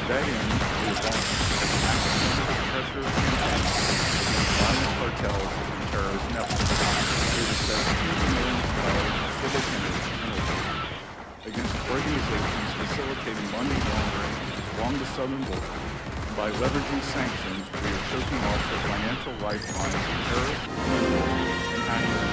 that end, we have launched a massive pressure campaign against violent cartels and terrorist networks. It has set huge millions of dollars in civil penalties against organizations facilitating money laundering along the southern border. By leveraging sanctions, we are choking off the financial lifelines of terrorists and hackers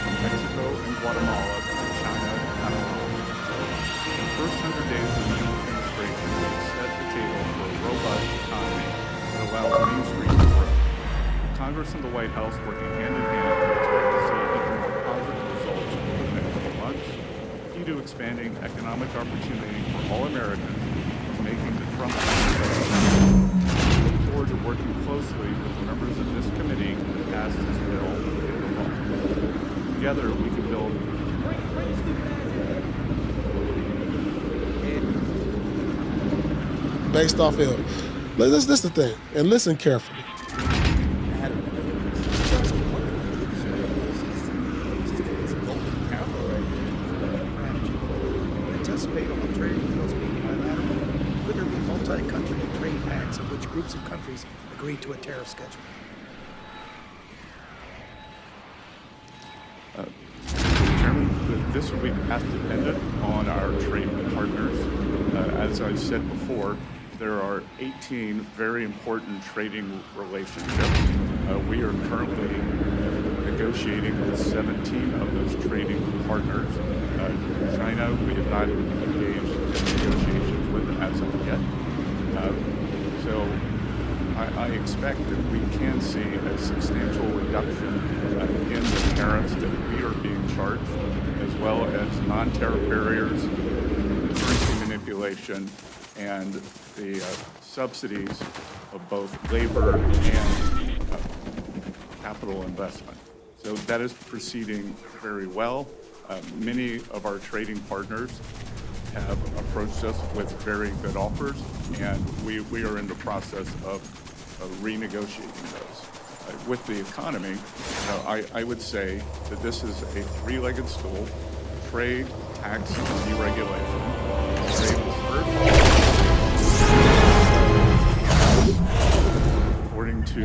from Mexico and Guatemala to China and Panama. In the first 100 days of the new administration, we have set the table for a robust economy that allows Main Street to grow. Congress and the White House working hand in hand to expect to see even more positive results over the next few months. Key to expanding economic opportunity for all Americans is making the Trump administration. We look forward to working closely with the members of this committee to pass this bill into law. Together, we can build. Based off him. This is the thing, and listen carefully. Anticipate all trade deals being bilateral. Could there be multi-country trade pacts in which groups of countries agree to a tariff schedule? Chairman, this will be path dependent on our trade partners. As I've said before, there are 18 very important trading relationships. We are currently negotiating with 17 of those trading partners. China, we have not engaged in negotiations with as of yet. So I expect that we can see a substantial reduction in the tariffs that we are being charged, as well as non-tariff barriers, currency manipulation, and the subsidies of both labor and capital investment. So that is proceeding very well. Many of our trading partners have approached us with very good offers, and we are in the process of renegotiating those. With the economy, I would say that this is a three-legged stool: trade, tax, and deregulation. Trade was first. According to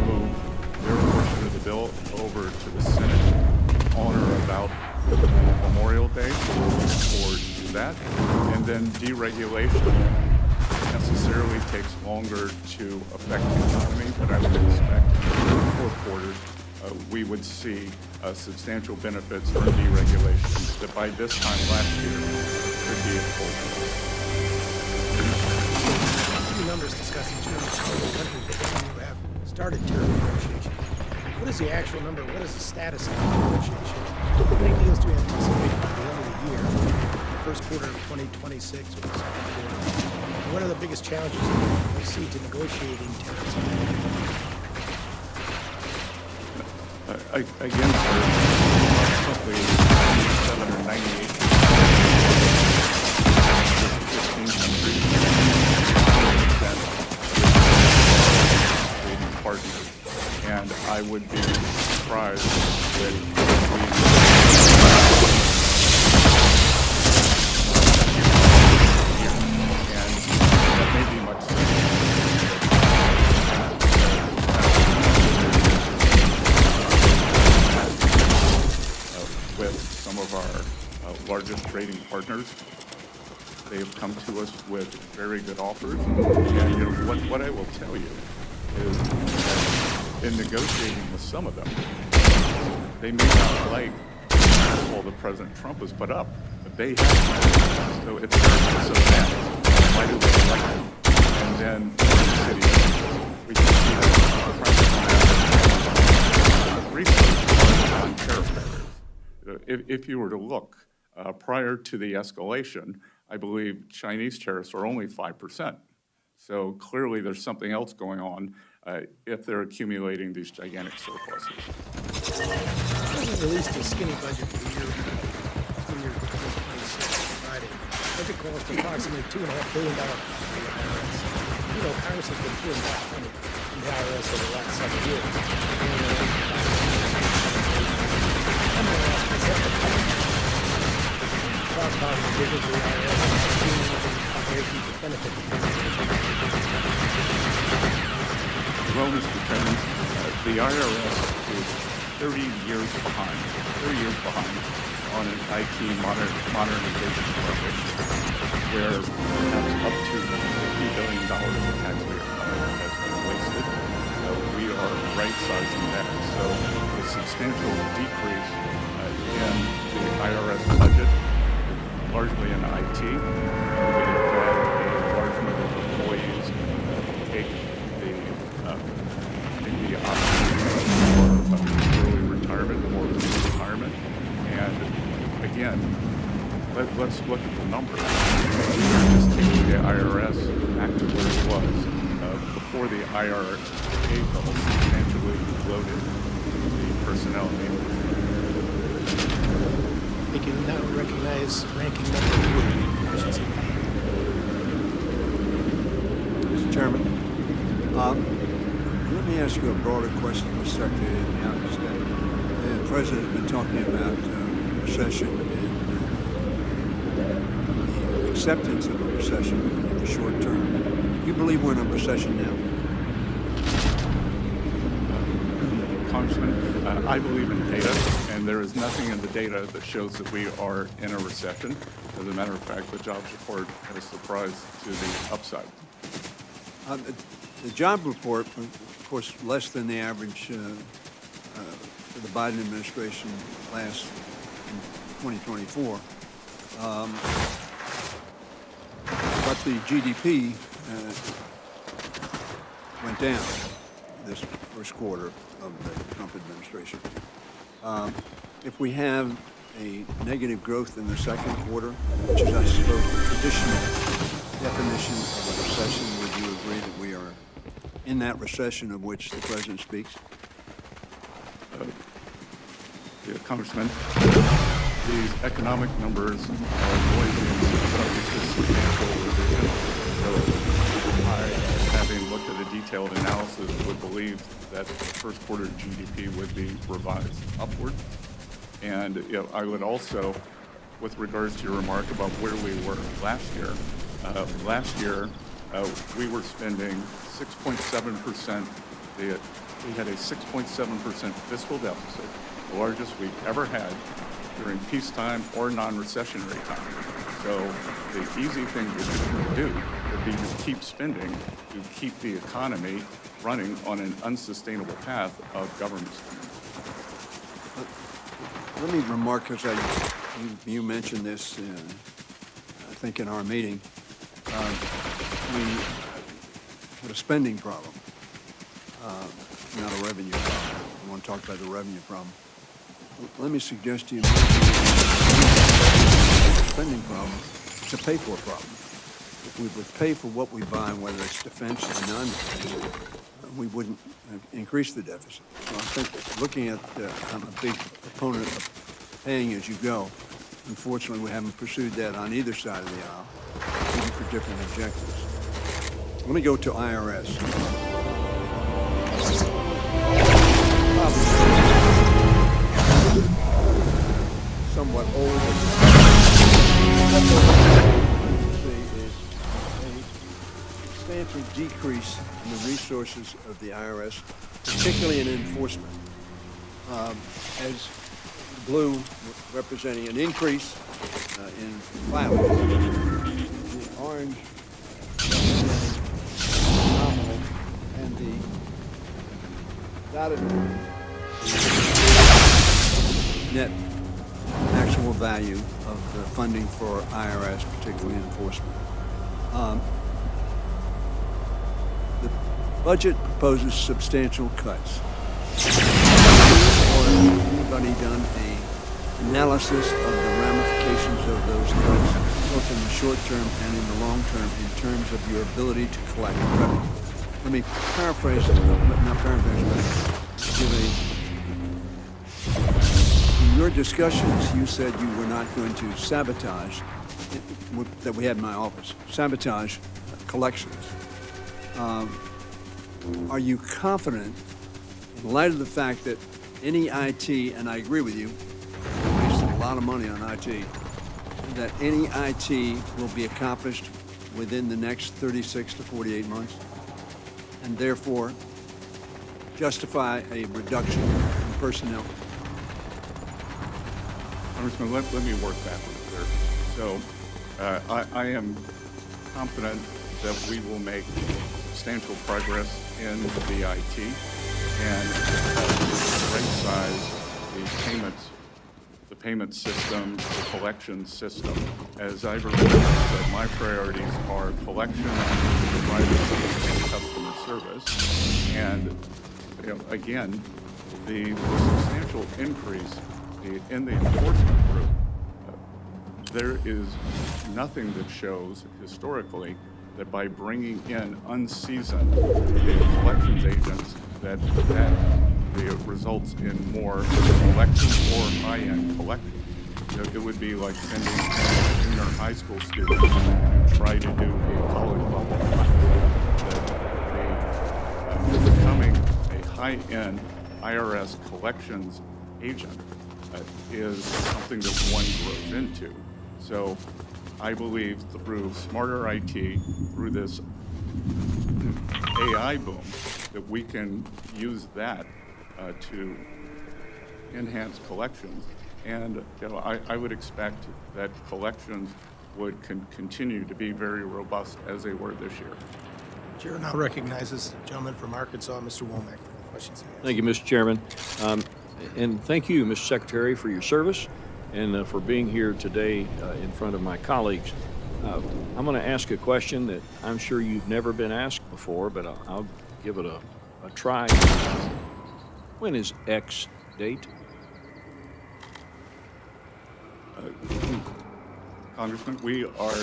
move their portion of the bill over to the Senate on or about Memorial Day, or do that. And then deregulation necessarily takes longer to affect the economy, but I would expect in the fourth quarter we would see substantial benefits from deregulation that by this time last year could be in full force. Few numbers discussing terms of the countries that you have started tariff negotiations. What is the actual number? What is the status of the negotiation? How many deals do we anticipate by the end of the year? The first quarter of 2026 or the second quarter? And what are the biggest challenges you see to negotiating tariffs? Again, roughly 798 15 countries trading partners, and I would be surprised that and that may be much with some of our largest trading partners. They have come to us with very good offers. And what I will tell you is that in negotiating with some of them, they may not like all the President Trump has put up, but they have. So if they're so bad, why do they like them? And then in the city, we can see that the President research on tariff barriers. If you were to look prior to the escalation, I believe Chinese tariffs are only 5%. So clearly there's something else going on if they're accumulating these gigantic surpluses. The President released a skinny budget for the year 2026 Friday. Budget calls for approximately $2.5 billion for the IRS. You know, Congress has been pulling back money from the IRS over the last several years. I'm going to ask, is that the talk about the business of the IRS doing operations that benefit the Well, Mr. Chairman, the IRS is 30 years behind, on an IT modernization project where perhaps up to $50 billion of taxpayer money has been wasted. We are right-sizing that. So a substantial decrease in the IRS budget, largely in IT. We have had a large number of employees take the option for early retirement or retirement. And again, let's look at the numbers. We are just taking the IRS back to where it was before the IRA bill substantially loaded the personnel needs. Thank you. Now recognize ranking member Wood. Efficiency. Mr. Chairman, let me ask you a broader question with respect to the outlook. The President has been talking about recession and the acceptance of a recession in the short term. Do you believe we're in a recession now? Congressman, I believe in data, and there is nothing in the data that shows that we are in a recession. As a matter of fact, the jobs report had a surprise to the upside. The job report, of course, less than the average for the Biden administration last in 2024. But the GDP went down this first quarter of the Trump administration. If we have a negative growth in the second quarter, which is, I suppose, the traditional definition of a recession, would you agree that we are in that recession of which the President speaks? Congressman, these economic numbers are noisy and subject to substantial revision. So I, having looked at a detailed analysis, would believe that the first quarter GDP would be revised upward. And I would also, with regards to your remark about where we were last year, we were spending 6.7%. We had a 6.7% fiscal deficit, the largest we've ever had during peacetime or non-recessionary time. So the easy thing to do would be to keep spending, to keep the economy running on an unsustainable path of government spending. Let me remark, because you mentioned this, I think, in our meeting. We had a spending problem, not a revenue problem. I want to talk about the revenue problem. Let me suggest to you, maybe a spending problem, it's a pay-for problem. If we would pay for what we buy, whether it's defense or non-defense, we wouldn't increase the deficit. So I think looking at, I'm a big proponent of paying as you go. Unfortunately, we haven't pursued that on either side of the aisle, even for different objectives. Let me go to IRS. Somewhat old. Is a substantial decrease in the resources of the IRS, particularly in enforcement. As blue representing an increase in violence, the orange representing nominal, and the dotted net actual value of the funding for IRS, particularly enforcement. The budget proposes substantial cuts. Or anybody done an analysis of the ramifications of those cuts, both in the short term and in the long term, in terms of your ability to collect revenue? Let me paraphrase, not paraphrase, but give a. In your discussions, you said you were not going to sabotage, that we had in my office, sabotage collections. Are you confident, in light of the fact that any IT, and I agree with you, we're wasting a lot of money on IT, that any IT will be accomplished within the next 36 to 48 months, and therefore justify a reduction in personnel? Congressman, let me work backwards there. So I am confident that we will make substantial progress in the IT and right-size the payment system, the collection system. As I've already said, my priorities are collection, privacy, and customer service. And again, the substantial increase in the enforcement group, there is nothing that shows historically that by bringing in unseasoned collections agents that results in more collections or high-end collections. It would be like sending a junior high school student to try to do a college level class. Becoming a high-end IRS collections agent is something that one grows into. So I believe through smarter IT, through this AI boom, that we can use that to enhance collections. And I would expect that collections would continue to be very robust as they were this year. Chair now recognizes the gentleman from Arkansas, Mr. Womack, for the questions. Thank you, Mr. Chairman. And thank you, Mr. Secretary, for your service and for being here today in front of my colleagues. I'm going to ask a question that I'm sure you've never been asked before, but I'll give it a try. When is X date? Congressman, we are,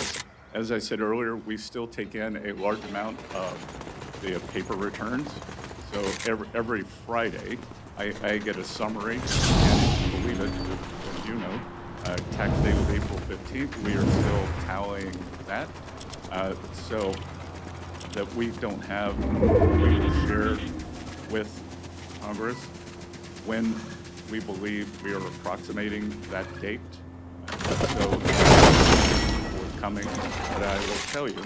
as I said earlier, we still take in a large amount of the paper returns. So every Friday, I get a summary, and if you believe it, as you know, tax day was April 15th. We are still tallying that. So that we don't have, we will share with Congress when we believe we are approximating that date. So forthcoming, but I will tell you,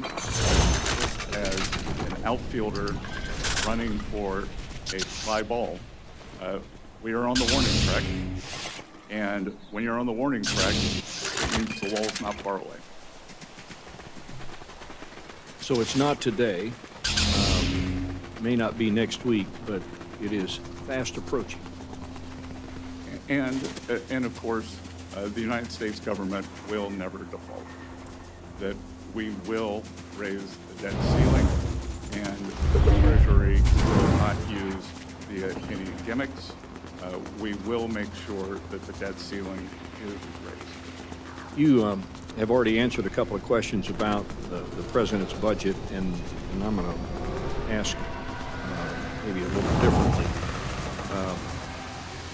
as an outfielder running for a fly ball, we are on the warning track, and when you're on the warning track, it means the wall's not far away. So it's not today, may not be next week, but it is fast approaching. And of course, the United States government will never default. That we will raise the debt ceiling, and the Treasury will not use any gimmicks. We will make sure that the debt ceiling is raised. You have already answered a couple of questions about the president's budget, and I'm going to ask maybe a little differently.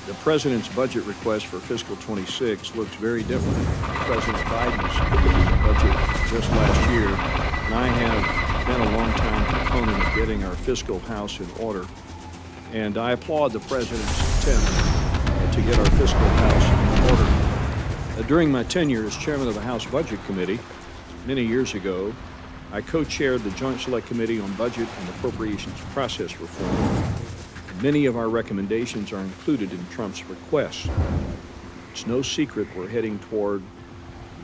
The president's budget request for fiscal 26 looks very different from President Biden's budget just last year, and I have been a long-time proponent of getting our fiscal house in order, and I applaud the president's attempt to get our fiscal house in order. During my tenure as chairman of the House Budget Committee many years ago, I co-chaired the Joint Select Committee on Budget and Appropriations Process Reform. Many of our recommendations are included in Trump's request. It's no secret we're heading toward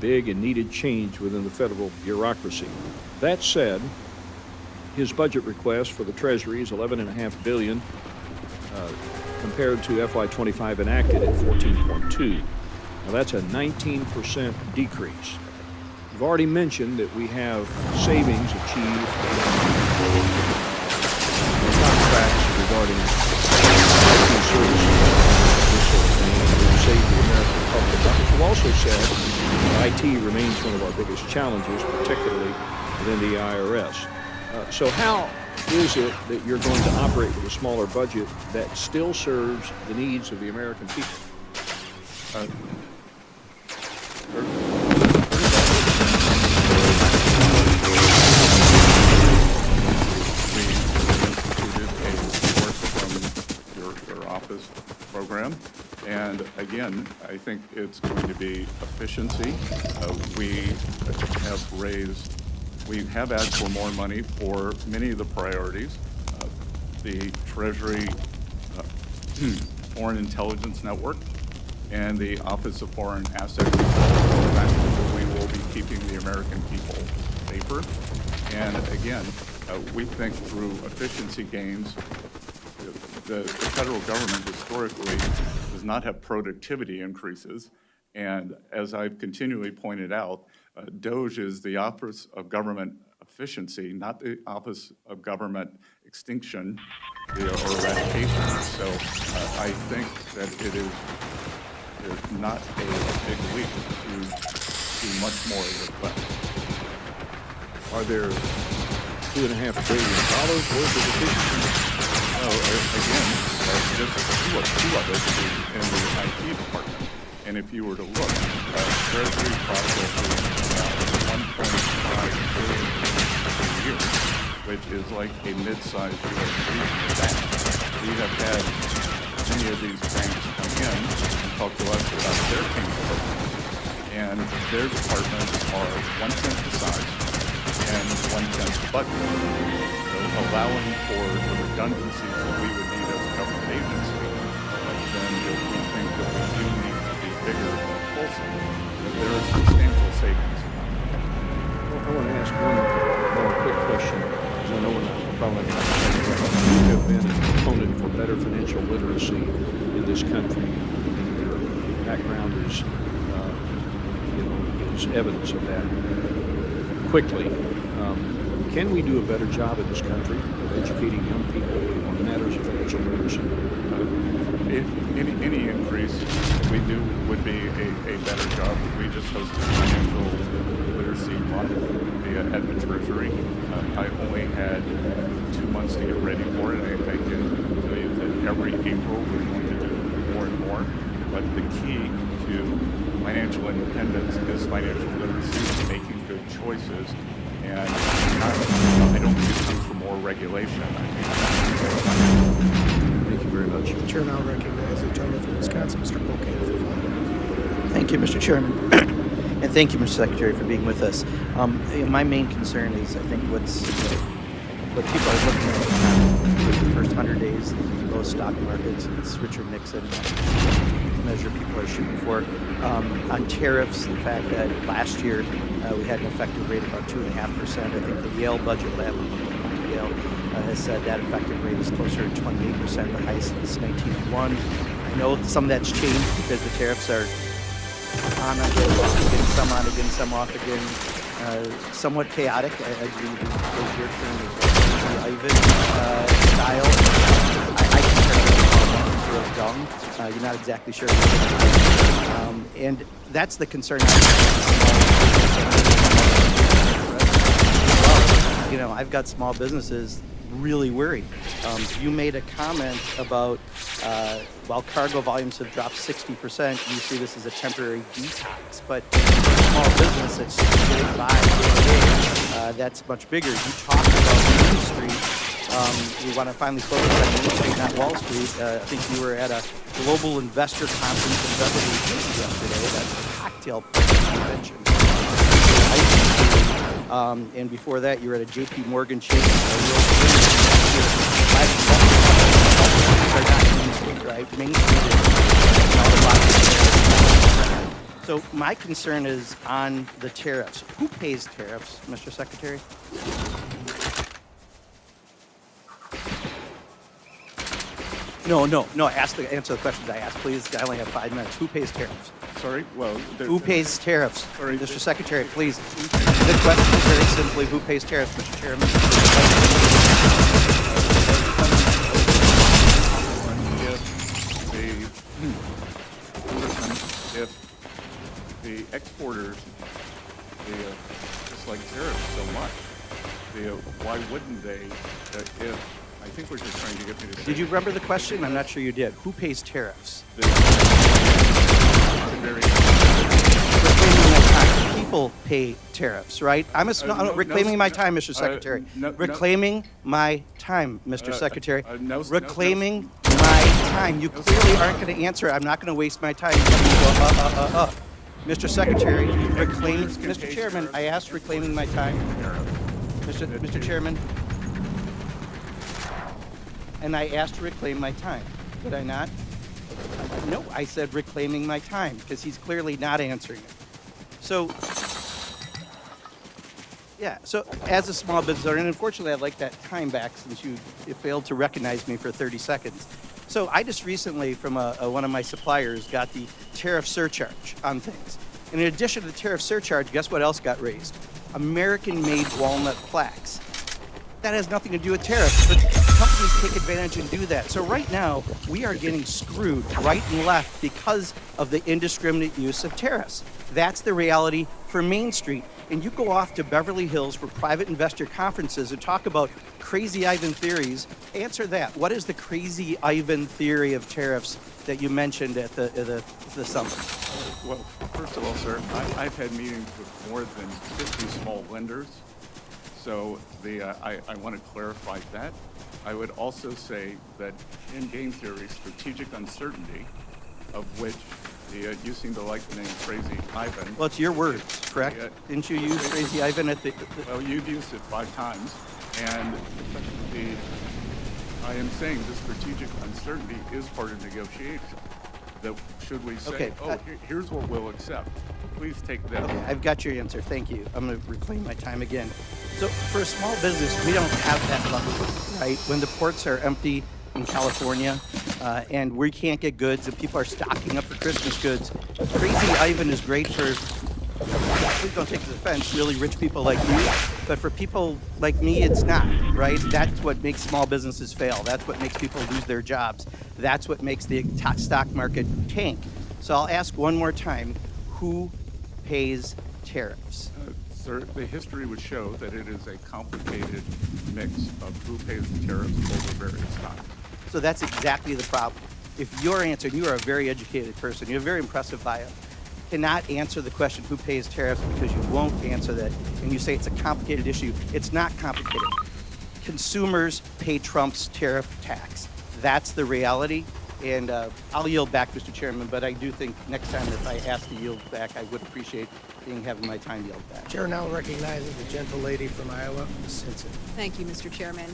big and needed change within the federal bureaucracy. That said, his budget request for the Treasury is $11.5 billion, compared to FY25 enacted at $14.2. Now that's a 19% decrease. You've already mentioned that we have savings achieved in contracts regarding IT services, this sort of thing, to save the American public. But you've also said that IT remains one of our biggest challenges, particularly within the IRS. So how is it that you're going to operate with a smaller budget that still serves the needs of the American people? Program, and And again, I think it's going to be efficiency. We have asked for more money for many of the priorities. The Treasury Foreign Intelligence Network and the Office of Foreign Asset Control. We will be keeping the American people safer. And again, we think through efficiency gains, the federal government historically does not have productivity increases. And as I've continually pointed out, DOGE is the Office of Government Efficiency, not the Office of Government Extinction or Eradication. So I think that it is not a big leap to do much more with less. Are there $2.5 billion worth of efficiency? Again, just two of it is in the IT department. And if you were to look, Treasury processes about $1.5 billion a year, which is like a mid-sized U.S. bank. We have had many of these banks come in and talk to us about their payment programs. And their departments are 1/10 the size and 1/10 the budget. Allowing for the redundancies that we would need as a government agency, then we think that we do need to be bigger and fulsome. There is substantial savings. Well, I want to ask one more quick question, because I know we're not probably not going to you have been a proponent for better financial literacy in this country, and your background is, is evidence of that. Quickly, can we do a better job in this country of educating young people on matters of financial literacy? Any increase we do would be a better job. We just hosted Financial Literacy Month at the Treasury. I only had 2 months to get ready for it. I can tell you that every April we're going to do more and more. But the key to financial independence is financial literacy, making good choices. And I don't think it comes from more regulation. I think it's more Thank you very much. Chair now recognizes the gentleman from Wisconsin, Mr. Bouquet, for 5 minutes. Thank you, Mr. Chairman. And thank you, Mr. Secretary, for being with us. My main concern is, I think, what people are looking at for the first 100 days, low stock markets, it's Richard Nixon measure people are shooting for. On tariffs, the fact that last year we had an effective rate of about 2.5%. I think the Yale budget lab, Yale, has said that effective rate is closer to 28%, the highest since 1901. I know some of that's changed because the tariffs are on again, off again, some on again, some off again. Somewhat chaotic. I believe was your term, the Ivan style. I consider it real dumb. You're not exactly sure. And that's the concern. Well, I've got small businesses really worried. You made a comment about while cargo volumes have dropped 60%, you see this as a temporary detox. But small business that's getting by day, that's much bigger. You talked about Main Street. We want to finally focus on Main Street, not Wall Street. I think you were at a global investor conference in Beverly Hills yesterday. That's a cocktail convention. And before that, you were at a J.P. Morgan Chase. Main Street, right? Main Street is not a lot. So my concern is on the tariffs. Who pays tariffs, Mr. Secretary? No. Answer the questions I asked, please. I only have 5 minutes. Who pays tariffs? Sorry? Well, who pays tariffs? Sorry, Mr. Secretary, please. The question is very simply, who pays tariffs, Mr. Chairman? If the exporters dislike tariffs so much, why wouldn't they? I think we're just trying to get me to say. Did you remember the question? I'm not sure you did. Who pays tariffs? People pay tariffs, right? Reclaiming my time, Mr. Secretary. Reclaiming my time, Mr. Secretary. Reclaiming my time. You clearly aren't going to answer. I'm not going to waste my time. Mr. Secretary, Mr. Chairman, I asked reclaiming my time. Mr. Chairman, and I asked to reclaim my time. Did I not? No, I said reclaiming my time because he's clearly not answering it. So, yeah, so as a small business owner, and unfortunately I'd like that time back since you failed to recognize me for 30 seconds. So I just recently, from one of my suppliers, got the tariff surcharge on things. And in addition to the tariff surcharge, guess what else got raised? American-made walnut plaques. That has nothing to do with tariffs, but companies take advantage and do that. So right now, we are getting screwed right and left because of the indiscriminate use of tariffs. That's the reality for Main Street. And you go off to Beverly Hills for private investor conferences and talk about crazy Ivan theories. Answer that. What is the crazy Ivan theory of tariffs that you mentioned at the summit? Well, first of all, sir, I've had meetings with more than 50 small lenders. So I want to clarify that. I would also say that in game theory, strategic uncertainty, of which you seem to like the name Crazy Ivan. Well, it's your words, correct? Didn't you use Crazy Ivan at the... Well, you've used it 5 times, and I am saying the strategic uncertainty is part of negotiation. That should we say, here's what we'll accept. Please take that. Okay, I've got your answer. Thank you. I'm going to reclaim my time again. So for a small business, we don't have that luxury, right? When the ports are empty in California and we can't get goods and people are stocking up for Christmas goods, Crazy Ivan is great for, please don't take this offense, really rich people like you. But for people like me, it's not, right? That's what makes small businesses fail. That's what makes people lose their jobs. That's what makes the stock market tank. So I'll ask one more time, who pays tariffs? Sir, the history would show that it is a complicated mix of who pays the tariffs over various times. So that's exactly the problem. If your answer, and you are a very educated person, you have a very impressive bio, cannot answer the question who pays tariffs because you won't answer that, and you say it's a complicated issue. It's not complicated. Consumers pay Trump's tariff tax. That's the reality. And I'll yield back, Mr. Chairman, but I do think next time if I ask to yield back, I would appreciate having my time yielded back. Chair now recognizes the gentle lady from Iowa, Ms. Simpson. Thank you, Mr. Chairman.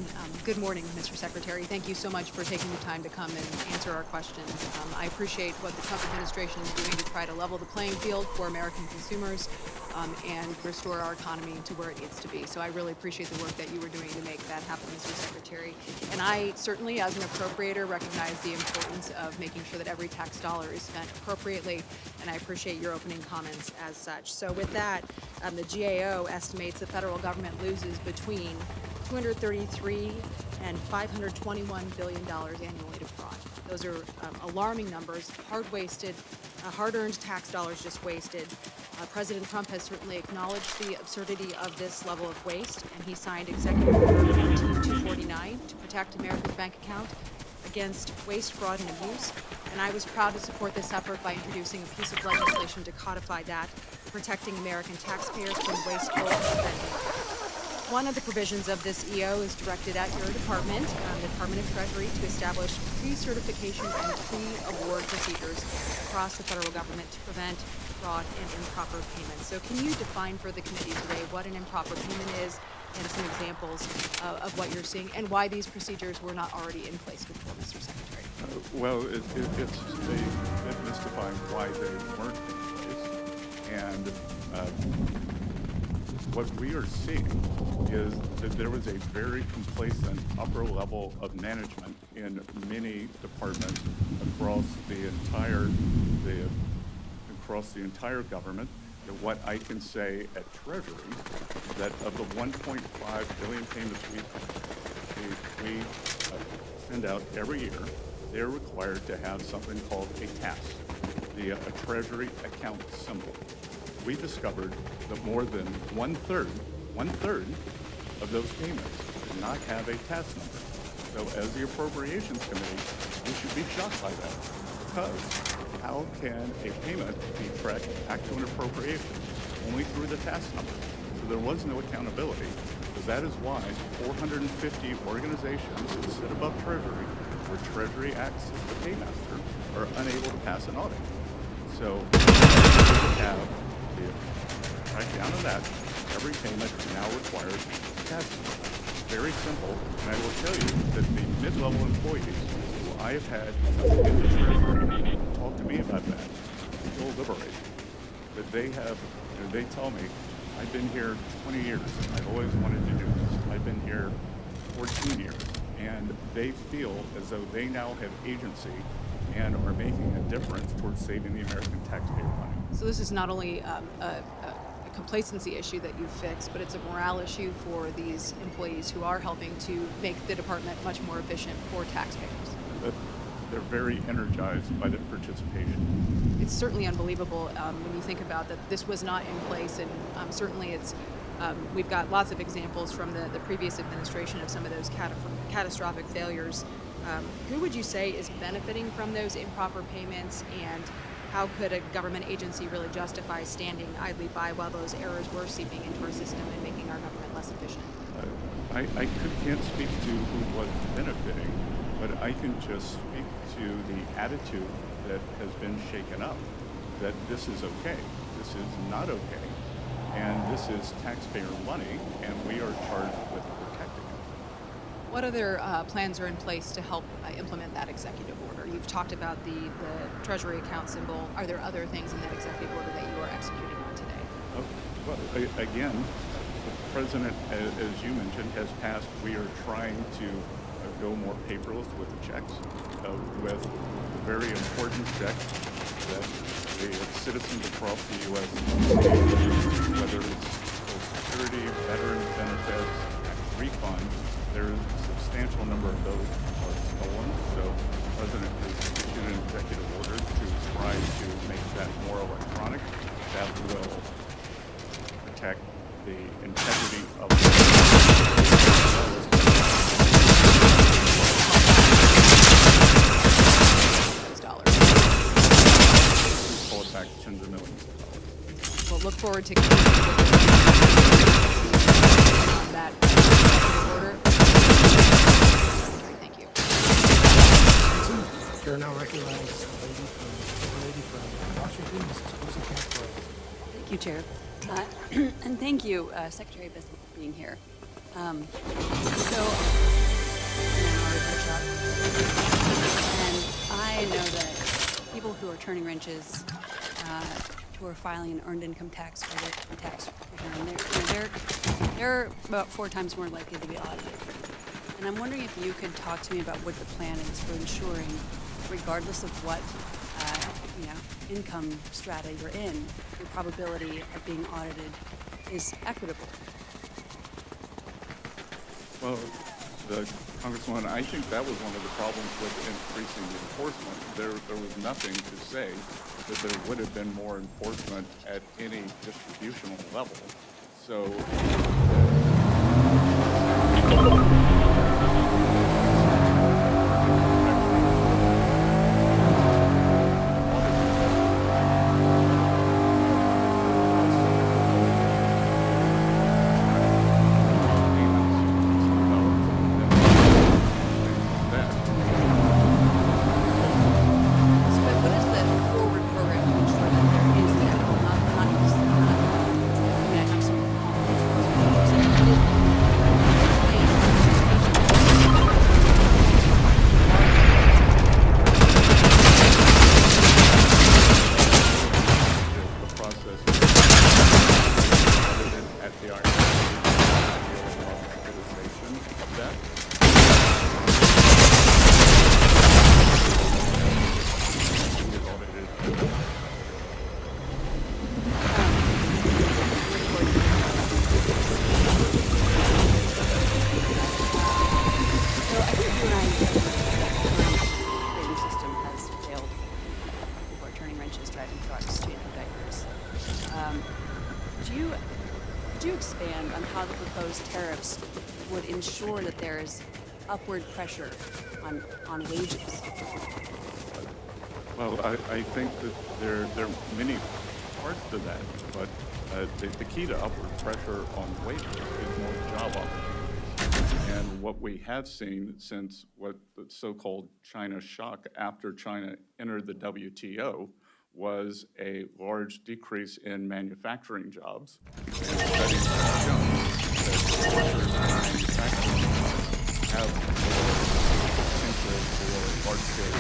Good morning, Mr. Secretary. Thank you so much for taking the time to come and answer our questions. I appreciate what the Trump administration is doing to try to level the playing field for American consumers and restore our economy to where it needs to be. So I really appreciate the work that you were doing to make that happen, Mr. Secretary. And I certainly, as an appropriator, recognize the importance of making sure that every tax dollar is spent appropriately, and I appreciate your opening comments as such. So with that, the GAO estimates the federal government loses between $233 and $521 billion annually to fraud. Those are alarming numbers, hard-earned tax dollars just wasted. President Trump has certainly acknowledged the absurdity of this level of waste, and he signed Executive Order 12249 to protect America's bank account against waste, fraud, and abuse. And I was proud to support this effort by introducing a piece of legislation to codify that, protecting American taxpayers from wasteful spending. One of the provisions of this EO is directed at your department, the Department of Treasury, to establish pre-certification and pre-award procedures across the federal government to prevent fraud and improper payments. So can you define for the committee today what an improper payment is and some examples of what you're seeing and why these procedures were not already in place before, Mr. Secretary? Well, it's a bit mystifying why they weren't in place. And what we are seeing is that there was a very complacent upper level of management in many departments across the entire government. And what I can say at Treasury, that of the 1.5 billion payments we send out every year, they're required to have something called a TAS, a Treasury account symbol. We discovered that more than one third of those payments did not have a TAS number. So as the Appropriations Committee, we should be shocked by that, because how can a payment be tracked back to an appropriation? Only through the TAS number. So there was no accountability. So that is why 450 organizations that sit above Treasury where Treasury acts as the paymaster, are unable to pass an audit. So we have the breakdown of that. Every payment is now required to pass. Very simple, and I will tell you that the mid-level employees who I have had in the Treasury talk to me about that feel liberated. That they have, they tell me, I've been here 20 years. I've always wanted to do this. I've been here 14 years. And they feel as though they now have agency and are making a difference towards saving the American taxpayer money. So this is not only a complacency issue that you've fixed, but it's a morale issue for these employees who are helping to make the department much more efficient for taxpayers. But they're very energized by the participation. It's certainly unbelievable when you think about that this was not in place, and certainly it's we've got lots of examples from the previous administration of some of those catastrophic failures. Who would you say is benefiting from those improper payments, and how could a government agency really justify standing idly by while those errors were seeping into our system and making our government less efficient? Can't speak to who was benefiting, but I can just speak to the attitude that has been shaken up, that this is okay, this is not okay, and this is taxpayer money, and we are charged with protecting it. What other plans are in place to help implement that executive order? You've talked about the Treasury account symbol. Are there other things in that executive order that you are executing on today? Well, again, the president, as you mentioned, has passed. We are trying to go more paperless with the checks, with a very important check that the citizens across the U.S., whether it's Social Security, veteran benefits, refunds, there's a substantial number of those are stolen. So the president has issued an executive order to try to make that more electronic. That will protect the integrity of those dollars. Pull it back tens of millions of dollars. We'll look forward to continuing on that executive order. Thank you. Chair now recognizes the lady from Washington, Mrs. Lucy Castro. Thank you, Chair. And thank you, Secretary Bismarck, for being here. And I know that people who are turning wrenches, who are filing an earned income tax credit and tax return, they're about 4 times more likely to be audited. And I'm wondering if you could talk to me about what the plan is for ensuring, regardless of what income strata you're in, your probability of being audited is equitable. Well, Congresswoman, I think that was one of the problems with increasing the enforcement. There was nothing to say that there would have been more enforcement at any distributional level. So. Could you expand on how the proposed tariffs would ensure that there's upward pressure on wages? Well, I think that there are many parts to that, but the key to upward pressure on wages is more job opportunities. And what we have seen since what the so-called China shock after China entered the WTO was a large decrease in manufacturing jobs. And studies have shown that workers in manufacturing jobs have more potential for large-scale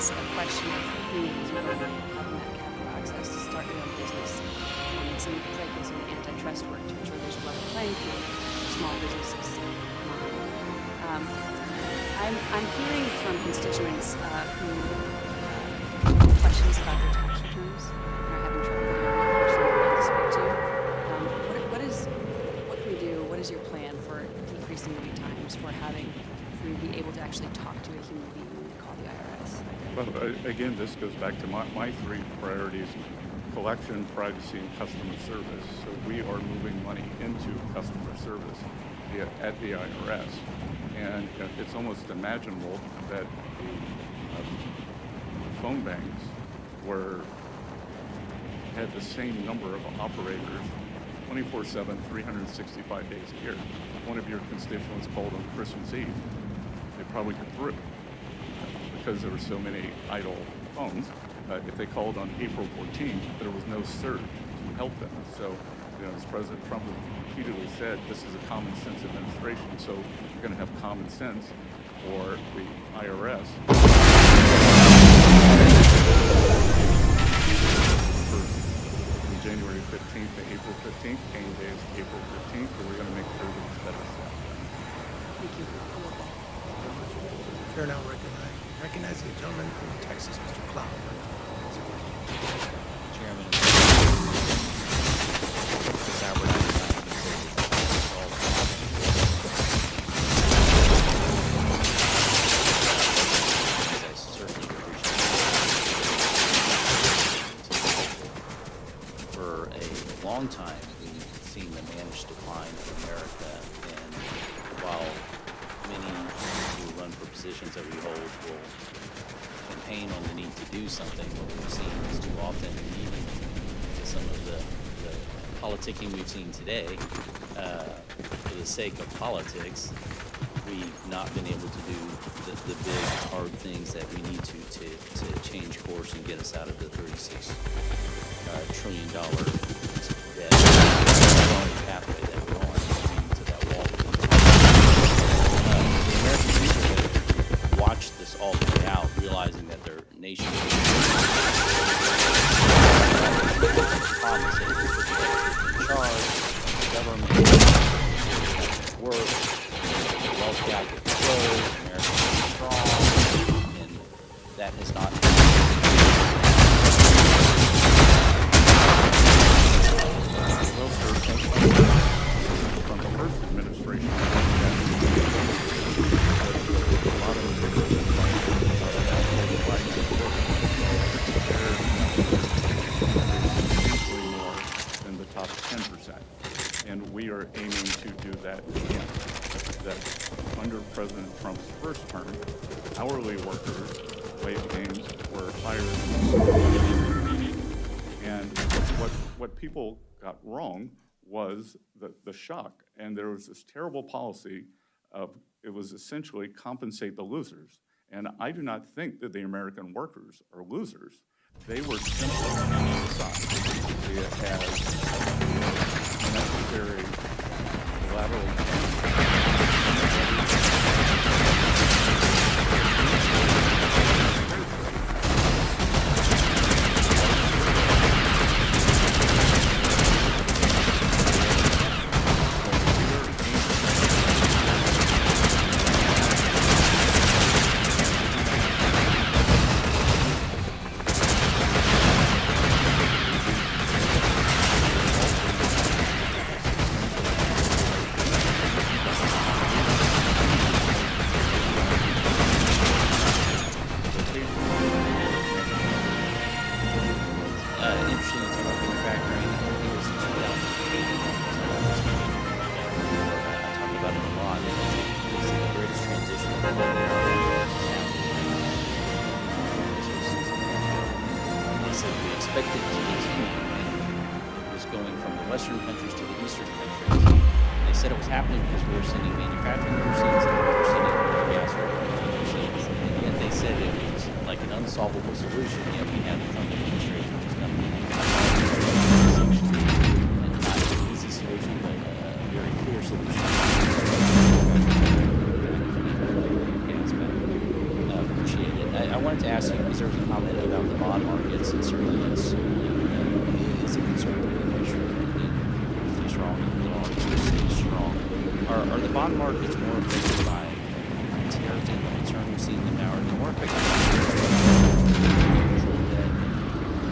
It's a question of being able to earn, having that capital access to start your own business. Some frankly, some antitrust work to ensure there's a level playing field for small businesses. I'm hearing from constituents who have questions about their tax returns and are having trouble getting a person to speak to. What can we do? What is your plan for decreasing wait times, for you be able to actually talk to a human being when you call the IRS? Well, again, this goes back to my three priorities: collection, privacy, and customer service. So we are moving money into customer service at the IRS. And it's almost imaginable that the phone banks had the same number of operators 24/7, 365 days a year. One of your constituents called on Christmas Eve, they probably get through because there were so many idle phones. If they called on April 14th, there was no surge to help them. So, as President Trump repeatedly said, this is a common sense administration. So you're going to have common sense for the IRS. From January 15th to April 15th, paying days April 15th, but we're going to make sure that it's better staffed. Thank you. Chair now recognizing the gentleman from Texas, Mr. Cloud. Chairman, I certainly appreciate it. For a long time, we've seen the managed decline of America, and while many who run for positions that we hold will campaign on the need to do something, what we've seen is too often, even to some of the politicking we've seen today, for the sake of politics, we've not been able to do the big, hard things that we need to change course and get us out of the $36 trillion debt pathway that we're on, to that wall. The American people have watched this all play out, realizing that their nation promise that they put in charge, government, work, the wealth gap will close, America will be strong, and that has not Well, sir, from the first administration, a lot of more than the top 10%. And we are aiming to do that again. That under President Trump's first term, hourly workers' wage gains were higher than and what people got wrong was the shock. And there was this terrible policy of, it was essentially compensate the losers. And I do not think that the American workers are losers. They were simply decided as necessary lateral expected to continue, and it was going from the Western countries to the Eastern countries. They said it was happening because we were sending manufacturing overseas and we were sending gas overseas. And yet they said it was like an unsolvable solution. Yet we had the Trump administration was coming in and not an easy solution, but a very clear solution. Gas back. Appreciate it. I wanted to ask you, because there was a comment about the bond markets, and certainly it's a conservative issue. Stay strong. The dollar stays strong. Are the bond markets more affected by tariffs and the concern we've seen them now? Are they more affected by control debt,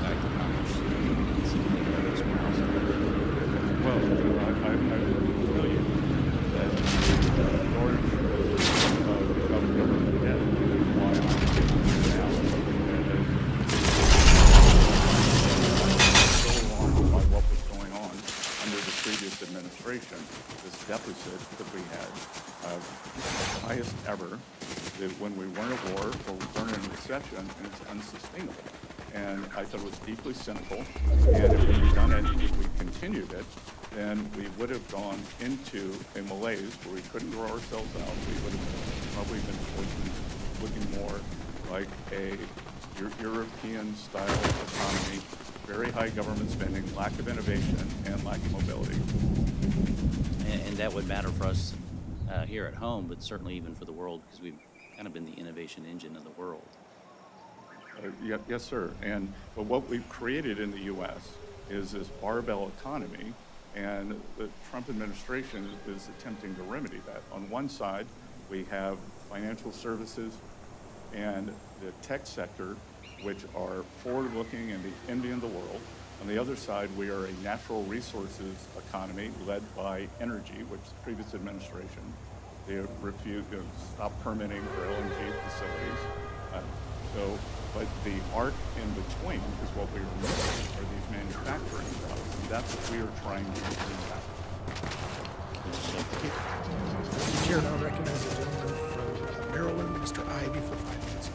back to Congress, and some of the others more else? Well, I will tell you that the large of government debt is why I'm getting now. So alarmed by what was going on under the previous administration, this deficit that we had, the highest ever, that when we weren't at war or we weren't in recession, and it's unsustainable. And I thought it was deeply cynical. And if we had done it, if we continued it, then we would have gone into a malaise where we couldn't grow ourselves out. We would have probably been looking more like a European-style economy, very high government spending, lack of innovation, and lack of mobility. And that would matter for us here at home, but certainly even for the world, because we've kind of been the innovation engine of the world. Yes, sir. But what we've created in the U.S. is this barbell economy, and the Trump administration is attempting to remedy that. On one side, we have financial services and the tech sector, which are forward-looking and the envy of the world. On the other side, we are a natural resources economy led by energy, which the previous administration, they refused, stop permitting for LNG facilities. But the art in between is what we are missing, are these manufacturing jobs, and that's what we are trying to bring back. Mr. Chair, now recognize the gentleman from Maryland, Mr. Ivey, for 5 minutes.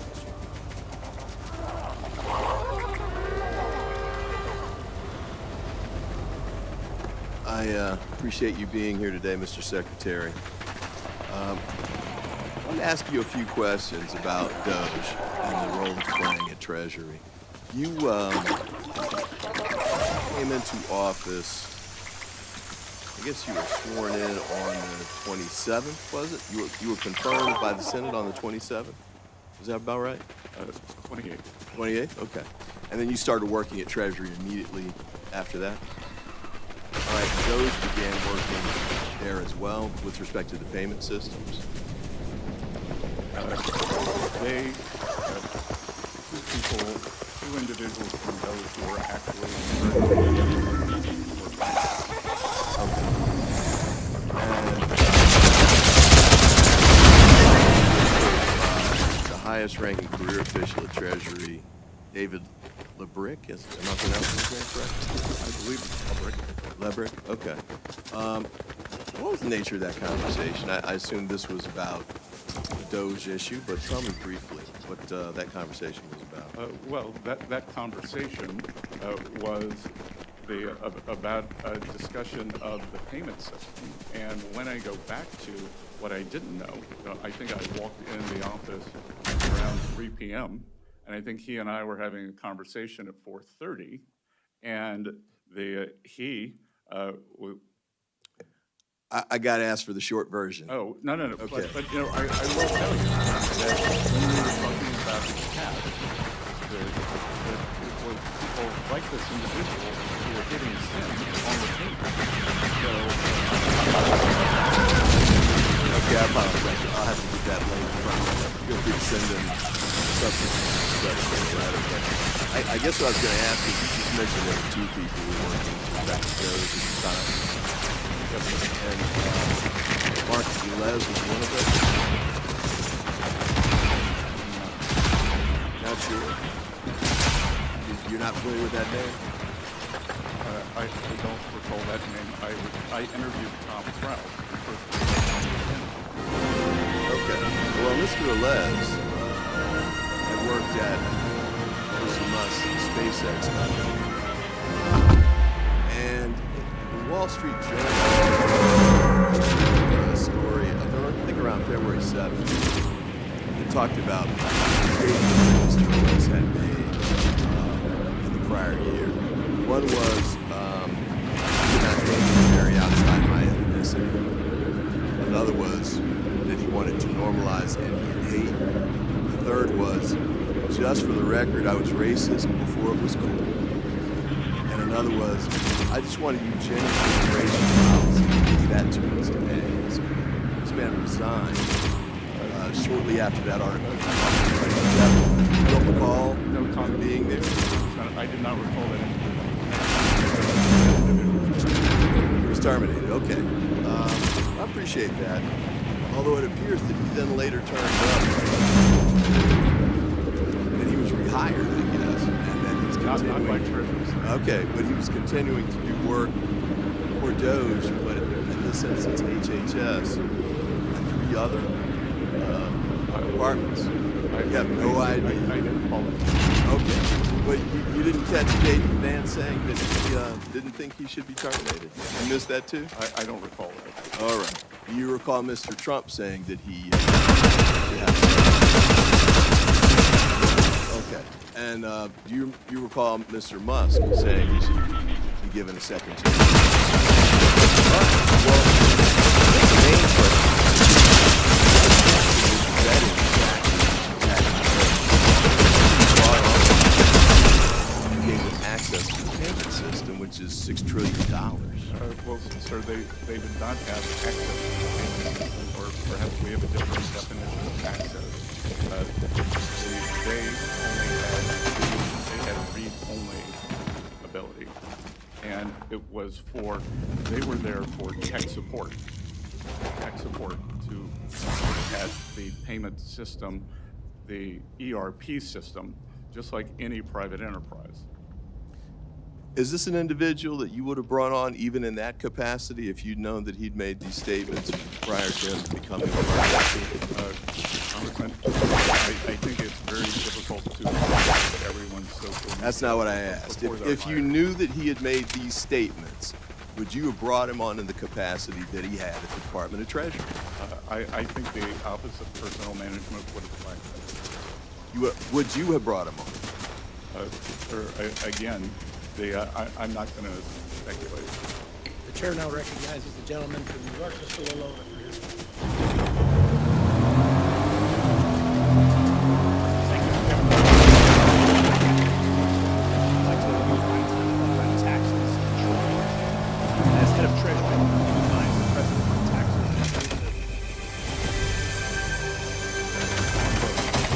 I appreciate you being here today, Mr. Secretary. I want to ask you a few questions about DOGE and the role it's playing at Treasury. You came into office, I guess you were sworn in on the 27th, was it? You were confirmed by the Senate on the 27th? Is that about right? 28. 28th? Okay. And then you started working at Treasury immediately after that? All right, DOGE began working there as well with respect to the payment systems. They, two individuals from those who were actually the highest ranking career official at Treasury, David Lebrick, am I pronouncing his name correctly? I believe it's public. Lebrick, okay. What was the nature of that conversation? I assume this was about the DOGE issue, but tell me briefly what that conversation was about. Well, that conversation was about a discussion of the payment system. And when I go back to what I didn't know, I think I walked in the office around 3 p.m., and I think he and I were having a conversation at 4:30, and I got to ask for the short version. Oh, no. Okay. But I will tell you that when we were talking about the cat, it was people like this individual who were hitting sin on the paper. Okay, I apologize. I'll have to get that later. Feel free to send in subsequent questions. Right? I guess what I was going to ask is, you just mentioned there were two people who were working to back those at the time. And Mark Les was one of them. Not sure. You're not familiar with that name? I don't recall that name. I interviewed Tom Kraus. Okay. Well, Mr. Les had worked at most of us SpaceX company. And the Wall Street Journal issued a story, I think around February 7th, that talked about statements that Mr. Lewis had made in the prior year. One was, did not think he would marry outside my ethnicity. Another was that he wanted to normalize Indian hate. The third was, just for the record, I was racist before it was cool. And another was, I just wanted eugenics and racial policy because that too was a pay. So this man resigned shortly after that article. I don't recall No comment. being there. I did not recall that. He was terminated. Okay. I appreciate that. Although it appears that he then later turned up and he was rehired, I guess. And then he's Not continuing. by treasurers. Okay, but he was continuing to do work for Doge, but in this instance, HHS, and 3 other departments. You have no idea. I didn't follow it. Okay, but you didn't catch Jaden Vance saying that he didn't think he should be terminated? You missed that too? I don't recall it. All right. Do you recall Mr. Trump saying that he... Okay. And do you recall Mr. Musk saying he should be given a second chance? All right. Well, I think the main question is vetting gave them access to the payment system, which is $6 trillion. Well, sir, they did not have access to the payment system, or perhaps we have a different definition of access. They had read-only ability, and it was they were there for tech support to at the payment system, the ERP system, just like any private enterprise. Is this an individual that you would have brought on even in that capacity if you'd known that he'd made these statements prior to him becoming a Congressman, I think it's very difficult to follow everyone's social media. That's not what I asked. If you knew that he had made these statements, would you have brought him on in the capacity that he had at the Department of Treasury? I think the Office of Personnel Management would have flagged that. Would you have brought him on? Sir, again, I'm not going to speculate. The chair now recognizes the gentleman from New York, Mr. Lilloda, for his. Thank you, Chairman. I'd like to use my time to talk about taxes and trade. As head of Treasury, I advise the President on taxes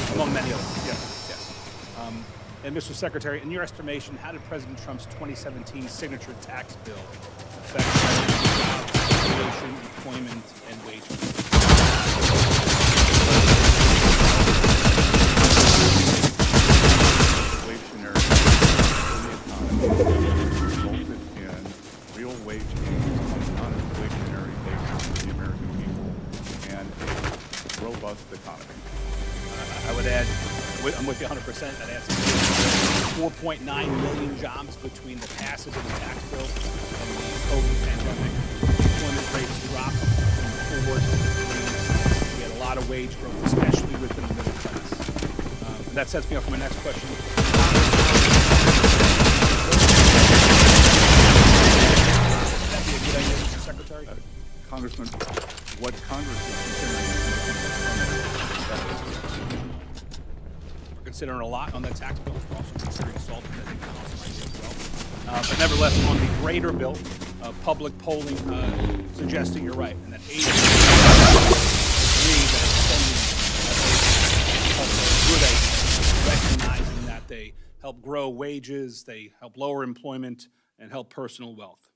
and among many others. Yes. And Mr. Secretary, in your estimation, how did President Trump's 2017 signature tax bill affect jobs, population, employment, and wages? Inflationary in the economy resulted in real wage gains on a non-inflationary basis for the American people and a robust economy. I would add, I'm with you 100%. That adds 4.9 million jobs between the passage of the tax bill and the COVID pandemic. Employment rates dropped in the worst. We had a lot of wage growth, especially within the middle class. And that sets me up for my next question. Would that be a good idea, Mr. Secretary? Congressman, what Congress is considering is making a permanent. We're considering a lot on that tax bill. We're also considering SALT, I think that also might be as well. But nevertheless, on the greater bill, public polling suggesting you're right, and that 80% agree that extending good ideas, recognizing that they help grow wages, they help lower employment, and help personal wealth.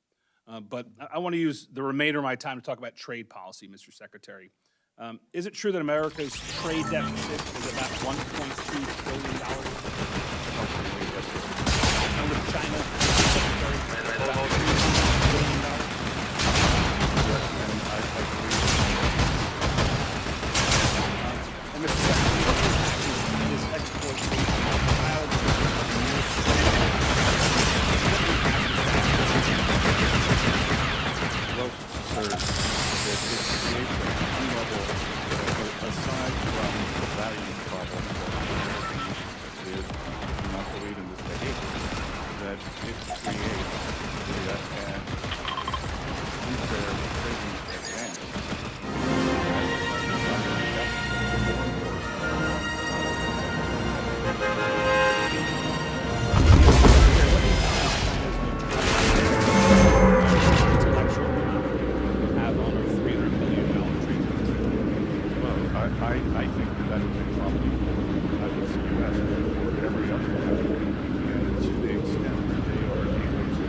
But I want to use the remainder of my time to talk about trade policy, Mr. Secretary. Is it true that America's trade deficit is about $1.2 trillion? And with China, about $2 billion? And Mr. Secretary, is export child I think that is a problem for not just the U.S., but for every other country. And to the extent that they are able to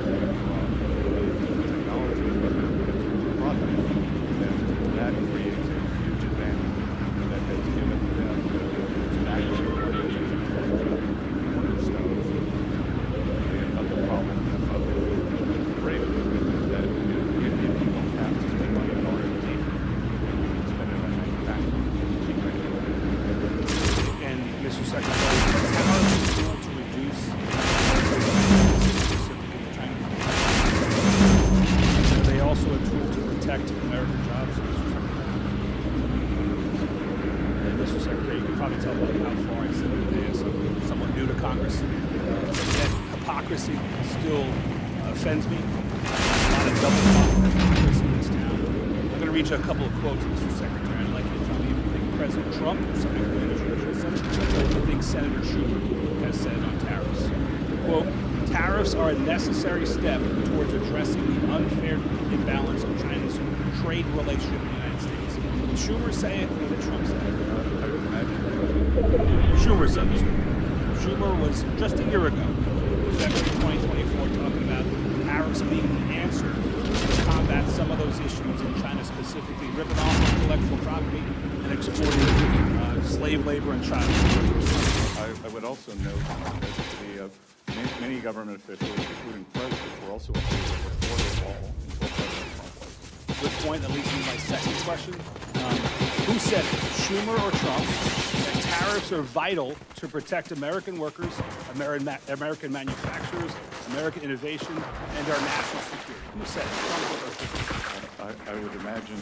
bring technology into products, then that creates a huge advantage that has given them the value cornerstones of the problem of trade. That if you don't have to spend money on R&D, spend it on manufacturing. And Mr. Secretary, how are we doing to reduce specifically in China? Are they also a tool to protect American jobs, Mr. Secretary? And Mr. Secretary, you can probably tell by how far I sit today as somewhat new to Congress. Yet hypocrisy still offends me. A lot of double talk and hypocrisy in this town. I'm going to read you a couple of quotes, Mr. Secretary. I'd like you to tell me if you think President Trump or somebody from the administration said, what do you think Senator Schumer has said on tariffs? Quote, tariffs are a necessary step towards addressing the unfair imbalance of China's trade relationship with the United States. Did Schumer say it or did Trump say it? I would imagine. Schumer said this. Schumer was just a year ago, February 2024, talking about tariffs being the answer to combat some of those issues in China, specifically ripping off intellectual property and exporting slave labor and child labor. I would also note that many government officials, including presidents, were also accused of a border wall until President Trump was. Good point. That leads me to my second question. Who said it, Schumer or Trump, that tariffs are vital to protect American workers, American manufacturers, American innovation, and our national security? Who said it, Trump or Schumer? I would imagine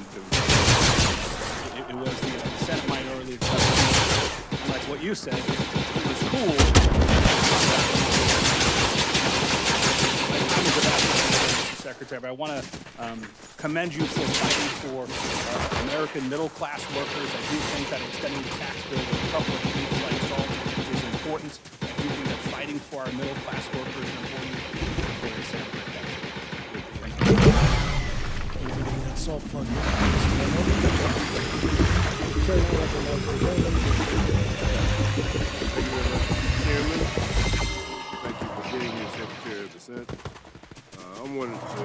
It was the Senate minority. Like what you said, it was cool. Secretary, but I want to commend you for fighting for American middle-class workers. I do think that extending the tax bill with a couple of weeks like salt is important. I do think that fighting for our middle-class workers is important. That salt plug. Chairman, thank you for being here, Secretary of the Senate. I wanted to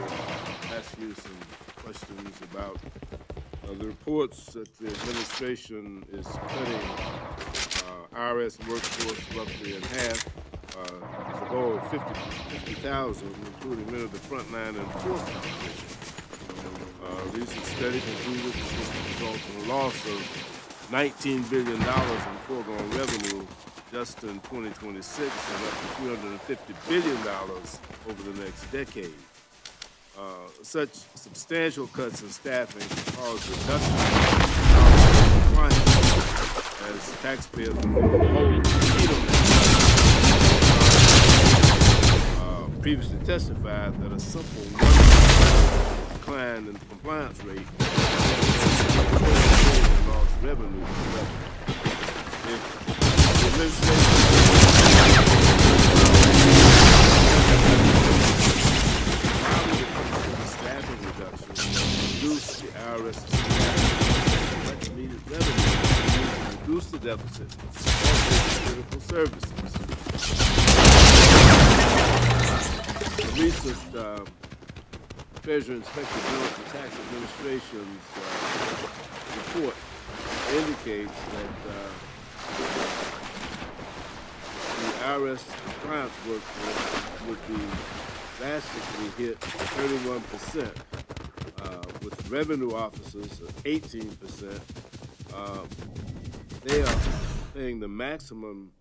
ask you some questions about the reports that the administration is cutting IRS workforce roughly in half. It's a goal of 50,000, including many of the frontline enforcement positions. Recent study concluded that this will result in a loss of $19 billion in foregone revenue just in 2026 and up to $250 billion over the next decade. Such substantial cuts in staffing can cause reductions in compliance as taxpayers will hold previously testified that a simple 1% decline in the compliance rate lost revenue. If the administration reduce the IRS's much needed revenue and reduce the deficit of critical services. The recent Treasury Inspector General of the Tax Administration's report indicates that the IRS compliance workforce would be drastically hit 31%. With revenue officers of 18%, they are paying the maximum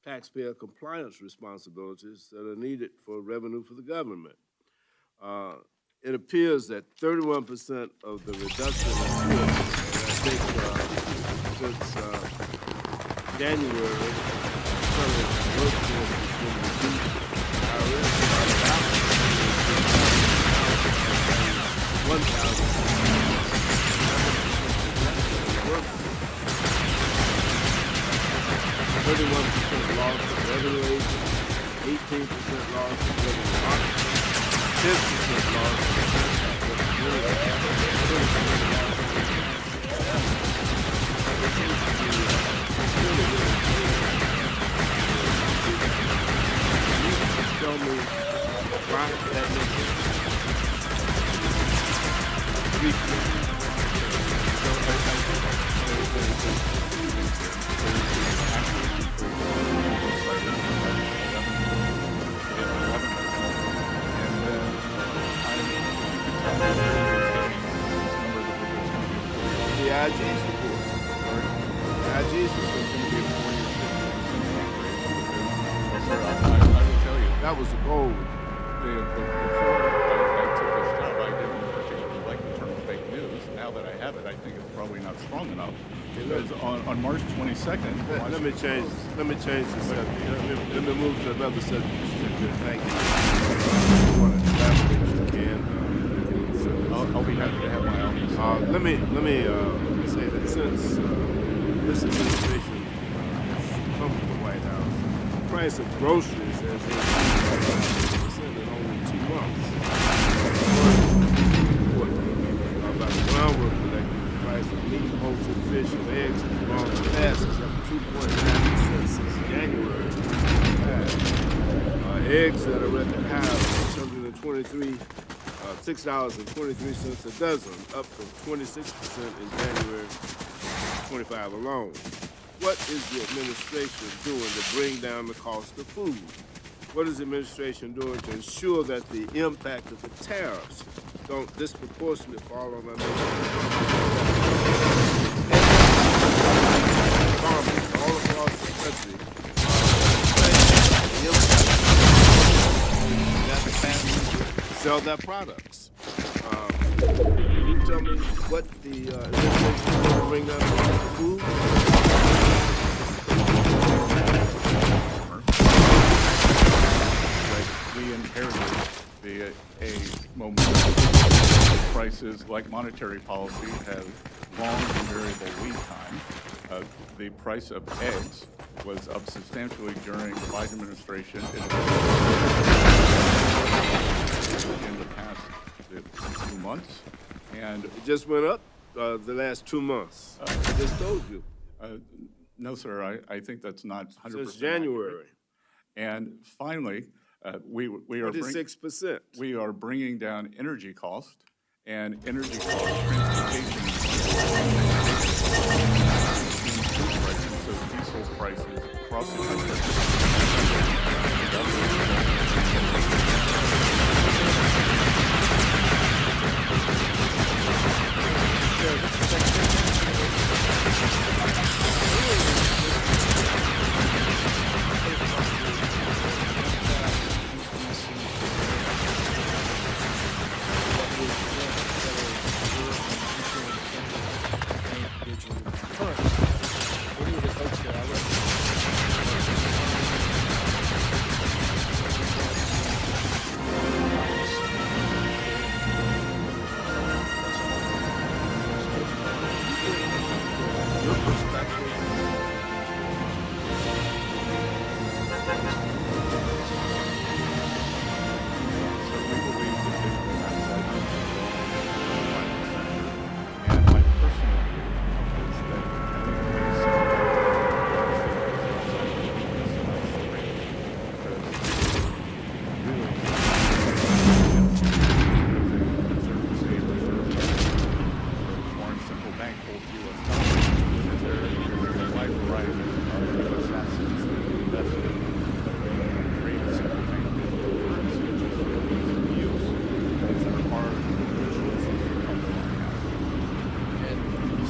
taxpayer compliance responsibilities that are needed for revenue for the government. It appears that 31% of the reduction in force, and I think since January, current workforce has been reduced. IRS about 1,000 31% loss of revenue agents, 18% loss of revenue officers, 10% loss of IG's report. IG's report. Going to be a 40 or 50% increase. Yes, sir. I will tell you. That was the goal. Before I took this job, I didn't particularly like the term fake news. Now that I have it, I think it's probably not strong enough. Because on March 22nd, Let me change the subject. Let me move to another subject. Thank you. You want to elaborate if you can. I'll be happy to have my own. Let me say that since this administration has come to the White House, the price of groceries has increased by 5% in only 2 months. By the groundwork collective, the price of meat, poultry, fish, and eggs has grown the fastest, up 2.9% since January. Eggs at a record high of $6.23 a dozen, up from 26% in January 25 alone. What is the administration doing to bring down the cost of food? What is the administration doing to ensure that the impact of the tariffs don't disproportionately fall on our farmers all across the country? Sell their products. Can you tell me what the administration is going to bring down the cost of food? We inherited a moment of prices like monetary policy have long and variable lead time. The price of eggs was up substantially during the Biden administration. In the past 2 months, and it just went up the last 2 months. I just told you. No, sir. I think that's not 100%. Since January. Accurate. And finally, we are 46%. We are bringing down energy cost and energy cost transportation. So diesel prices across the country.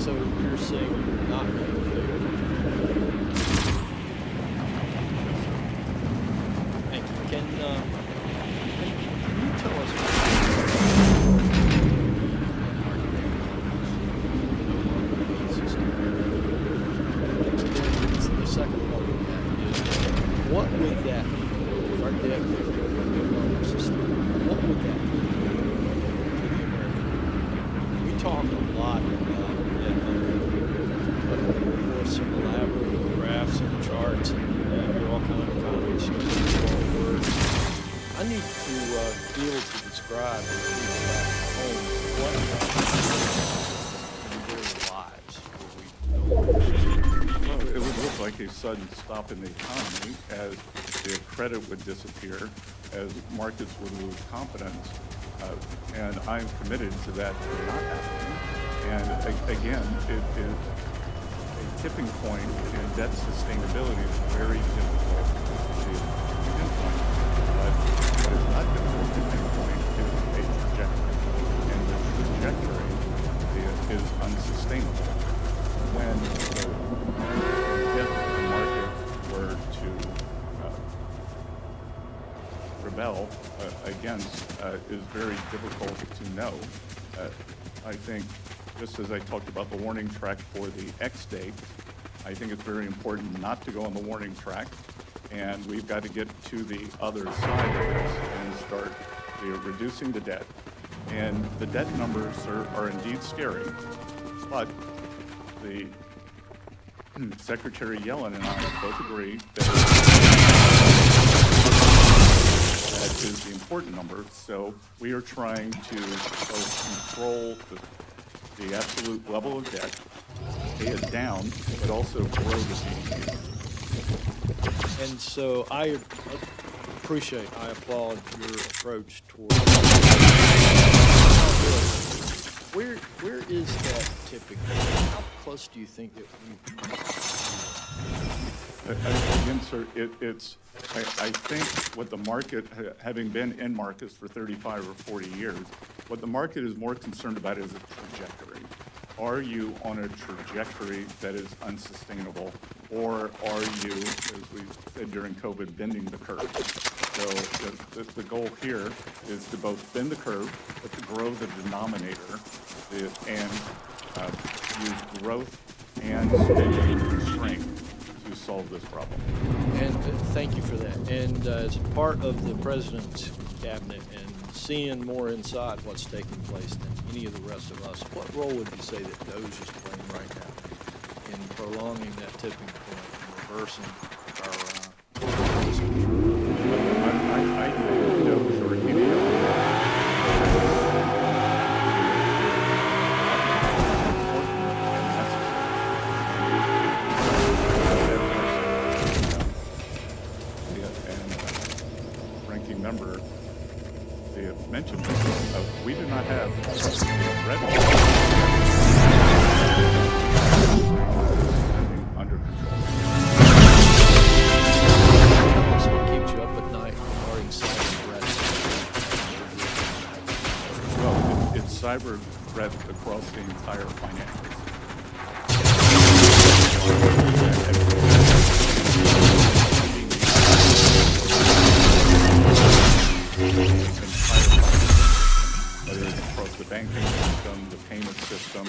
So you're saying you're not going to favor? Thank you. Can you tell us the second part of that is what would that mean? If our debt was no system, what would that mean to the American? We talk a lot about some elaborate graphs and charts and do all kind of economics using words. I need to be able to describe to people back home what in their lives Well, it would look like a sudden stop in the economy as the credit would disappear, as markets would lose confidence, and I'm committed to that not happening. And again, it is a tipping point in debt sustainability is very difficult to pinpoint. But what is not difficult to pinpoint is a trajectory. And the trajectory is unsustainable. And if the market were to rebel against is very difficult to know. I think, just as I talked about the warning track for the X date, I think it's very important not to go on the warning track, and we've got to get to the other side of this and start reducing the debt. And the debt numbers are indeed scary, but the Secretary Yellen and I both agree that is the important number. So we are trying to both control the absolute level of debt, pay it down, but also grow the GDP. And so I applaud your approach toward. Where is that typically? How close do you think that we? Again, sir, I think what the market, having been in markets for 35 or 40 years, what the market is more concerned about is a trajectory. Are you on a trajectory that is unsustainable, or are you, as we said during COVID, bending the curve? So the goal here is to both bend the curve, but to grow the denominator and use growth and spending constraint to solve this problem. And thank you for that. And as part of the president's cabinet and seeing more inside what's taking place than any of the rest of us, what role would you say that DOGE is playing right now in prolonging that tipping point and reversing our I think DOGE or any other member, they have mentioned we do not have revenue under control. Tell us what keeps you up at night regarding cyber threats. Well, it's cyber threat across the entire financial whether it's across the banking system, the payment system,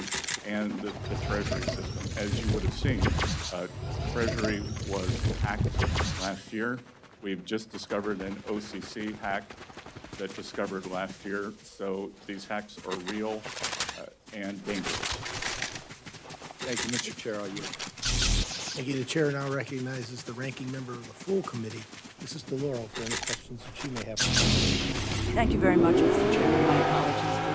and the treasury system. As you would have seen, Treasury was hacked last year. We've just discovered an OCC hack that discovered last year. So these hacks are real and dangerous. Thank you, Mr. Chair. I'll yield. Thank you. The chair now recognizes the ranking member of the full committee, Mrs. DeLauro, for any questions that she may have. Thank you very much, Mr. Chairman. My apologies for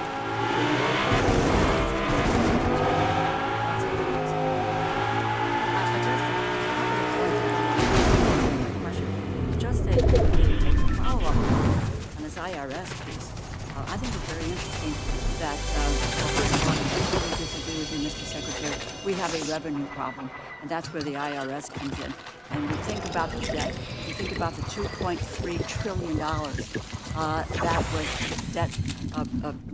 just a follow-up on this IRS piece. I think it's very interesting that, first of all, I totally disagree with you, Mr. Secretary. We have a revenue problem, and that's where the IRS comes in. And we think about the debt. We think about the $2.3 trillion that was debt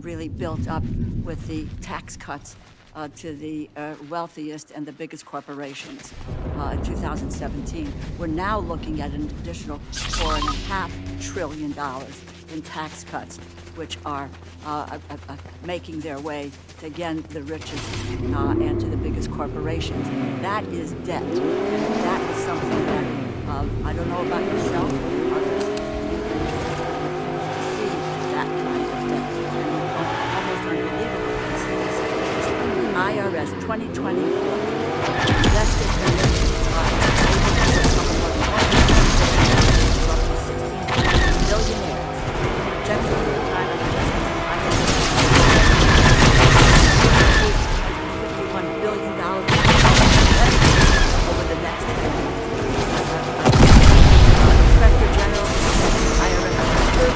really built up with the tax cuts to the wealthiest and the biggest corporations in 2017. We're now looking at an additional $4.5 trillion in tax cuts, which are making their way to, again, the richest and to the biggest corporations. That is debt. And that is something that I don't know about yourself or others. To see that kind of debt. And almost unbelievable. IRS 2024 invested in this roughly 16 billionaires. Generally, the time of investment $51 billion over the next 10 years. Inspector General, IRS, 13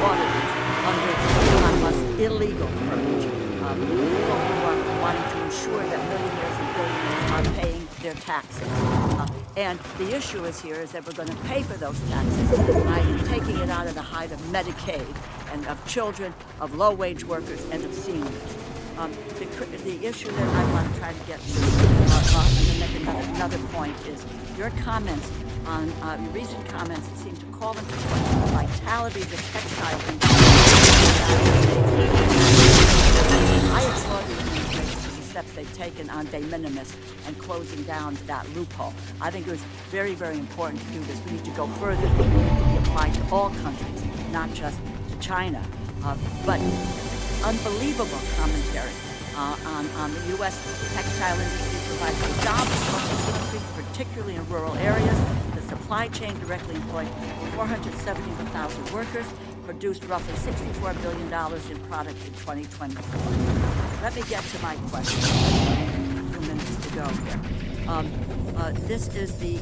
auditors under Elon Musk's illegal purge. People who are wanting to ensure that millionaires and billionaires are paying their taxes. And the issue here is that we're going to pay for those taxes by taking it out of the hide of Medicaid and of children, of low-wage workers, and of seniors. The issue that I want to try to get to another point is your comments on recent comments that seem to call into question the vitality of the textile industry. I applaud the administration for the steps they've taken on de minimis and closing down that loophole. I think it was very, very important to do this. We need to go further. It needs to be applied to all countries, not just to China. But unbelievable commentary on the U.S. textile industry provides jobs across the country, particularly in rural areas. The supply chain directly employed 471,000 workers, produced roughly $64 billion in product in 2024. Let me get to my question. 2 minutes to go here. This is the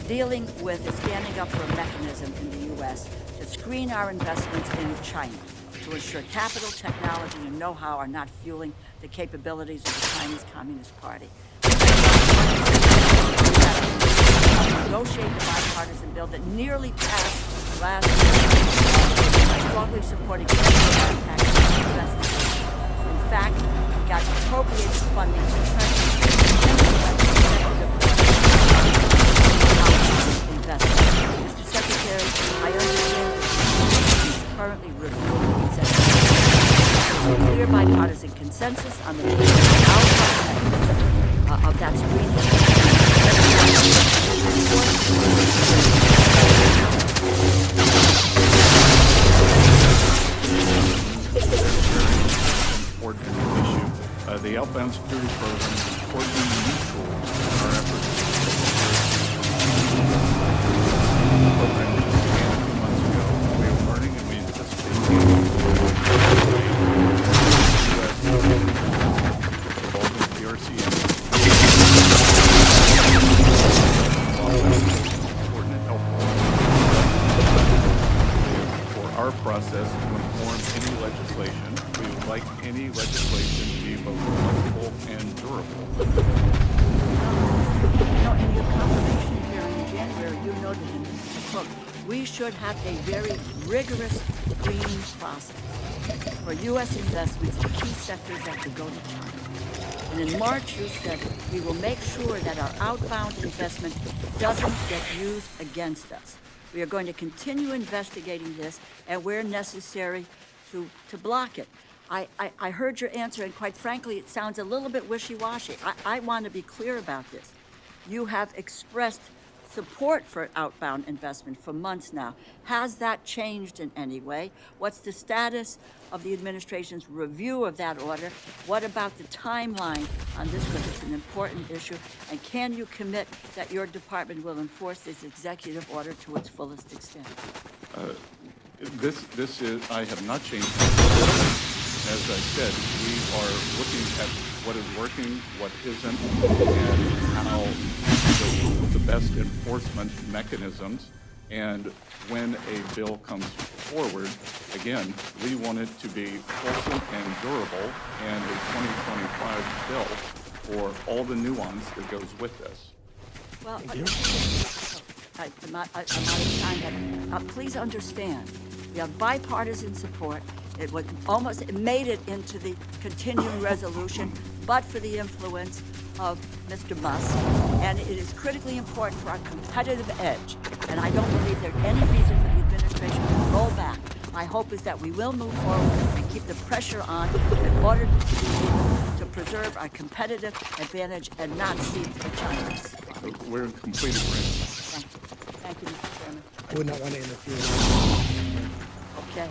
dealing with standing up for a mechanism in the U.S. to screen our investments in China, to ensure capital, technology, and know-how are not fueling the capabilities of the Chinese Communist Party. Negotiate the bipartisan bill that nearly passed last year, strongly supporting tax investigation. In fact, we got appropriated funding to investment. Mr. Secretary, I understand that he's currently reviewing the executive clear bipartisan consensus on the outcome of that screening. Important issue. The outbound security program is important and neutral in our efforts to program began a few months ago. We are learning and we anticipate involving PRCM. Important and helpful for our process to inform any legislation. We would like any legislation to be both flexible and durable. In your confirmation hearing in January, you noted in this book, we should have a very rigorous screening process for U.S. investments in key sectors that could go to China. And in March, you said, we will make sure that our outbound investment doesn't get used against us. We are going to continue investigating this and where necessary to block it. I heard your answer, and quite frankly, it sounds a little bit wishy-washy. I want to be clear about this. You have expressed support for outbound investment for months now. Has that changed in any way? What's the status of the administration's review of that order? What about the timeline on this, because it's an important issue? And can you commit that your department will enforce this executive order to its fullest extent? This is, I have not changed. As I said, we are looking at what is working, what isn't, and how the best enforcement mechanisms. And when a bill comes forward, again, we want it to be fulsome and durable, and a 2025 bill for all the nuance that goes with this. Well, I'm out of time, but please understand, we have bipartisan support. It was it made it into the continuing resolution, but for the influence of Mr. Musk, and it is critically important for our competitive edge. And I don't believe there's any reason for the administration to roll back. My hope is that we will move forward and keep the pressure on in order to preserve our competitive advantage and not cede to the Chinese. We're in complete agreement. Thank you, Mr. Chairman. I would not want to interfere. Okay.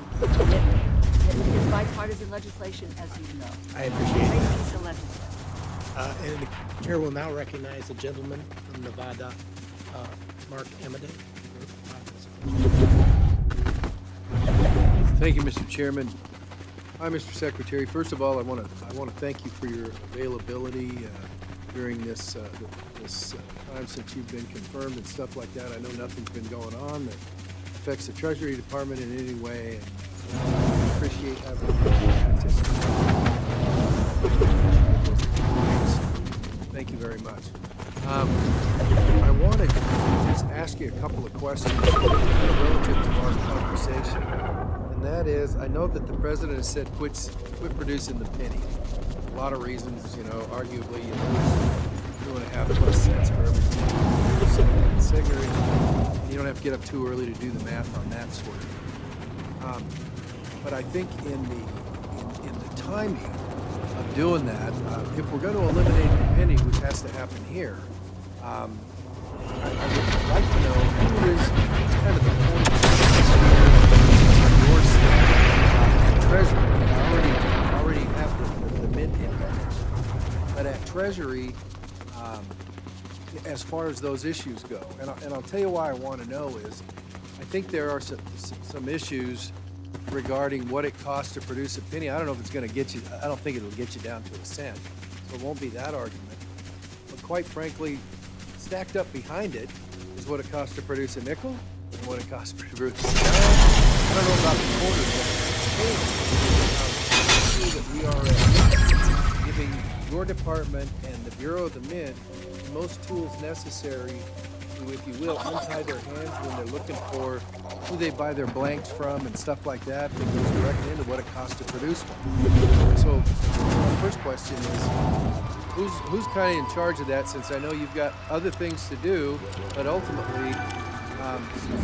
It is bipartisan legislation, as you know. I appreciate Great that. piece of legislation. And the chair will now recognize the gentleman from Nevada, Mark Amadei. Thank you, Mr. Chairman. Hi, Mr. Secretary. First of all, I want to thank you for your availability during this time since you've been confirmed and stuff like that. I know nothing's been going on that affects the Treasury Department in any way, and I appreciate having access. Thank you very much. I wanted to just ask you a couple of questions relative to our conversation. And that is, I know that the president has said quit producing the penny. A lot of reasons, arguably, 2.5 plus cents for every cigarette. And you don't have to get up too early to do the math on that sort of thing. But I think in the timing of doing that, if we're going to eliminate the penny, which has to happen here, I would like to know who is kind of the point on your side at Treasury. I already have the Mint index, but at Treasury, as far as those issues go, and I'll tell you why I want to know is, I think there are some issues regarding what it costs to produce a penny. I don't know if it's going to get you. I don't think it'll get you down to a cent, so it won't be that argument. But quite frankly, stacked up behind it is what it costs to produce a nickel and what it costs to produce a dime. I don't know about the quarter, but that we are giving your department and the Bureau of the Mint the most tools necessary to, if you will, untie their hands when they're looking for who they buy their blanks from and stuff like that goes directly into what it costs to produce one. So my first question is, who's kind of in charge of that, since I know you've got other things to do, but ultimately,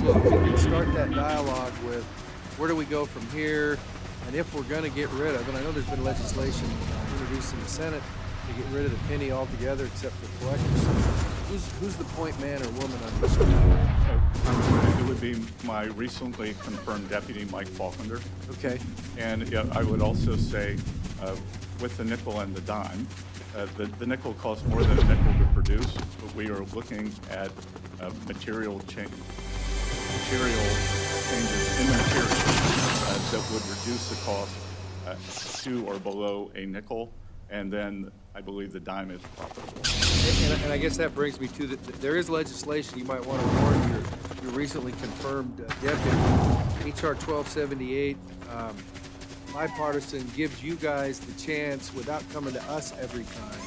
so we can start that dialogue with where do we go from here, and if we're going to get rid of, and I know there's been legislation introduced in the Senate to get rid of the penny altogether except for collectors. Who's the point man or woman on this one? It would be my recently confirmed deputy, Mike Faulkner. Okay. And yeah, I would also say, with the nickel and the dime, the nickel costs more than a nickel to produce, but we are looking at material changes in the material that would reduce the cost to or below a nickel, and then I believe the dime is profitable. And I guess that brings me to there is legislation you might want to warn your recently confirmed deputy. HR 1278, bipartisan, gives you guys the chance, without coming to us every time,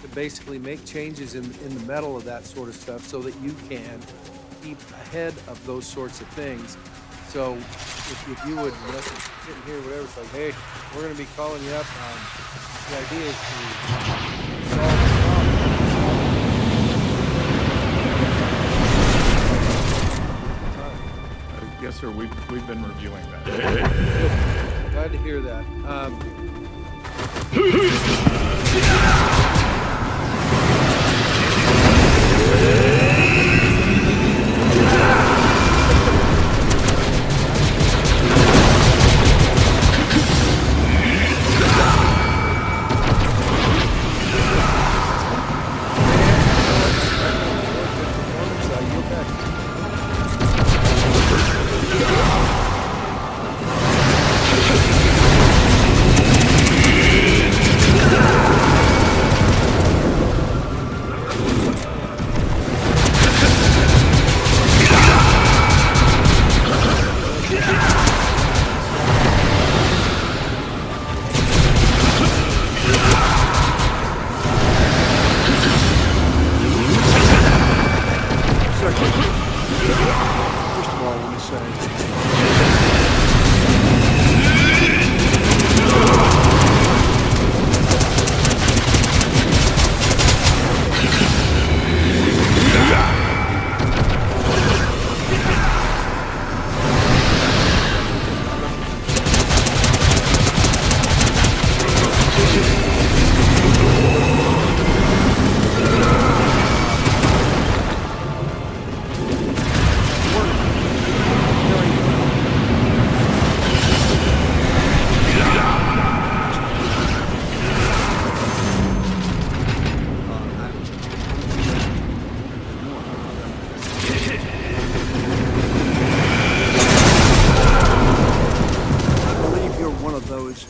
to basically make changes in the metal of that sort of stuff so that you can keep ahead of those sorts of things. So if you would, unless it's sitting here, whatever, it's like, hey, we're going to be calling you up. The idea is to solve the problem. Yes, sir. We've been reviewing that. Glad to hear that.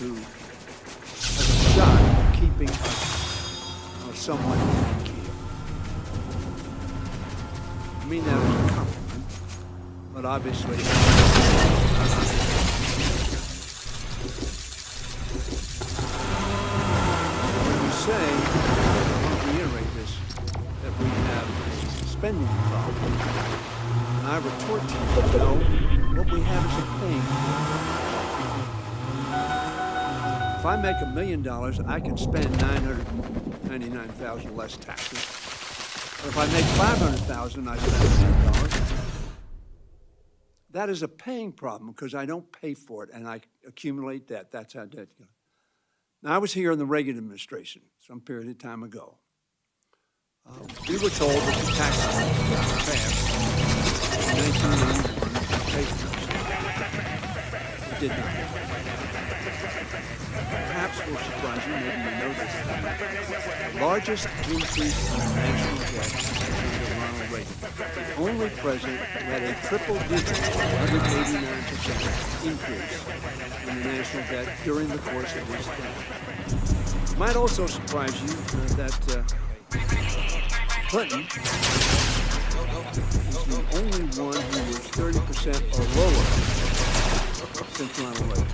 Who has a shot at keeping us somewhat in key. I mean that as a compliment, but obviously when we say, I want to reiterate this, that we have a spending problem, and I retort to you, no, what we have is a paying problem. If I make $1 million, I can spend $999,000 less taxes Or if I make $500,000, I spend $1 million. That is a paying problem because I don't pay for it and I accumulate debt. That's how debt goes. Now, I was here in the Reagan administration some period of time ago. We were told that the tax law passed in 1981 to pay for this. It did not. Perhaps will surprise you, maybe you know this. The largest increase in national debt was under Ronald Reagan. The only president who had a triple-digit, 189% increase in the national debt during the course of his term. It might also surprise you that Clinton is the only one who was 30% or lower since Ronald Reagan.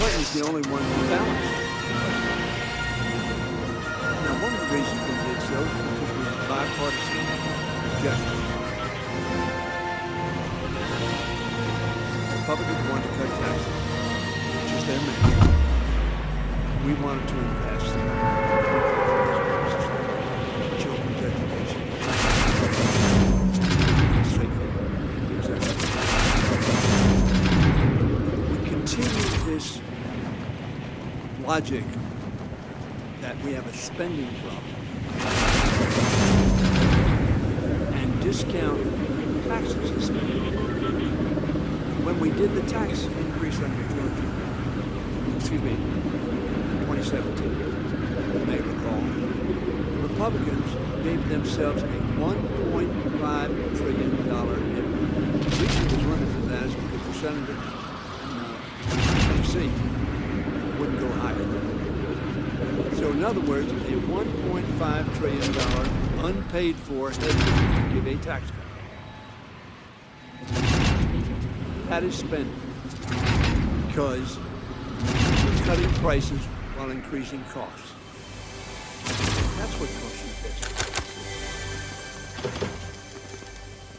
Clinton's the only one who balanced. Now, one of the reasons we did so is because it was a bipartisan objective. Republicans wanted to cut taxes, which is their mandate. We wanted to invest in children's education, we continue this logic that we have a spending problem and discount taxes as spending. When we did the tax increase under Georgia, 2017, you may recall, the Republicans gave themselves a $1.5 trillion hit. The reason it was limited to that is because the senator in Tennessee wouldn't go higher than that. So in other words, a $1.5 trillion unpaid for headwind to give a tax cut. That is spending because we're cutting prices while increasing costs. That's what costs you business.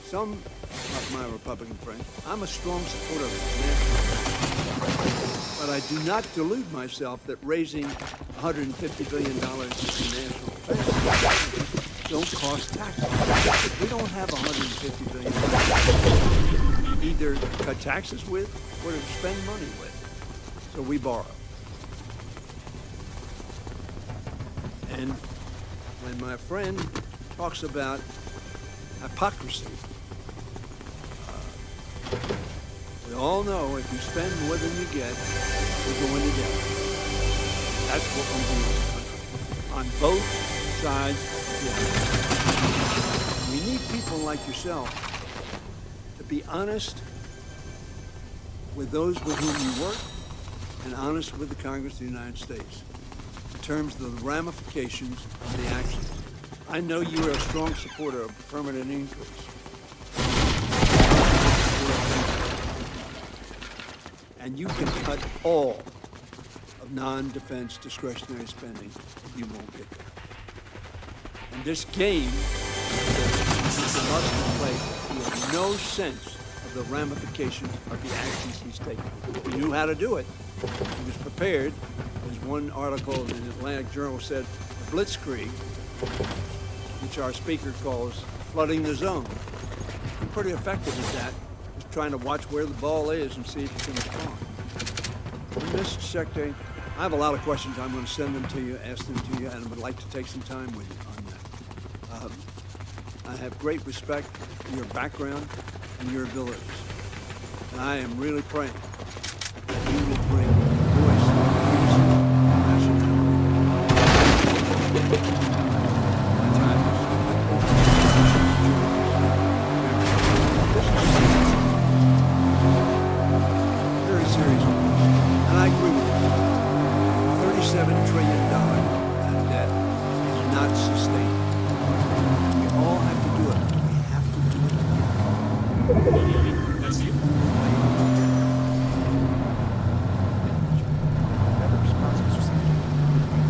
Some of my Republican friends, I'm a strong supporter of national, but I do not delude myself that raising $150 billion in national defense don't cost taxes. We don't have $150 billion either cut taxes with or to spend money with. So we borrow. And when my friend talks about hypocrisy, we all know if you spend more than you get, you're going to debt. That's what we do in this country, on both sides of the aisle. We need people like yourself to be honest with those with whom you work and honest with the Congress of the United States in terms of the ramifications of the actions. I know you are a strong supporter of permanent increase. And you can cut all of non-defense discretionary spending. You won't get there. And this game is must play. You have no sense of the ramifications of the actions he's taking. He knew how to do it. He was prepared. As one article in the Atlantic Journal said, the blitzkrieg, which our speaker calls flooding the zone. I'm pretty effective at that, just trying to watch where the ball is and see if you can respond. And Mr. Secretary, I have a lot of questions. I'm going to send them to you, ask them to you, and would like to take some time with you on that. I have great respect for your background and your abilities. And I am really praying that you will bring voice and nationality. Very serious. And I agree with you. $37 trillion in debt is not sustainable. We all have to do it. We have to do it. That's it.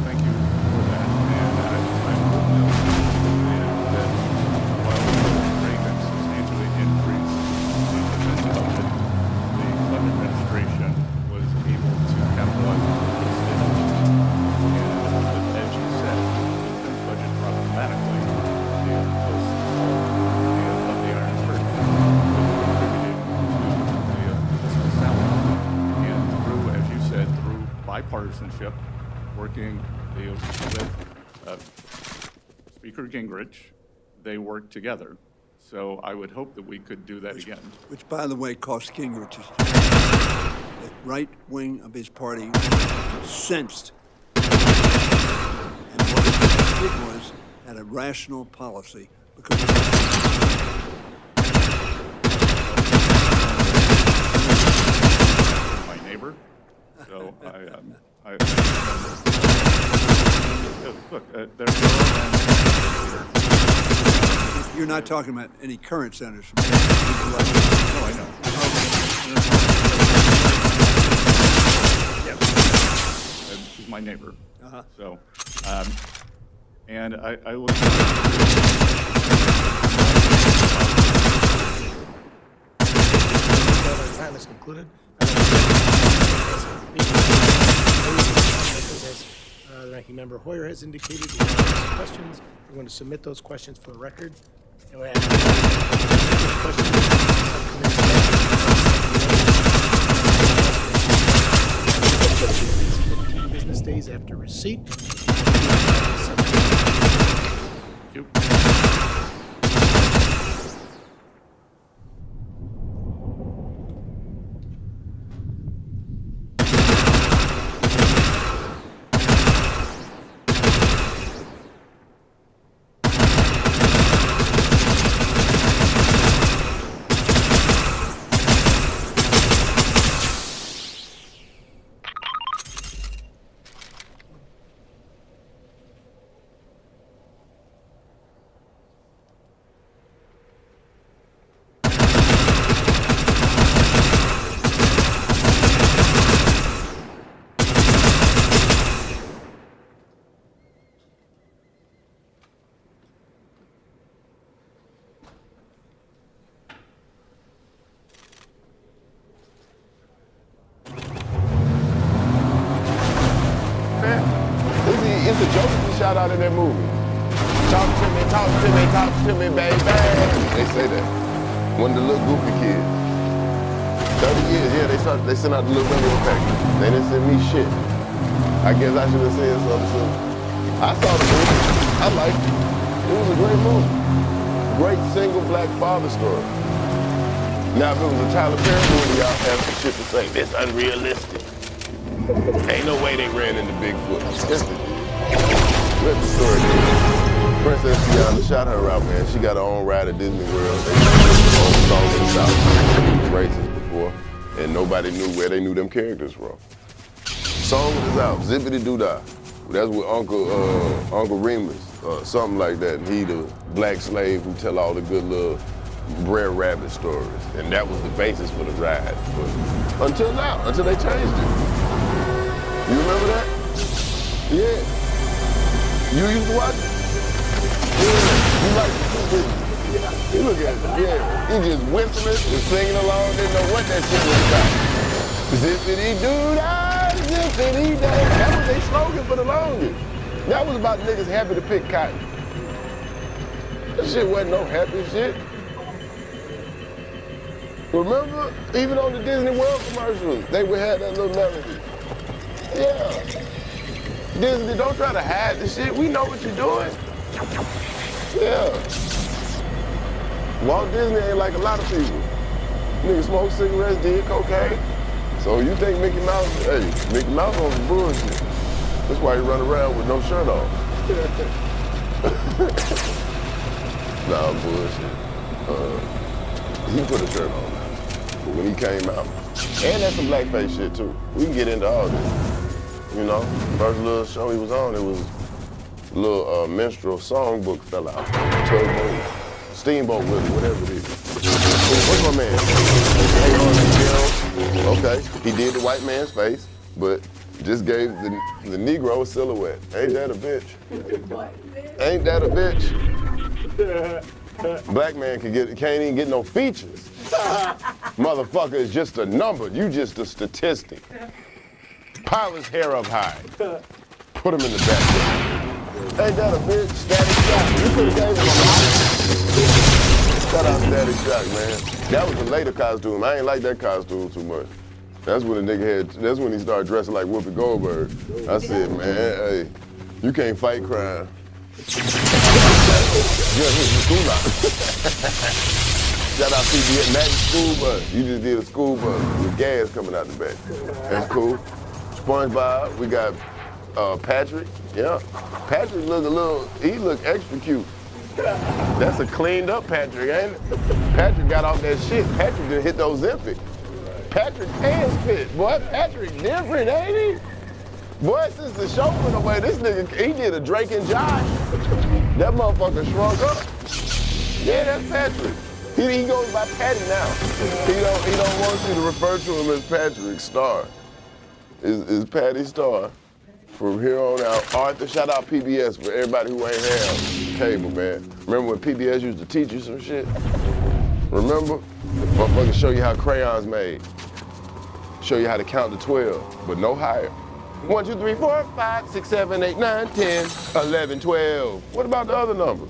Thank you for that. And I will note that while Reagan substantially increased the defense budget, the Clinton administration was able to capitalize on this issue. And as you said, the defense budget dropped bipartisanship, working with Speaker Gingrich. They worked together. So I would hope that we could do that again. Which, by the way, cost Gingrich the right wing of his party sensed. And what it did was had a rational policy because my neighbor. So look, you're not talking about any current senators from No, I know. Yes. She's my neighbor. So, and I look. Our time is concluded. The ranking member Hoyer has indicated we have questions. We're going to submit those questions for the record. And we'll ask questions 15 business days after receipt. Thank you. It's the jokes we shot out in that movie. Talk to me, baby. They say that. One of the little goofy kids. 30 years, yeah, they sent out the little video package. They didn't send me shit. I guess I should have said something soon. I saw the movie. I liked it. It was a great movie. Great single black father story. Now, if it was a Tyler Perry movie, y'all have some shit to say. It's unrealistic. Ain't no way they ran into Bigfoot. Yes, they did. Read the story, dude. Princess Tiana shot her out, man. She got her own ride at Disney World. They her own song in the South. Races before. And nobody knew where they knew them characters from. Song is out. Zippity Doo Dah. That's with Uncle Remus, something like that. And he the black slave who tell all the good little Brer Rabbit stories. And that was the basis for the ride. But until now, until they changed it. You remember that? Yeah. You used to watch it? Yeah. You like it? Yeah. You look at it. Yeah. He just whistling and singing along. Didn't know what that shit was about. Zippity-doo-dah, zippity-dah. That was their slogan for the longest. That was about niggas happy to pick cotton. That shit wasn't no happy shit. Remember? Even on the Disney World commercials, they would have that little melody. Yeah. Disney, don't try to hide the shit. We know what you're doing. Yeah. Walt Disney ain't like a lot of people. Niggas smoke cigarettes, did cocaine. So you think Mickey Mouse, hey, Mickey Mouse on some bullshit. That's why he run around with no shirt on. Nah, bullshit. He put a shirt on now. But when he came out, and that's some blackface shit too. We can get into all this. You know, first little show he was on, it was a little minstrel songbook fell out. Tugboat, Steamboat Willie, whatever it is. What's my man? Okay, he did the white man's face, but just gave the Negro a silhouette. Ain't that a bitch? Ain't that a bitch? Black man can't even get no features. Motherfucker is just a number. You just a statistic. Pile his hair up high. Put him in the back. Ain't that a bitch? Static Shock. You could have gave him a lot. Shout out Static Shock, man. That was a later costume. I ain't like that costume too much. That's when the nigga that's when he started dressing like Whoopi Goldberg. I said, man, hey, you can't fight crime. Yeah, here's the school lot. Shout out PBS, Magic School Bus. You just did a school bus with gas coming out the back. That's cool. SpongeBob, we got Patrick. Yeah, Patrick he look extra cute. That's a cleaned up Patrick, ain't it? Patrick got off that shit. Patrick didn't hit those Ozempic. Patrick pants fit. Boy, Patrick different, ain't he? Boy, since the show went away, this nigga, he did a Drake and Josh. That motherfucker shrunk up. Yeah, that's Patrick. He goes by Patty now. He don't want you to refer to him as Patrick Star. Is Patty Star. From here on out, Arthur, shout out PBS for everybody who ain't have cable, man. Remember when PBS used to teach you some shit? Remember? Motherfuckers show you how crayons made. Show you how to count to 12, but no higher. 1, 2, 3, 4, 5, 6, 7, 8, 9, 10, 11, 12. What about the other numbers?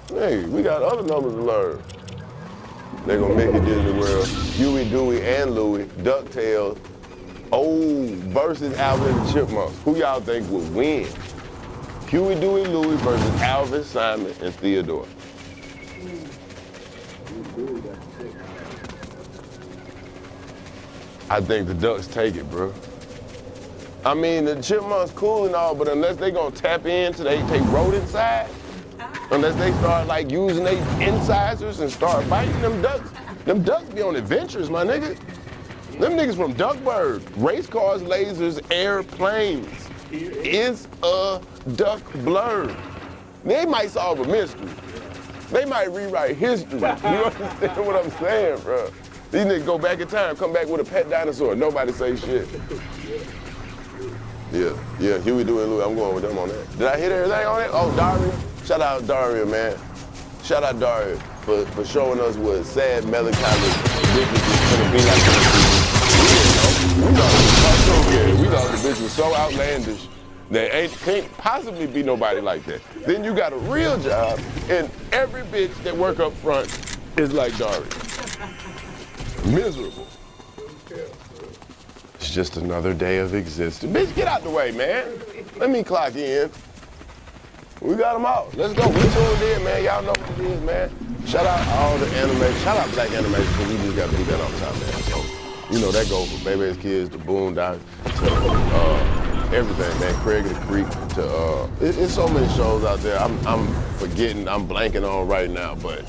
Hey, we got other numbers to learn. They're gonna make it Disney World. Huey, Dewey, and Louie, DuckTales, versus Alvin and the Chipmunks. Who y'all think would win? Huey, Dewey, Louie versus Alvin, Simon, and Theodore. I think the Ducks take it, bro. I mean, the Chipmunks cool and all, but unless they gonna tap into they road inside, unless they start like using their incisors and start fighting them Ducks be on adventures, my nigga. Them niggas from Duckburg, race cars, lasers, airplanes. It's a duck blur. They might solve a mystery. They might rewrite history. You understand what I'm saying, bro? These niggas go back in time, come back with a pet dinosaur. Nobody say shit. Yeah, Huey, Dewey, and Louie, I'm going with them on that. Did I hit everything on it? Oh, Daria. Shout out Daria, man. Shout out Daria for showing us what sad, melancholy bitches is gonna be like. We thought the bitch was so outlandish that can't possibly be nobody like that. Then you got a real job, and every bitch that work up front is like Daria. Miserable. It's just another day of existence. Bitch, get out the way, man. Let me clock in. We got them all. Let's go. We tuned in, man. Y'all know what it is, man. Shout out all the animation. Shout out Black animation, because we just got to do that all the time, man. So, you know, that goes from Baby's Kids to Boondocks to everything, man. Craig of the Creek to, it's so many shows out there. I'm forgetting, I'm blanking on right now, but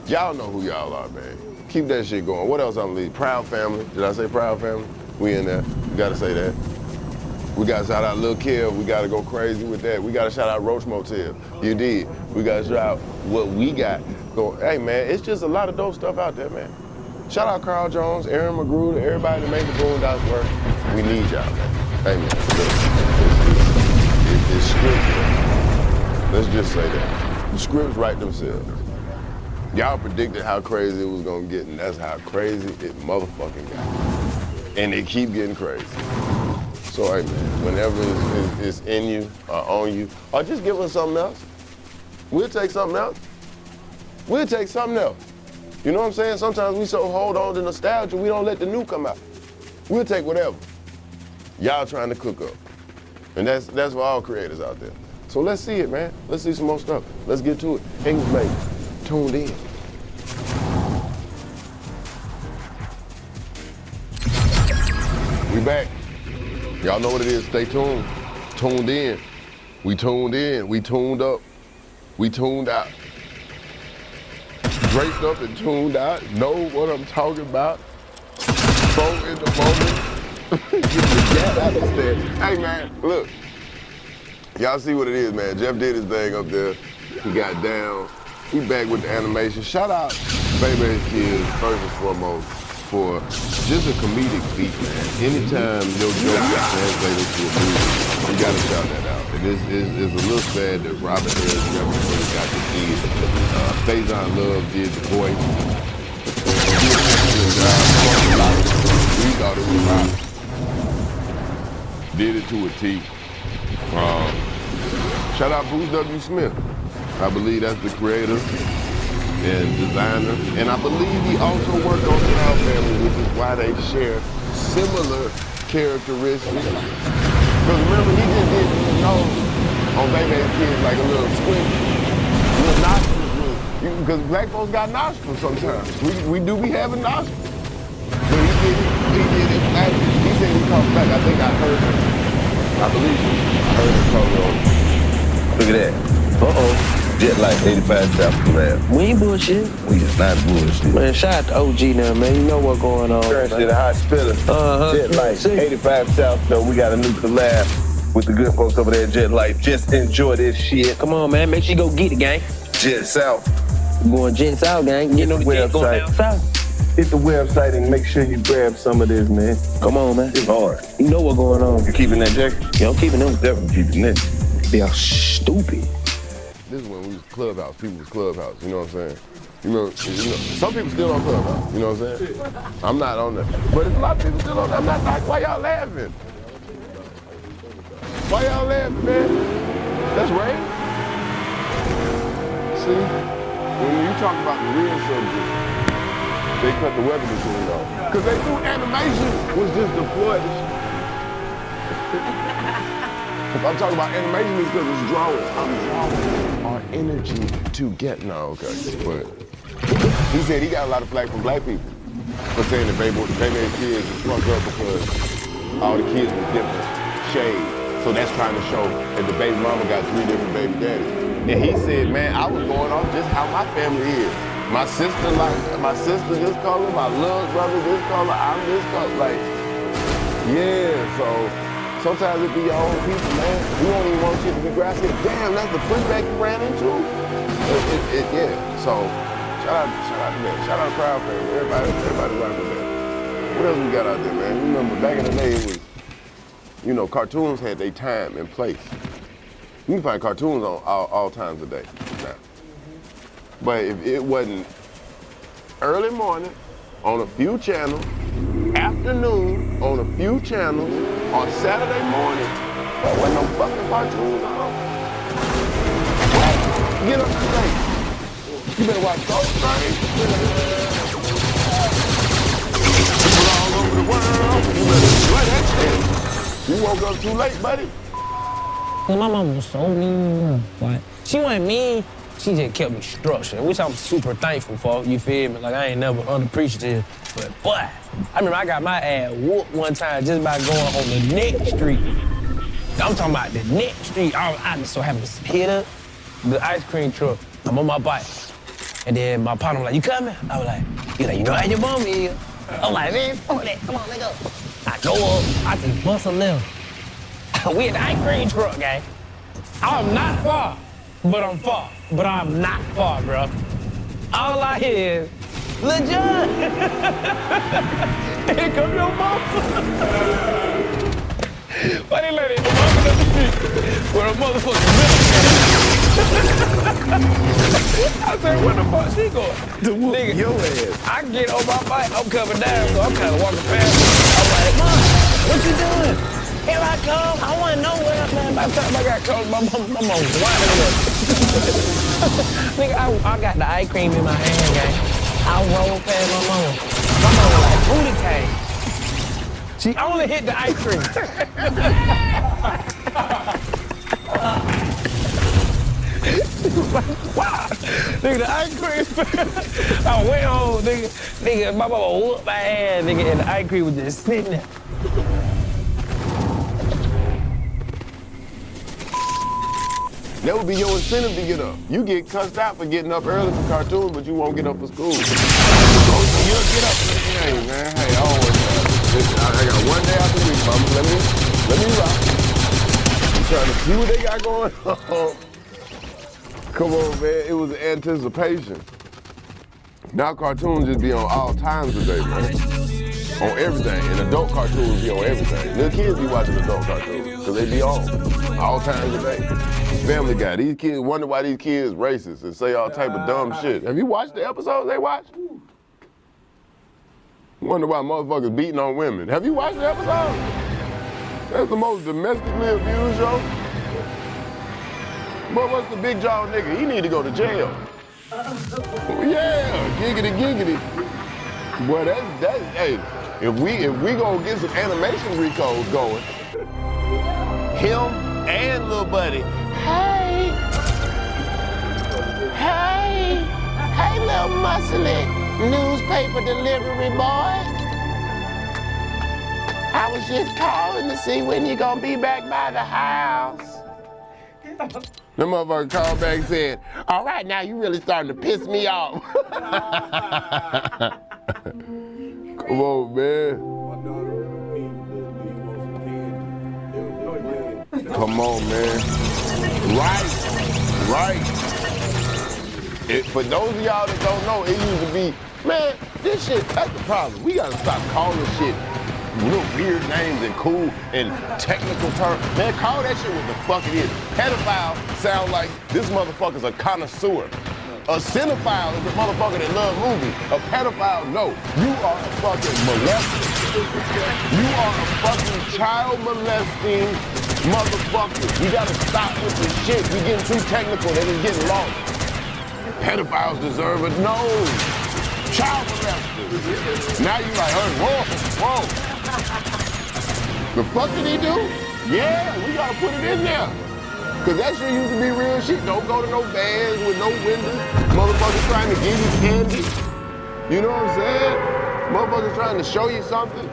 y'all know who y'all are, man. Keep that shit going. What else I'm leaving? Proud Family. Did I say Proud Family? We in there. We gotta say that. We gotta shout out Lil' Kev. We gotta go crazy with that. We gotta shout out Roach Motel. You did. We gotta shout out what we got going. Hey, man, it's just a lot of dope stuff out there, man. Shout out Carl Jones, Aaron McGrew, everybody that made the Boondocks work. We need y'all, man. Hey, man, look, it's scripted. Let's just say that. The scripts write themselves. Y'all predicted how crazy it was gonna get, and that's how crazy it motherfucking got. And they keep getting crazy. So, hey, man, whenever it's in you or on you, or just give us something else. We'll take something else. We'll take something else. You know what I'm saying? Sometimes we so hold on to nostalgia, we don't let the new come out. We'll take whatever. Y'all trying to cook up. And that's for all creators out there. So let's see it, man. Let's see some more stuff. Let's get to it. English mate, tuned in. We back. Y'all know what it is. Stay tuned. Tuned in. We tuned in. We tuned up. We tuned out. Draped up and tuned out. Know what I'm talking about. So in the moment. Get the gat out of there. Hey, man, look. Y'all see what it is, man. Jeff did his thing up there. He got down. We back with the animation. Shout out Baby's Kids, first and foremost, for just a comedic feat, man. Anytime your joke got translated to a movie, you gotta shout that out. And it's a little sad that Robert Harris never really got to see it. Faison Love did the voice. We thought it was Robert. Did it to a T. Shout out Bruce W. Smith. I believe that's the creator and designer. And I believe he also worked on Proud Family, which is why they share similar characteristics. Because remember, he just did his nose on Baby's Kids like a little squint. Little nostrils. Because black folks got nostrils sometimes. We do be having nostrils. But he did it black. He said he called black. I think I heard him. I believe him. I heard him call it on. Look at that. Uh-oh. Jet Light 85 South Collab. We ain't bullshit. We is not bullshit. Man, shout out to OG now, man. You know what's going on. Currency the hot spitter. Jet Light 85 South, though. We got a new collab with the good folks over there at Jet Light. Just enjoy this shit. Come on, man. Make sure you go get it, gang. Jet South. We're going Jet South, gang. You know the jet going down south. Hit the website and make sure you grab some of this, man. Come on, man. It's hard. You know what's going on. You keeping that jacket? Yeah, I'm keeping them. Definitely keeping that. They are stupid. This is when we was Clubhouse. People was Clubhouse. You know what I'm saying? You know, some people still on Clubhouse. You know what I'm saying? I'm not on that. But there's a lot of people still on that. I'm not like, why y'all laughing? Why y'all laughing, man? That's rain. See, when you talk about the real subject, they cut the weather machine off. Because they knew animation was just deployed. If I'm talking about animation, it's because it's drawing. I'm drawing our energy to get now, okay. But he said he got a lot of flack from black people for saying that Baby's Kids is fucked up because all the kids were different shades. So that's trying to show that the baby mama got 3 different baby daddies. And he said, man, I was going off just how my family is. My sister this color, my little brother this color, I'm this color. Like, yeah, so sometimes it be your own people, man. We don't even want shit to be grassy. Damn, that's the pushback you ran into? Yeah, so shout out to that. Shout out to Proud Family. Everybody rocking that. What else we got out there, man? You remember back in the day, it was, you know, cartoons had their time and place. You can find cartoons on all times of day now. But if it wasn't early morning on a few channels, afternoon on a few channels, on Saturday morning, there wasn't no fucking cartoons on. What? Get up too late. You better watch those things. People all over the world, you better enjoy that shit. You woke up too late, buddy. My mama was so mean. Like, she wasn't mean. She just kept me structured, which I'm super thankful for, you feel me? Like, I ain't never unappreciative. But, boy, I remember I got my ass whooped one time just by going on the next street. I'm talking about the next street. I just so happened to hit up the ice cream truck. I'm on my bike. And then my partner was like, you coming? I was like, you know how your mama is. I'm like, man, fuck that. Come on, let's go. I go up, I just bust a left. We in the ice cream truck, gang. I'm not far, but I'm far. But I'm not far, bro. All I hear is, Lil John, here come your mama. Why they let it mama up the street with a motherfucking milk? I said, where the fuck she going? To whoop Nigga, your ass. I get on my bike, I'm coming down, so I'm kind of walking past. I'm like, Mom, what you doing? Here I come. I want to know where I'm at. By the time I got close, my mama was winding up. Nigga, I got the ice cream in my hand, gang. I rolled past my mama. My mama like, booty came. She only hit the ice cream. She was like, wow. Nigga, the ice cream. I went home, nigga, my mama whooped my ass, nigga, and the ice cream was just sitting there. That would be your incentive to get up. You get cussed out for getting up early for cartoons, but you won't get up for school. You'll get up for the game, man. Hey, always. Listen, I got one day out the week, mama. Let me rock. I'm trying to see what they got going on. Come on, man. It was anticipation. Now cartoons just be on all times of day, man. On everything. And adult cartoons be on everything. Little kids be watching adult cartoons, because they be on all times of day. Family Guy, these kids wonder why these kids racist and say all type of dumb shit. Have you watched the episodes they watch? Wonder why motherfuckers beating on women. Have you watched the episode? That's the most domestically abused show. But what's the big jaw nigga? He need to go to jail. Yeah, giggity. Boy, that's hey, if we gonna get some animation recos going, him and Lil Buddy. Hey, little muscly newspaper delivery boy. I was just calling to see when you gonna be back by the house. The motherfucker called back and said, all right, now you really starting to piss me off. Come on, man. Come on, man. Right. For those of y'all that don't know, it used to be, man, this shit, that's the problem. We gotta stop calling shit real weird names and cool and technical terms. Man, call that shit what the fuck it is. Pedophile sound like this motherfucker's a connoisseur. A cinephile is a motherfucker that loves movies. A pedophile, no. You are a fucking molester. You are a fucking child molesting motherfucker. You gotta stop with this shit. We getting too technical and it's getting lost. Pedophiles deserve it. No. Child molesters. Now you like, hey, whoa. The fuck did he do? Yeah, we gotta put it in there. Cause that shit used to be real shit. Don't go to no vans with no windows. Motherfuckers trying to give you candy. You know what I'm saying? Motherfuckers trying to show you something.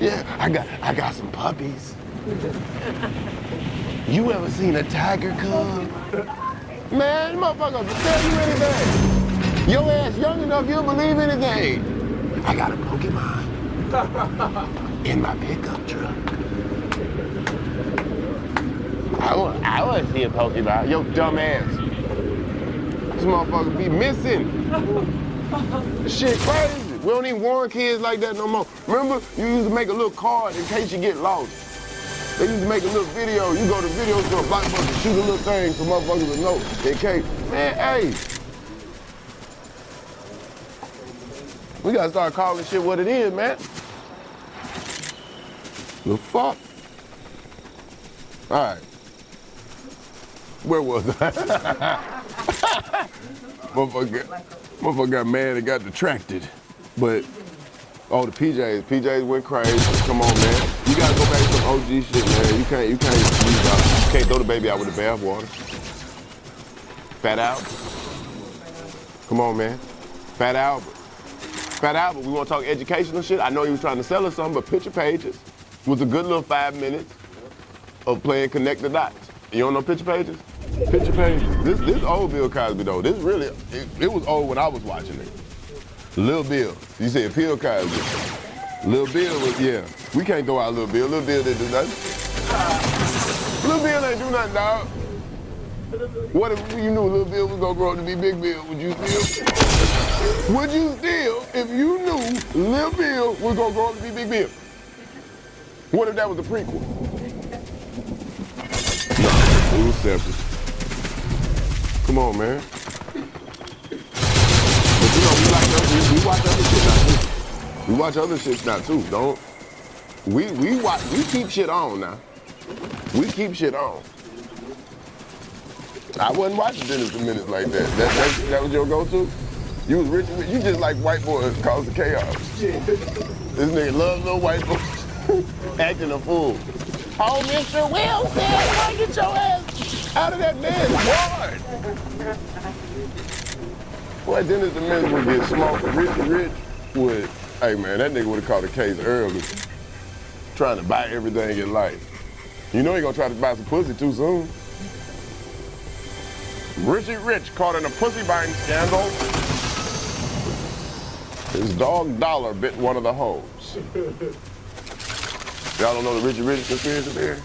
Yeah, I got some puppies. You ever seen a tiger cub? Man, motherfucker will tell you anything. Your ass young enough, you'll believe anything. I got a Pokemon in my pickup truck. I want to see a Pokemon. Yo, dumb ass. This motherfucker be missing. This shit crazy. We don't even warn kids like that no more. Remember, you used to make a little card in case you get lost. They used to make a little video. You go to the video store, Blockbuster, shoot a little thing so motherfuckers would know in case. Man, hey. We gotta start calling shit what it is, man. The fuck? All right. Where was I? Motherfucker got mad and got distracted. But, the PJs went crazy. Come on, man. You gotta go back to some OG shit, man. You can't throw the baby out with the bathwater. Fat Albert. Come on, man. Fat Albert, we wanna talk educational shit. I know he was trying to sell us something, but Picture Pages was a good little 5 minutes of playing Connect the Dots. You don't know Picture Pages? Picture Pages. This old Bill Cosby though. This really, it was old when I was watching it. Lil Bill. You said Bill Cosby. Lil Bill was, yeah. We can't throw out Lil Bill. Lil Bill didn't do nothing. Lil Bill ain't do nothing, dog. What if you knew Lil Bill was gonna grow up to be Big Bill? Would you still? Would you still, if you knew Lil Bill was gonna grow up to be Big Bill? What if that was the prequel? No, it was separate. Come on, man. But you know, we watch other shit now too. We watch other shit now too. Don't we keep shit on now. We keep shit on. I wasn't watching Dennis the Menace like that. That was your go-to? You was rich. You just like white boys cause the chaos. This nigga loves little white boys acting a fool. Oh, Mr. Wilson, why get your ass out of that man's yard? Boy, Dennis the Menace would get smoked. Rich would, hey man, that nigga would have caught a case early. Trying to buy everything in life. You know he gonna try to buy some pussy too soon. Richie Rich caught in a pussy buying scandal. His dog Dollar bit one of the hoes. Y'all don't know the Richie Rich conspiracy there?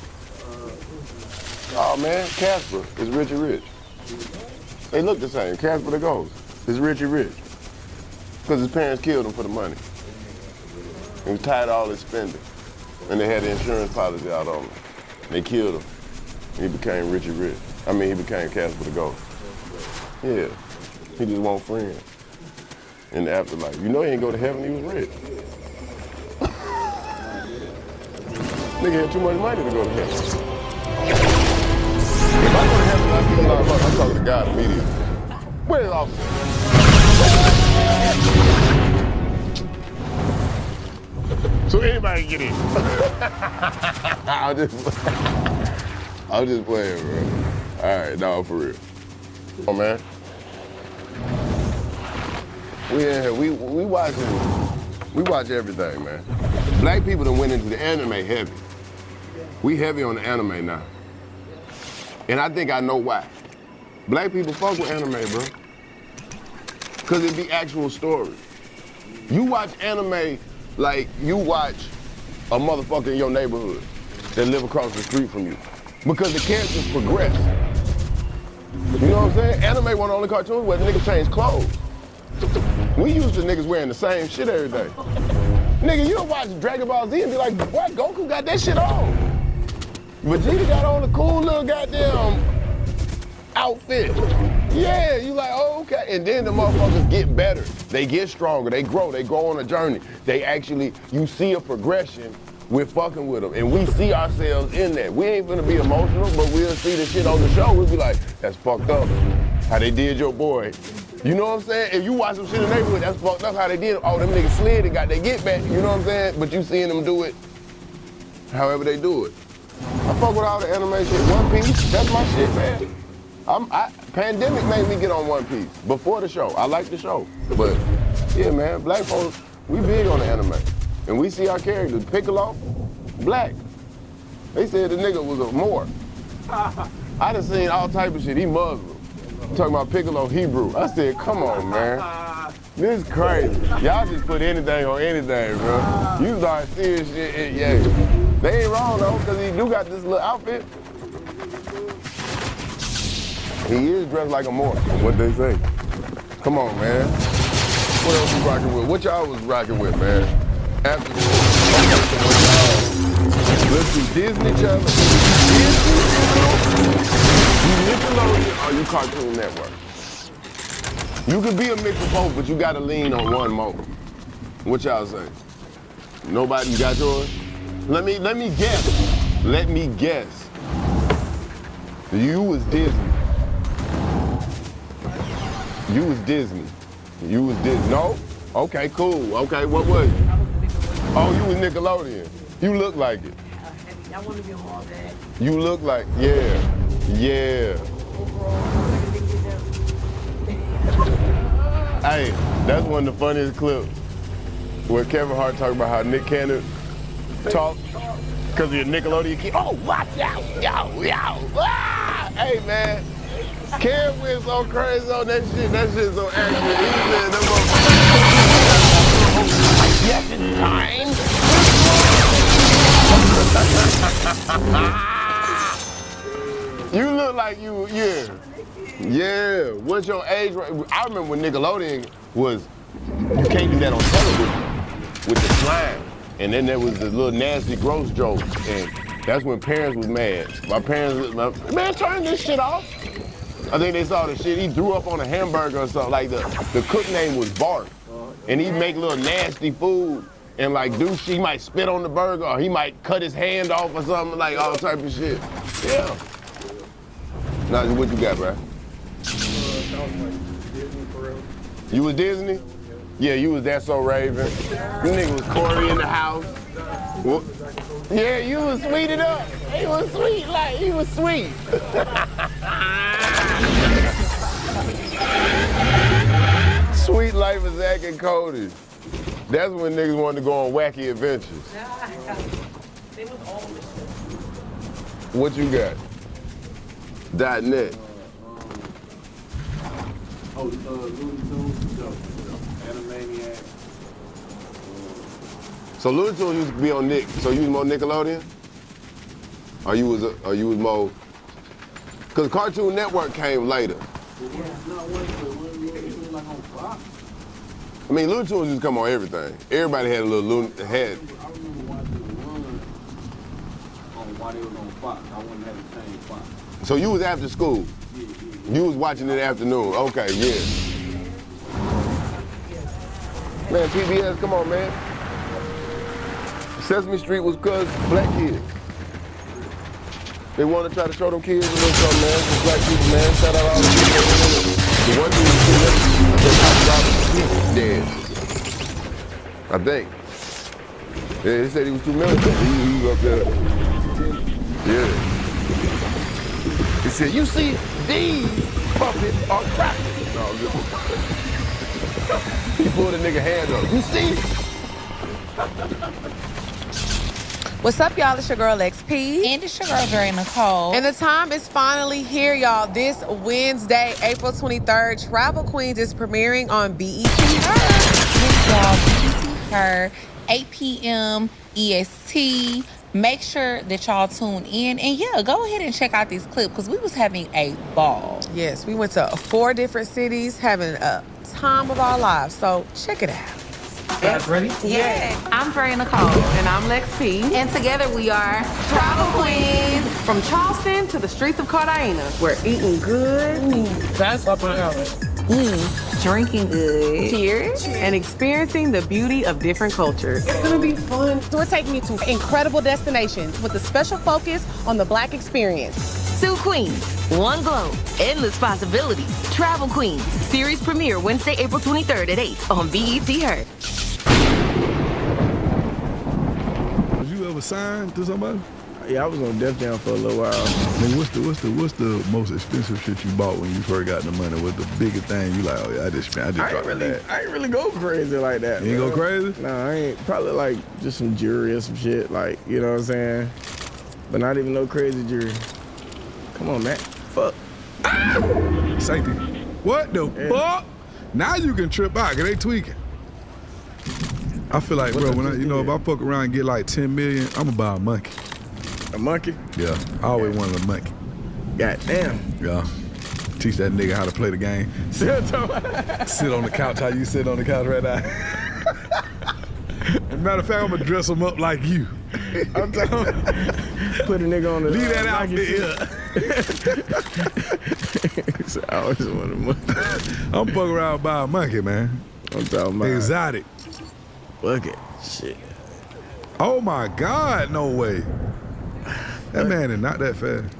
Oh man, Casper is Richie Rich. They look the same, Casper the Ghost is Richie Rich. Because his parents killed him for the money. He was tired of all his spending. And they had the insurance policy out on him. They killed him. He became Richie Rich. I mean, he became Casper the Ghost. Yeah, he just want friends in the afterlife. You know he ain't go to heaven, he was rich. Nigga had too much money to go to heaven. If I go to heaven, I feel like I'm talking to God immediately. Where's the officer? So anybody can get in. I'm just playing, bro. All right, no, for real. Oh man. We in here, we watch everything, man. Black people done went into the anime heavy. We heavy on the anime now. And I think I know why. Black people fuck with anime, bro. Cause it be actual stories. You watch anime like you watch a motherfucker in your neighborhood that live across the street from you. Because the characters progress. You know what I'm saying? Anime one of the only cartoons where the niggas change clothes. We used to niggas wearing the same shit every day. Nigga, you don't watch Dragon Ball Z and be like, what, Goku got that shit on? Vegeta got on a cool little goddamn outfit. Yeah, you like, oh, okay. And then the motherfuckers get better. They get stronger, they go on a journey. They actually, you see a progression with fucking with them. And we see ourselves in that. We ain't gonna be emotional, but we'll see the shit on the show. We'll be like, that's fucked up. How they did your boy. You know what I'm saying? If you watch some shit in the neighborhood, that's fucked up how they did it. Oh, them niggas slid and got their get back. You know what I'm saying? But you seeing them do it however they do it. I fuck with all the anime shit. One Piece, that's my shit, man. Pandemic made me get on One Piece before the show. I like the show. But yeah, man, black folks, we big on the anime. And we see our characters. Piccolo, black. They said the nigga was a Moor. I done seen all type of shit. He Muslim. I'm talking about Piccolo Hebrew. I said, come on, man. This is crazy. Y'all just put anything on anything, bro. You start serious shit, yeah. They ain't wrong though, because he do got this little outfit. He is dressed like a Moor, what they say. Come on, man. What else you rocking with? What y'all was rocking with, man? After this. Let's do Disney Channel. Disney Channel? You Nickelodeon or you Cartoon Network? You could be a mix of both, but you gotta lean on one more. What y'all say? Nobody got yours? Let me guess. Let me guess. You was Disney. You was Disney. You was Disney. No? Okay, cool. Okay, what was you? Oh, you was Nickelodeon. You look like it. I want to be on all that. You look like, yeah. Hey, that's one of the funniest clips where Kevin Hart talking about how Nick Cannon talk because he's a Nickelodeon kid. Oh, watch out, yo. Ah! Hey, man. Karen went so crazy on that shit. That shit's so accurate. He said, that motherfucker. Yes, it's time. You look like you, yeah. What's your age? I remember when Nickelodeon was, you can't do that on television with the slime. And then there was the little nasty, gross jokes. And that's when parents was mad. My parents was, man, turn this shit off. I think they saw the shit. He threw up on a hamburger or something. Like the cook name was Barf. And he'd make little nasty food. And like, dude, he might spit on the burger or he might cut his hand off or something, like all type of shit. Yeah. Now, what you got, bro? You was Disney? Yeah, you was That So Raven. You nigga was Corey in the house. What? Yeah, you was sweeted up. He was sweet, like, he was sweet. Sweet Life of Zach and Cody. That's when niggas wanted to go on wacky adventures. What you got? .net. So Looney Tunes used to be on Nick. So you was more Nickelodeon? Or you was more? Cause Cartoon Network came later. I mean, Looney Tunes used to come on everything. Everybody had a little Looney head. So you was after school? You was watching it in the afternoon. Okay, yeah. Man, PBS, come on, man. Sesame Street was cuz black kids. They want to try to show them kids a little something, man. Some black people, man. Shout out all the people. The one dude that was dead. I think. Yeah, they said he was too militant. He was up there. Yeah. He said, you see, these puppets are crackers. No, he pulled a nigga hand up. You see? What's up, y'all? It's your girl XP. And it's your girl, Dre Nicole. And the time is finally here, y'all. This Wednesday, April 23rd, Travel Queens is premiering on BET Her. Yes, y'all. BET Her, 8 p.m. EST. Make sure that y'all tune in. And yeah, go ahead and check out this clip because we was having a ball. Yes, we went to 4 different cities, having a time of our lives. So check it out. Guys ready? Yeah. I'm Dre Nicole. And I'm Lex P. And together we are Travel Queens. From Charleston to the streets of Cartagena. We're eating good. That's up my alley. drinking good. Cheers. And experiencing the beauty of different cultures. It's gonna be fun. So we're taking you to incredible destinations with a special focus on the Black experience. 2 queens, 1 globe, endless possibilities. Travel Queens, series premiere Wednesday, April 23rd at 8 on BET Her. Was you ever signed to somebody? Yeah, I was on Def Jam for a little while. I mean, what's the most expensive shit you bought when you first got the money? What's the biggest thing you like? Oh yeah, I just dropped that. I ain't really go crazy like that. You ain't go crazy? No, I ain't. Probably like just some jewelry or some shit, like, you know what I'm saying? But not even no crazy jewelry. Come on, man. Fuck. Safety. What the fuck? Now you can trip out, cause they tweaking. I feel like, bro, when if I fuck around and get like 10 million, I'ma buy a monkey. A monkey? Yeah, I always wanted a monkey. Goddamn. Yeah. Teach that nigga how to play the game. Sit on the couch how you sit on the couch right now. As a matter of fact, I'm gonna dress him up like you. I'm talking. Put a nigga on the. Leave that out there. So I always want a monkey. I'm fucking around and buy a monkey, man. I'm talking about exotic. Fuck it. Shit. Oh my God, no way. That man is not that fast.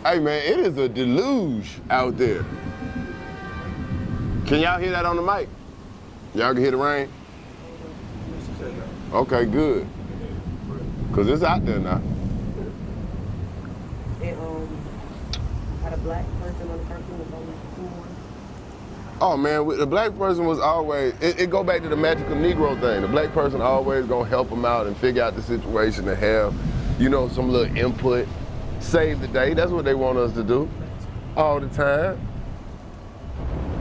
Hey man, it is a deluge out there. Can y'all hear that on the mic? Y'all can hear the rain? Okay, good. Cause it's out there now. And had a black person on the cartoon was only 4. Oh man, the black person was always, it go back to the magical Negro thing. The black person always gonna help them out and figure out the situation and have, some little input, save the day. That's what they want us to do all the time.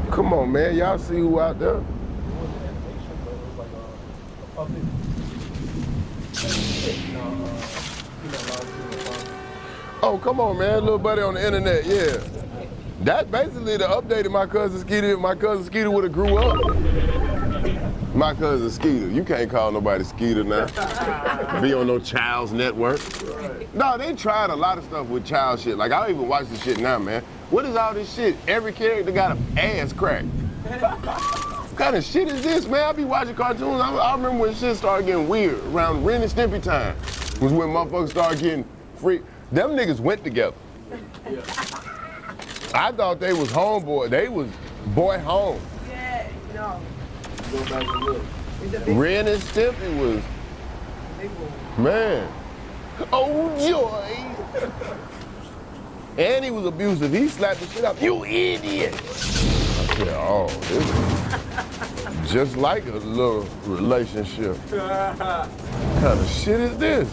Come on, man, y'all see who out there? Oh, come on, man, little buddy on the internet, yeah. That's basically the update of my cousin Skeeter. My cousin Skeeter would have grew up. My cousin Skeeter. You can't call nobody Skeeter now. Be on no child's network. No, they tried a lot of stuff with child shit. Like, I don't even watch this shit now, man. What is all this shit? Every character got an ass crack. What kind of shit is this, man? I be watching cartoons. I remember when shit started getting weird. Around Ren and Stimpy time was when motherfuckers started getting free. Them niggas went together. I thought they was homeboy. They was boy home. Yeah, no. Go back and look. Ren and Stimpy was, man. Oh, joy. And he was abusive. He slapped the shit out. You idiot. I said, oh, this is just like a little relationship. What kind of shit is this?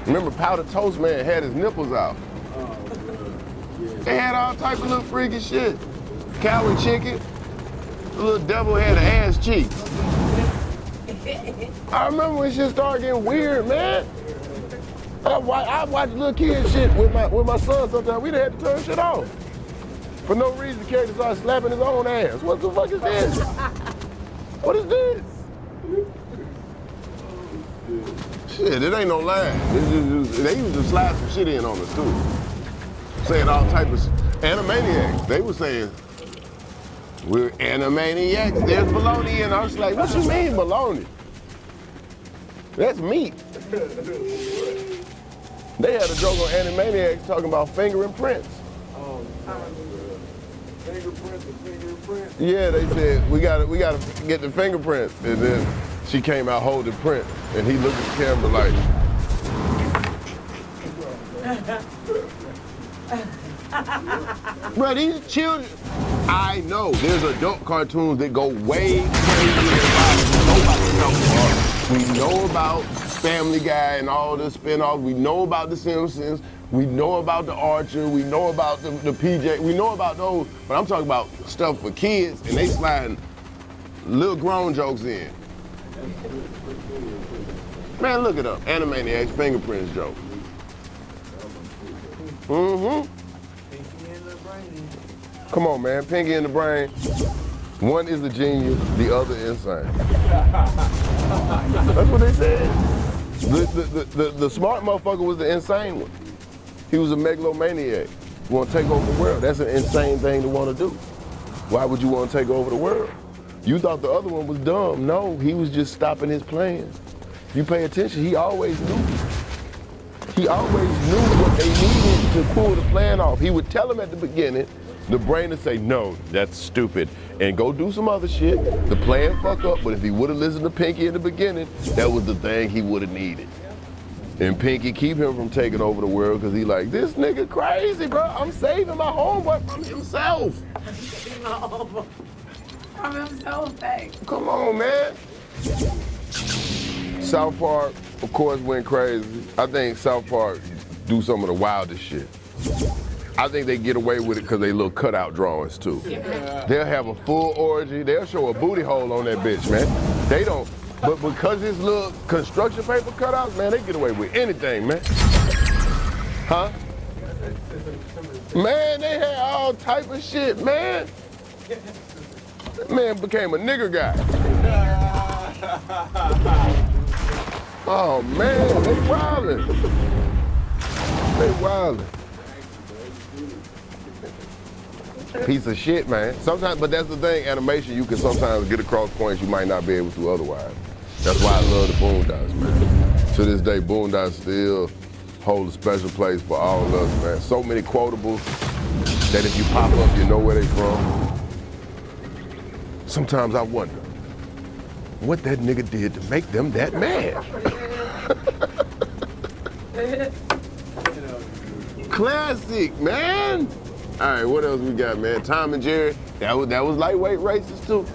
Remember Powder Toast Man had his nipples out. They had all type of little freaky shit. Cow and chicken. The little devil had an ass cheek. I remember when shit started getting weird, man. I watch little kid shit with my son sometimes. We done had to turn shit off. For no reason, the character started slapping his own ass. What the fuck is this? What is this? Shit, it ain't no lie. They used to slide some shit in on us too. Saying all type of Animaniacs. They were saying, we're Animaniacs, there's bologna, and I was like, what you mean bologna? That's meat. They had a joke on Animaniacs talking about fingering prints. Yeah, they said we gotta get the fingerprints, and then she came out holding Prince, and he looked at the camera like. Bro, these children, I know there's adult cartoons that go way crazier than we know about Family Guy and all the spin-offs. We know about The Simpsons. We know about The Archer. We know about the PJ. We know about those, but I'm talking about stuff for kids, and they sliding little grown jokes in. Man, look it up. Animaniacs fingerprints joke. Mm-hmm. Come on, man. Pinky in the brain. One is a genius, the other insane. That's what they said. The smart motherfucker was the insane one. He was a megalomaniac. You want to take over the world. That's an insane thing to want to do. Why would you want to take over the world? You thought the other one was dumb. No, he was just stopping his plans. If you pay attention, he always knew. He always knew what they needed to pull the plan off. He would tell them at the beginning, the brain would say, no, that's stupid, and go do some other shit. The plan fuck up, but if he would have listened to Pinky in the beginning, that was the thing he would have needed. And Pinky keep him from taking over the world because he like, this nigga crazy, bro. I'm saving my homeboy from himself. From himself, thanks. Come on, man. South Park, of course, went crazy. I think South Park do some of the wildest shit. I think they get away with it because they little cutout drawings too. Yeah. They'll have a full orgy. They'll show a booty hole on that bitch, man. They don't, but because it's little construction paper cutouts, man, they get away with anything, man. Huh? Man, they had all type of shit, man. Man became a nigger guy. Oh man, they wildin'. They wildin'. Piece of shit, man. Sometimes, but that's the thing, animation, you can sometimes get across points you might not be able to otherwise. That's why I love the Boondocks, man. To this day, Boondocks still hold a special place for all of us, man. So many quotables that if you pop up, you know where they from. Sometimes I wonder what that nigga did to make them that mad. Classic, man. All right, what else we got, man? Tom and Jerry, that was lightweight racist too.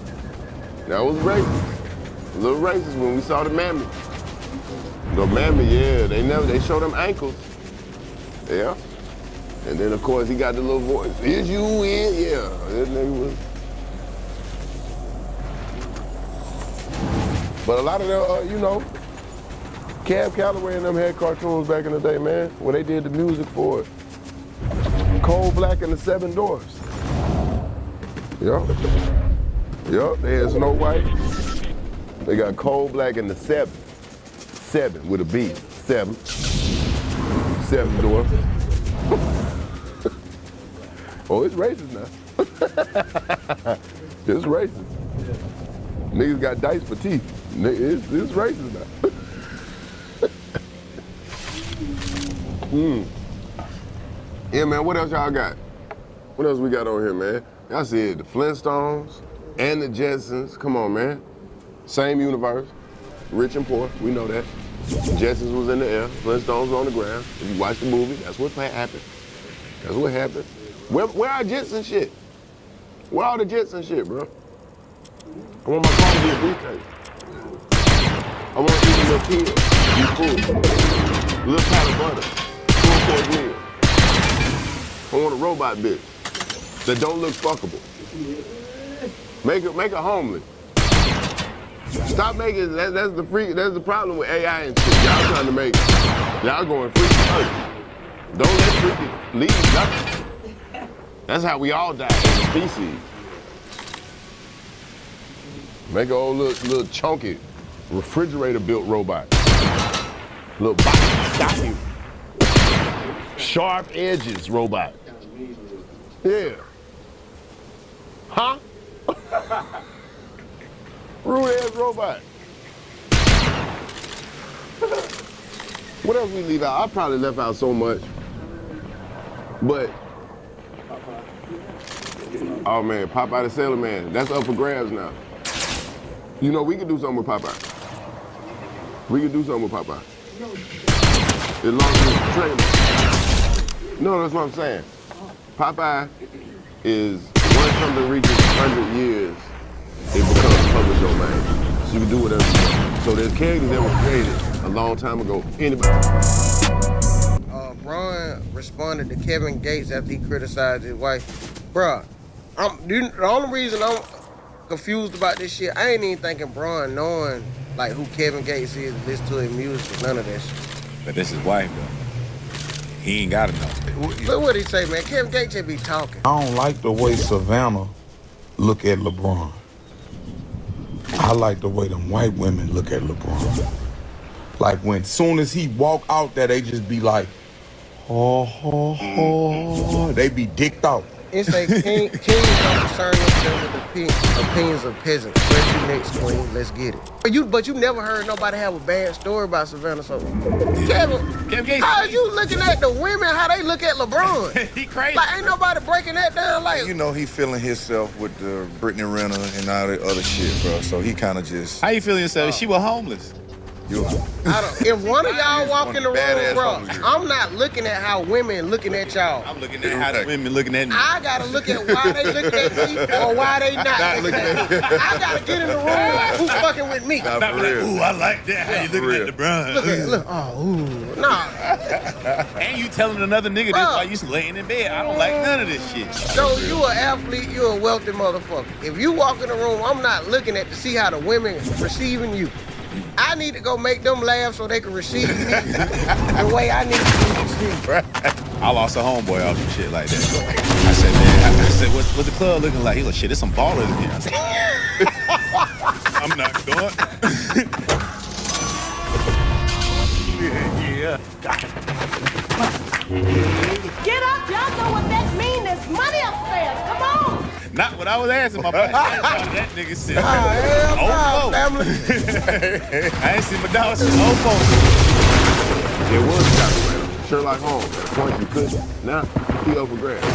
That was racist. A little racist when we saw the mammy. The mammy, yeah, they showed them ankles. Yeah. And then of course he got the little voice. Is you in? Yeah. That nigga was. But a lot of them, you know, Cab Calloway and them had cartoons back in the day, man, where they did the music for it. Cold Black and the Seven Dwarfs. Yup, they had Snow White. They got Cold Black and the Seven. Seven with a B. Seven. Seven Dwarfs. Oh, it's racist now. It's racist. Niggas got dice for teeth. It's racist now. Yeah, man, what else y'all got? What else we got on here, man? Y'all see it, the Flintstones and the Jetsons. Come on, man. Same universe, rich and poor, we know that. Jetsons was in the air, Flintstones was on the ground. If you watch the movie, that's what happened. That's what happened. Where are Jets and shit? Where are the Jets and shit, bro? I want my car to be a briefcase. I want to eat a little kid, be full. A little pat of butter, full course meal. I want a robot bitch that don't look fuckable. Make her homely. Stop making, that's the problem with AI and shit. Y'all trying to make, y'all going freaky first. Don't let freaky leave nothing. That's how we all die as a species. Make a old little chunky, refrigerator-built robot. Little body, stocky, sharp edges robot. Yeah. Huh? Rude ass robot. What else we leave out? I probably left out so much. But Oh man, Popeye the Sailor Man, that's up for grabs now. You know, we can do something with Popeye. We can do something with Popeye. It launched the trailer. No, that's what I'm saying. Popeye is, once something reaches 100 years, it becomes public domain. So you can do whatever you want. So there's characters that were created a long time ago. Anybody? Bron responded to Kevin Gates after he criticized his wife. Bruh, the only reason I'm confused about this shit, I ain't even thinking Bron knowing like who Kevin Gates is, listen to his music, none of that shit. But that's his wife though. He ain't gotta know. Look what he say, man. Kevin Gates just be talking. I don't like the way Savannah look at LeBron. I like the way them white women look at LeBron. Like when soon as he walk out there, they just be like, oh, they be dicked out. It say kings don't concern themselves with the opinions of peasants. Where's you next, queen? Let's get it. But you never heard nobody have a bad story about Savannah. So, Kevin, how you looking at the women? How they look at LeBron? He crazy. Like ain't nobody breaking that down. Like You know he feeling himself with the Brittany Renner and all that other shit, bro. So he kind of just. How you feeling yourself? She was homeless. If one of y'all walk in the room, bro, I'm not looking at how women looking at y'all. I'm looking at how the women looking at me. I gotta look at why they looking at me or why they not looking at me. I gotta get in the room. Who's fucking with me? Not like, ooh, I like that. How you looking at LeBron? Look. Oh, ooh, nah. And you telling another nigga this while you laying in bed. I don't like none of this shit. So you an athlete, you a wealthy motherfucker. If you walk in the room, I'm not looking at to see how the women receiving you. I need to go make them laugh so they can receive me the way I need to be received. I lost a homeboy off some shit like that. I said, man, I said, what's the club looking like? He was like, shit, there's some ballers in here. I said, I'm not going. Yeah. Get up, y'all know what that means. There's money upstairs. Come on. Not what I was asking my buddy. That nigga said, hell no, family. I ain't seen my dog since 04. It was copyrighted. Sherlock Holmes, at a point you couldn't. Now, he over grabs.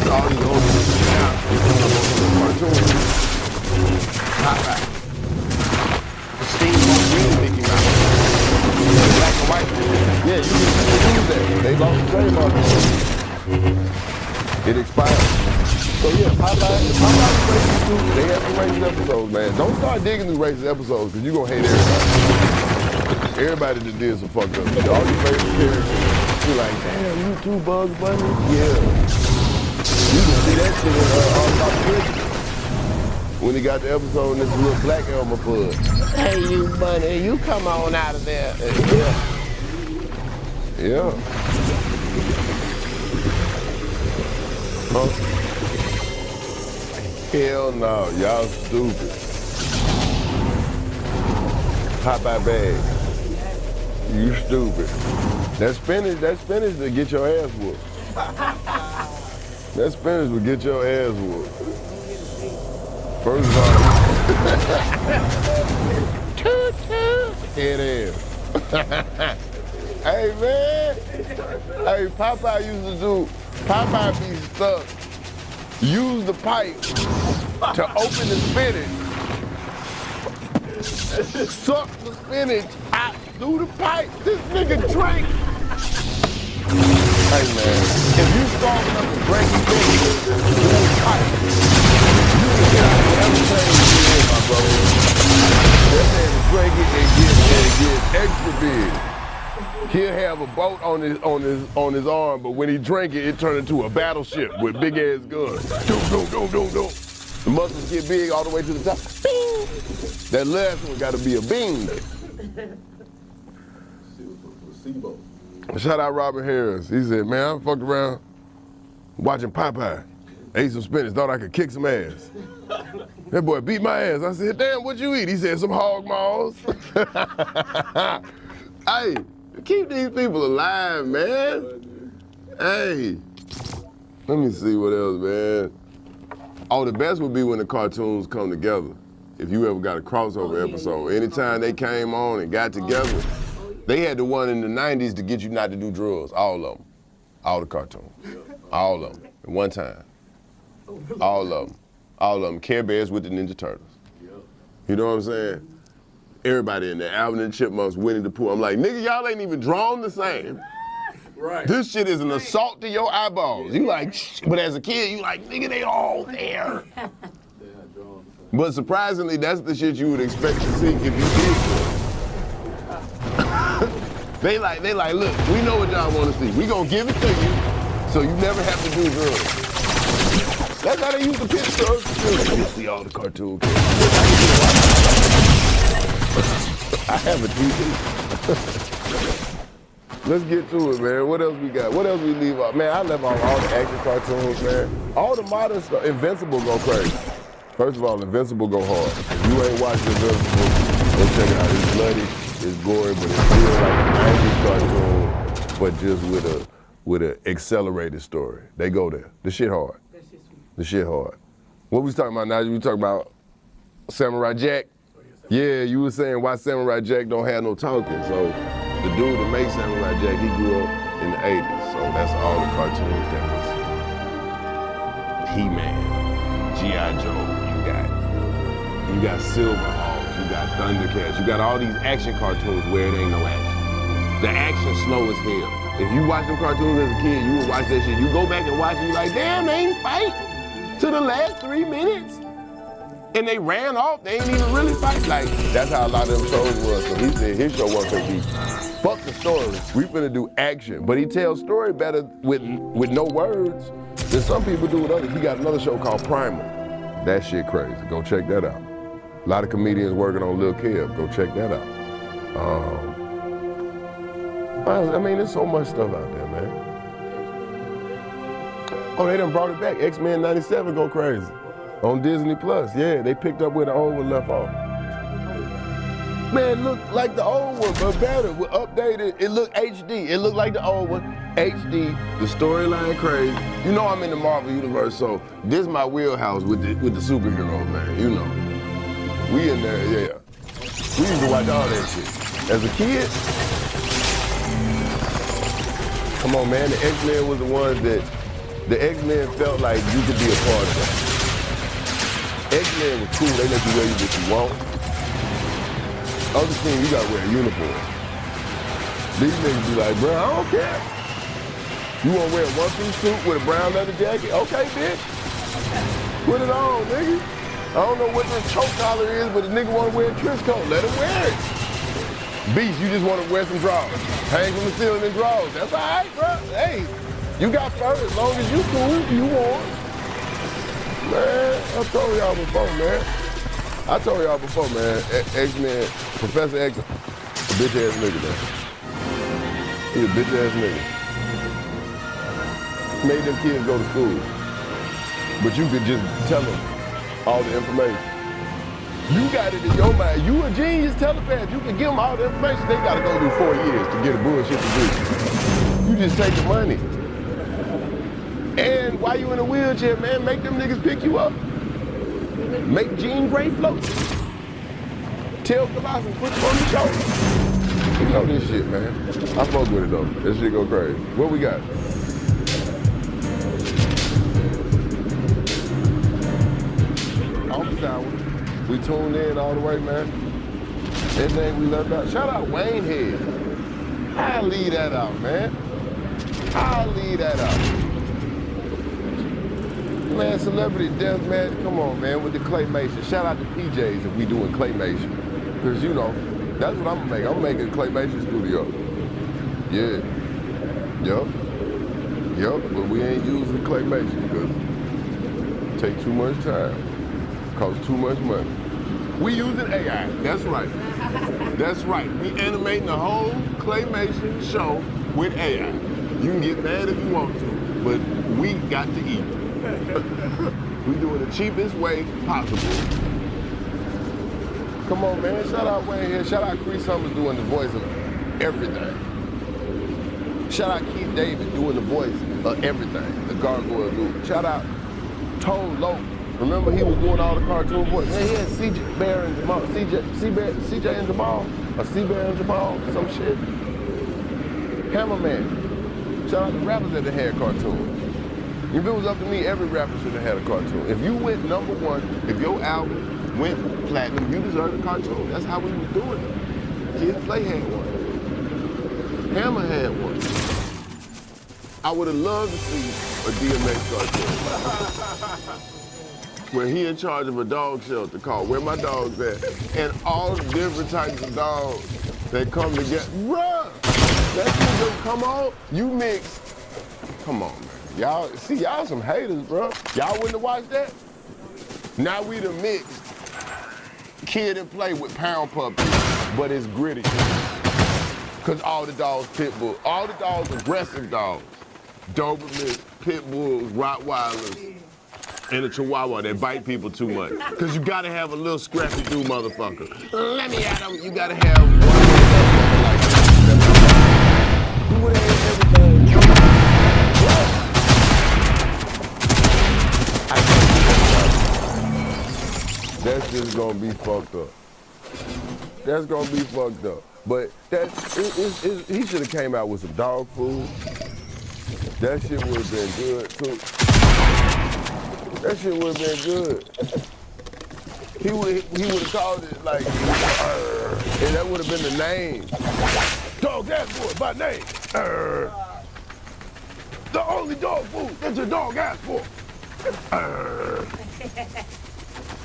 All these old now, cartoons. Popeye. The steampunk really Mickey Mouse. Black and white. Yeah, you can use that. They lost the trademark. It expired. So yeah, Popeye's racist too. They have some racist episodes, man. Don't start digging these racist episodes, because you're going to hate everybody. Everybody that did some fucked up shit. All your favorite characters, you're like, damn, you too, Bugs Bunny? Yeah. You can see that shit in All About Christmas. When he got the episode and this little black Elmer Fudd. Hey, you bunny, you come on out of there. Yeah. Huh? Hell no, y'all stupid. Popeye bag. You stupid. That spinach to get your ass whooped. That spinach will get your ass whooped. First of all, head ass. Hey man, hey Popeye used to do, Popeye be stuck. Use the pipe to open the spinach. Suck the spinach out through the pipe. This nigga drank. Hey man, if you strong enough to break the thing through the pipe, you can get out of whatever thing you in, my brother. That man will drink it and get extra big. He'll have a boat on his arm, but when he drink it, it turns into a battleship with big ass guns. Doom. The muscles get big all the way to the top. Bing! That last one got to be a bing. Shout out Robert Harris. He said, man, I fucked around watching Popeye. Ate some spinach, thought I could kick some ass. That boy beat my ass. I said, damn, what'd you eat? He said, some hog maws. Hey. Keep these people alive, man. Hey, let me see what else, man. Oh, the best would be when the cartoons come together. If you ever got a crossover episode. Anytime they came on and got together, they had the one in the 90s to get you not to do drugs. All of them. All the cartoons. All of them. At one time. All of them. All of them. Care Bears with the Ninja Turtles. You know what I'm saying? Everybody in there. Alvin and the Chipmunks, Winnie the Pooh. I'm like, nigga, y'all ain't even drawn the same. Right. This shit is an assault to your eyeballs. You like, shh. But as a kid, you like, nigga, they all there. But surprisingly, that's the shit you would expect to see if you did. They like, look, we know what y'all want to see. We gonna give it to you, so you never have to do drugs. That's how they used to pitch drugs to children. You see all the cartoon kids. I have a TV. Let's get to it, man. What else we got? What else we leave off? Man, I left off all the action cartoons, man. All the modern stuff. Invincible go crazy. First of all, Invincible go hard. If you ain't watching Invincible, go check it out. It's bloody, it's gory, but it's still like a 90s cartoon, but just with a accelerated story. They go there. The shit hard. The shit hard. What we was talking about now? We talking about Samurai Jack? Yeah, you were saying why Samurai Jack don't have no talking. So the dude that makes Samurai Jack, he grew up in the 80s. So that's all the cartoons that was He-Man, G.I. Joe, you got Silverhawks, you got Thundercats, you got all these action cartoons where it ain't no action. The action slow as hell. If you watch them cartoons as a kid, you would watch that shit. You go back and watch it, you like, damn, they ain't fight to the last 3 minutes. And they ran off, they ain't even really fight. Like, that's how a lot of them shows was. So he said his show wasn't gonna be, fuck the story, we finna do action. But he tells story better with no words than some people do with others. He got another show called Primal. That shit crazy, go check that out. A lot of comedians working on Lil Kev, go check that out. I mean, there's so much stuff out there, man. Oh, they done brought it back. X-Men 97 go crazy. On Disney Plus, yeah, they picked up where the old one left off. Man, look like the old one, but better. We're updated. It look HD. It look like the old one. HD. The storyline crazy. You know I'm in the Marvel universe, so this is my wheelhouse with the superheroes, man. You know, we in there, yeah. We used to watch all that shit as a kid. Come on, man. The X-Men was the ones that the X-Men felt like you could be a part of that. X-Men was cool, they let you wear what you want. Other team, you gotta wear a uniform. These niggas be like, bro, I don't care. You wanna wear a one-piece suit with a brown leather jacket? Okay, bitch. Put it on, nigga. I don't know what this choke collar is, but the nigga wanna wear a trench coat, let him wear it. Beast, you just wanna wear some drawers. Hang from the ceiling in drawers. That's all right, bro. Hey, you got fur as long as you cool, you warm. Man, I told y'all before, man. X-Men, Professor X, a bitch-ass nigga, man. He a bitch-ass nigga. Made them kids go to school. But you could just tell them all the information. You got it in your mind. You a genius telepath. You can give them all the information. They gotta go through 4 years to get a bullshit to do. You just take the money. And while you in a wheelchair, man, make them niggas pick you up. Make Jean Grey float. Tell Colossus, put you on the shoulder. You know this shit, man. I fuck with it though. This shit go crazy. What we got? Office hour. We tuned in all the way, man. Everything we left out. Shout out Wayne Head. I'll leave that out, man. I'll leave that out. Man, celebrity deathmatch, come on, man, with the claymation. Shout out to PJs if we doing claymation. Because, you know, that's what I'm gonna make. I'm making a claymation studio. Yeah. Yup, but we ain't using claymation because it take too much time. Cost too much money. We using AI, that's right. That's right, we animating the whole claymation show with AI. You can get mad if you want to, but we got to eat. We doing the cheapest way possible. Come on, man. Shout out Wayne here. Shout out Chris Summers doing the voice of everything. Shout out Keith David doing the voice of everything. The Gargoyle dude. Shout out Tone Loc. Remember he was doing all the cartoon voices. Man, he had CJ Bear and Jamal. CJ and Jamal. Or C-Bear and Jamal. Some shit. Hammerman. Shout out the rappers that had cartoons. If it was up to me, every rapper should have had a cartoon. If you went #1, if your album went platinum, you deserved a cartoon. That's how we was doing it. Kid Play had one. Hammer had one. I would have loved to see a DMX cartoon where he in charge of a dog shelter called Where My Dog's At, and all the different types of dogs that come together. Bruh, that shit don't come on. You mix. Come on, man. Y'all some haters, bro. Y'all wouldn't have watched that? Now we done mixed Kid and Play with Pound Puppy, but it's gritty. Cause all the dogs pit bull, all the dogs aggressive dogs. Dobermans, pit bulls, Rottweilers, and a Chihuahua that bite people too much. Cause you gotta have a little scrappy dude motherfucker. Let me at him. You gotta have one like that. You would have had everything. That's just gonna be fucked up. That's gonna be fucked up. But he should have came out with some dog food. That shit would have been good too. That shit would have been good. He would have called it like, and that would have been the name. Dog ass boy by name. The only dog food that your dog asked for.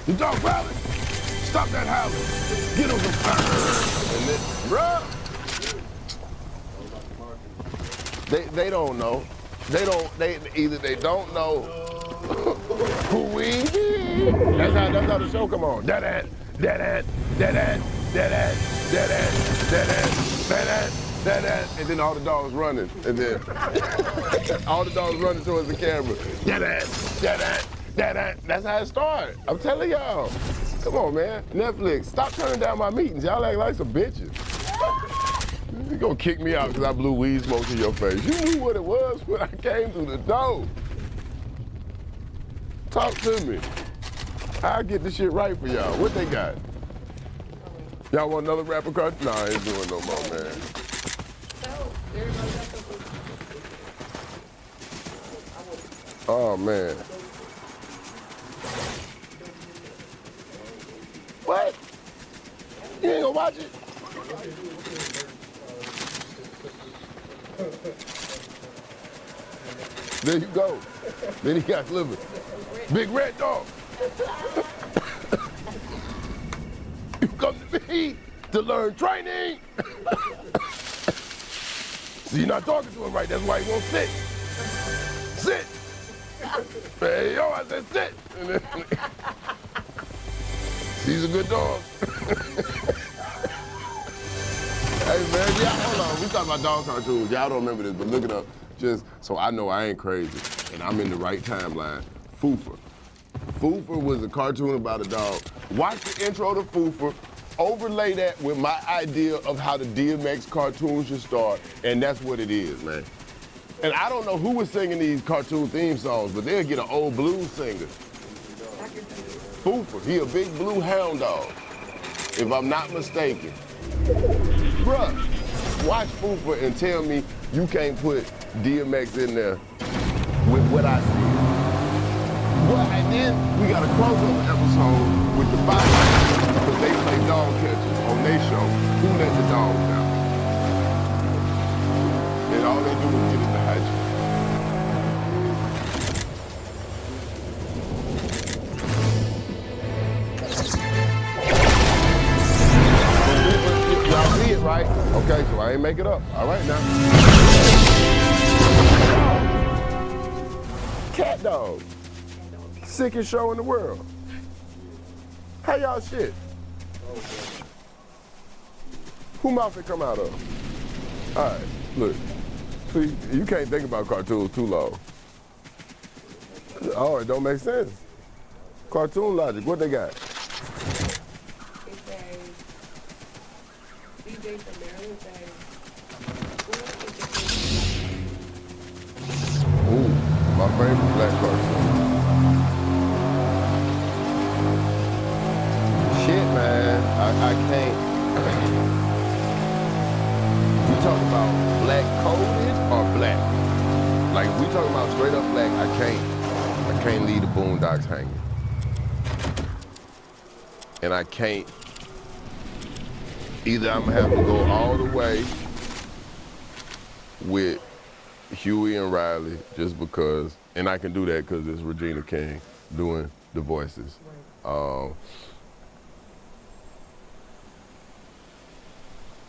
The dog howling. Stop that howling. Get him some. And then, bruh. They don't know. Either they don't know who we be. That's how the show come on. That, and then all the dogs running. And then all the dogs running towards the camera. That's how it started. I'm telling y'all. Come on, man. Netflix, stop turning down my meetings. Y'all act like some bitches. You gonna kick me out because I blew weed smoke in your face. You knew what it was when I came through the door. Talk to me. I'll get this shit right for y'all. What they got? Y'all want another rapper card? Nah, I ain't doing no more, man. Oh, man. What? You ain't gonna watch it? There you go. Then he got delivered. Big Red Dog. You come to me to learn training. See, you're not talking to him right. That's why he won't sit. Sit. Hey, yo, I said sit. He's a good dog. Hey, man, y'all, hold on. We talking about dog cartoons. Y'all don't remember this, but look it up. Just so I know I ain't crazy and I'm in the right timeline. Foofer. Foofer was a cartoon about a dog. Watch the intro to Foofer, overlay that with my idea of how the DMX cartoon should start, and that's what it is, man. And I don't know who was singing these cartoon theme songs, but they'll get an old blues singer. Foofer, he a big blue hound dog, if I'm not mistaken. Bruh, watch Foofer and tell me you can't put DMX in there with what I see. Well, and then we got a crossover episode with the Bible, because they play dog catchers on their show. Who let the dogs out? And all they do is get in the hatchet. Y'all see it, right? Okay, so I ain't make it up. All right now. Cat dog. Sickest show in the world. How y'all shit? Who mouth it come out of? All right, look. See, you can't think about cartoons too long. Oh, it don't make sense. Cartoon logic, what they got? Ooh, my favorite black cartoon. Shit, man, I can't. You talking about black coded or black? Like, if we talking about straight up black, I can't leave the Boondocks hanging. And I can't, either I'm gonna have to go all the way with Huey and Riley just because, and I can do that because it's Regina King doing the voices.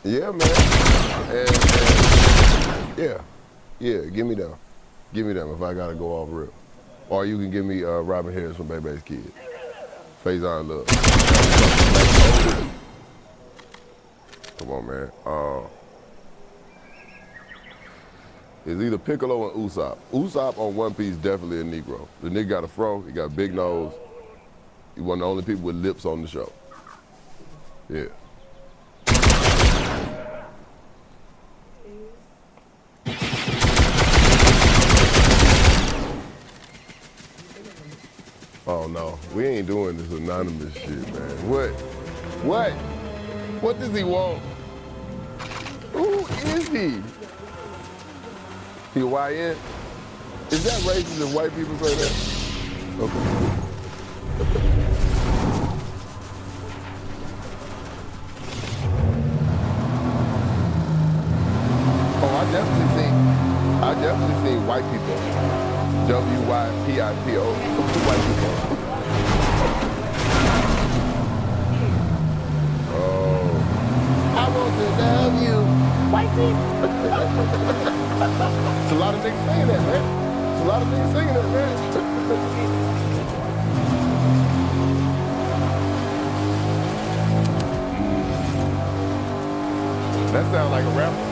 Yeah, man. And yeah, give me them. Give me them if I gotta go off rip. Or you can give me Robin Harris from Baby's Kid. Faison Love. Come on, man. It's either Piccolo and Usopp. Usopp on One Piece definitely a Negro. The nigga got a fro, he got a big nose. He one of the only people with lips on the show. Yeah. Oh no, we ain't doing this anonymous shit, man. What? What does he want? Who is he? He YN? Is that racist if white people say that? Okay. Oh, I definitely think white people. WYPIPO. White people. Oh. I want to love you. White people. It's a lot of niggas singing that, man. It's a lot of niggas singing that, man. That sounds like a rapper.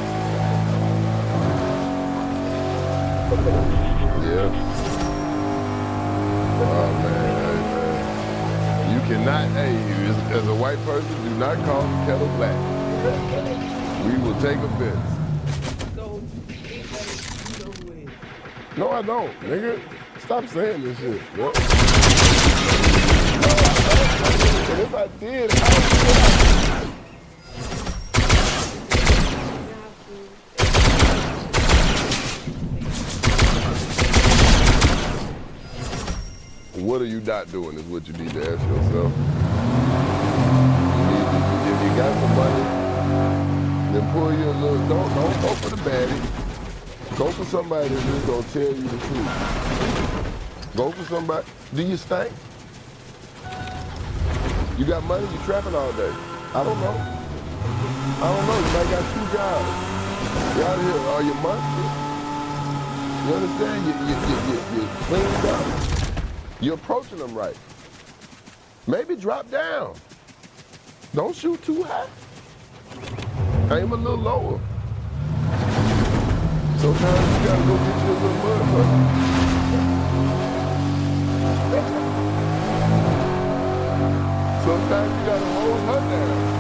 Yeah. Oh, man. You cannot, as a white person, do not call the kettle black. We will take offense. No, I don't, nigga. Stop saying this shit, bro. No, I don't. And if I did, I What are you not doing is what you need to ask yourself. If you got some money, then pull your little, don't go for the baddie. Go for somebody that's just gonna tell you the truth. Go for somebody, do you stink? You got money, you trapping all day. I don't know. You might got 2 jobs. You out here, are you monthly? You understand? You cleaned up. You're approaching them right. Maybe drop down. Don't shoot too high. Aim a little lower. Sometimes you gotta go get you a little motherfucker. Sometimes you gotta hold her down.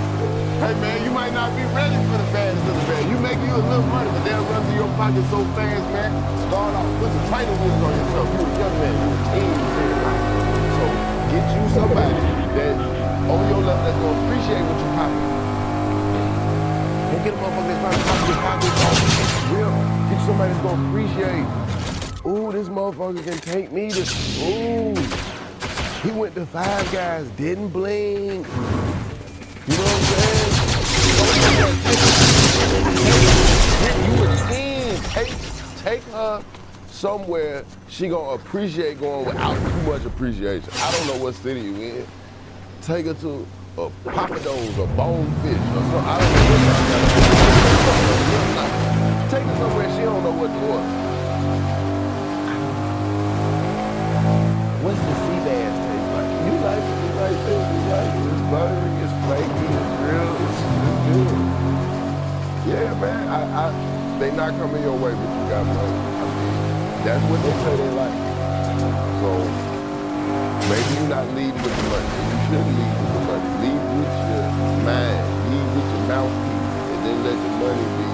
Hey man, you might not be ready for the baddest of the bad. You make you a little money, but they'll run through your pocket so fast, man. Start off, put some training wheels on yourself. You a young man, you a teen. So get you somebody that's on your level that's gonna appreciate what you're popping. Don't get a motherfucker that's trying to pop your pockets off. Real. Get somebody that's gonna appreciate. Ooh, this motherfucker can take me to. Ooh, he went to 5 Guys, didn't blink. You know what I'm saying? You a teen. Take her somewhere she gonna appreciate going without too much appreciation. I don't know what city you in. Take her to a Papados or Bonefish or something. I don't know what. Take her somewhere she don't know what to order. What's the sea bass taste like? You like it, you like this, you like it. It's buttery, it's flaky, it's real, it's good. Yeah, man, they not coming your way, but you got money. I mean, that's what they say they like. So, maybe you're not leading with the money. You shouldn't lead with the money. Lead with your mind. Lead with your mouthpiece. And then let the money be.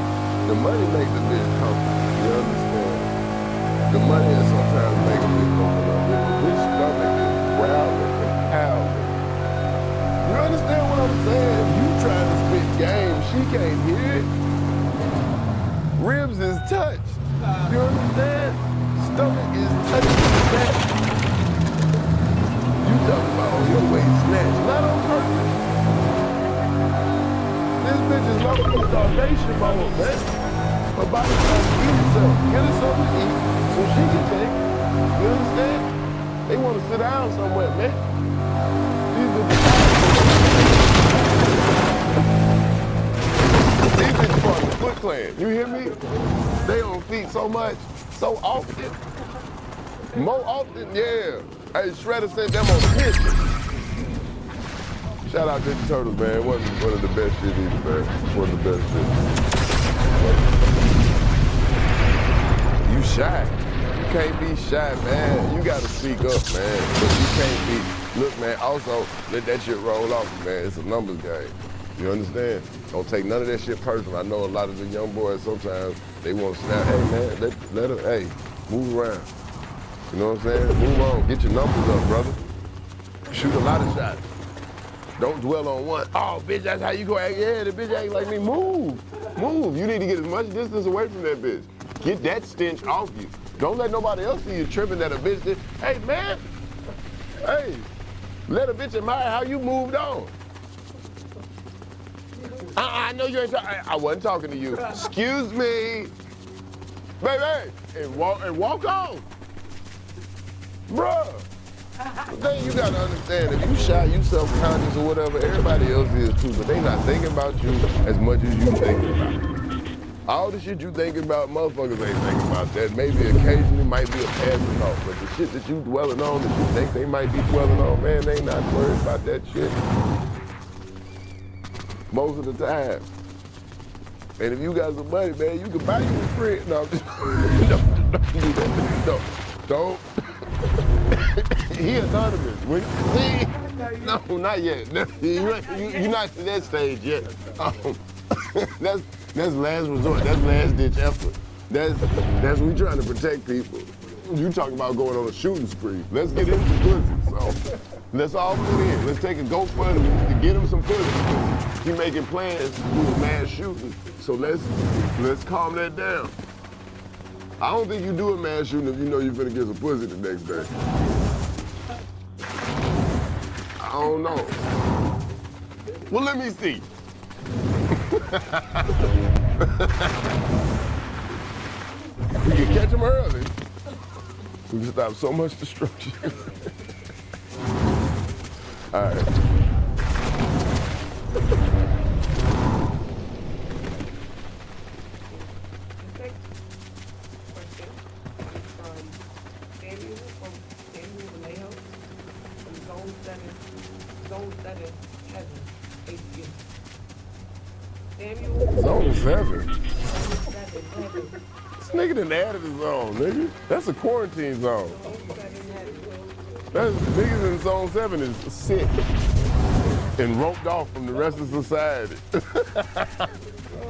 The money makes a bitch comfortable. You understand? The money is sometimes make a bitch open up. If a bitch stomach is growling and howling. You understand what I'm saying? If you trying to spit game, she can't hear it. Ribs is touched. You understand? in starvation mode, man. Her body trying to eat herself. Get her something to eat so she can think. You understand? They want to sit down somewhere, man. These bitches part of the Foot Clan. You hear me? They on feet so much, so often. More often, yeah. Hey, Shredder sent them on the mission. Shout out to the Turtles, man. It wasn't one of the best shit either, man. One of the best shit. You shy. You can't be shy, man. You gotta speak up, man. But you can't be. Look, man, also, let that shit roll off, man. It's a numbers game. You understand? Don't take none of that shit personal. I know a lot of the young boys sometimes, they want to snap. Hey, man, let them, hey, move around. You know what I'm saying? Move on. Get your numbers up, brother. Shoot a lot of shots. Don't dwell on one. Oh, bitch, that's how you go act. Yeah, the bitch act like me. Move. Move. You need to get as much distance away from that bitch. Get that stench off you. Don't let nobody else see you tripping that a bitch did. Hey, man. Hey, let a bitch admire how you moved on. I know you ain't talking. I wasn't talking to you. Excuse me. Baby. And walk on. Bruh. The thing you gotta understand, if you shy, you self-conscious or whatever, everybody else is too, but they not thinking about you as much as you thinking about. All the shit you thinking about, motherfuckers ain't thinking about that. Maybe occasionally might be a passing thought, but the shit that you dwelling on, that you think they might be dwelling on, man, they not worried about that shit. Most of the time. And if you got some money, man, you can buy you a friend. No, don't do that. Don't. He anonymous. See? No, not yet. You're not to that stage yet. That's last resort. That's last ditch effort. That's we trying to protect people. You talking about going on a shooting spree. Let's get into pussy. So let's all put in. Let's take a GoFundMe to get him some pussy. He making plans to do a mass shooting. So let's calm that down. I don't think you do a mass shooting if you know you're gonna get some pussy the next day. I don't know. Well, let me see. If we can catch him early, we can stop so much destruction. All right. Zone 7? This nigga done added a zone, nigga. That's a quarantine zone. Niggas in Zone 7 is sick and roped off from the rest of society.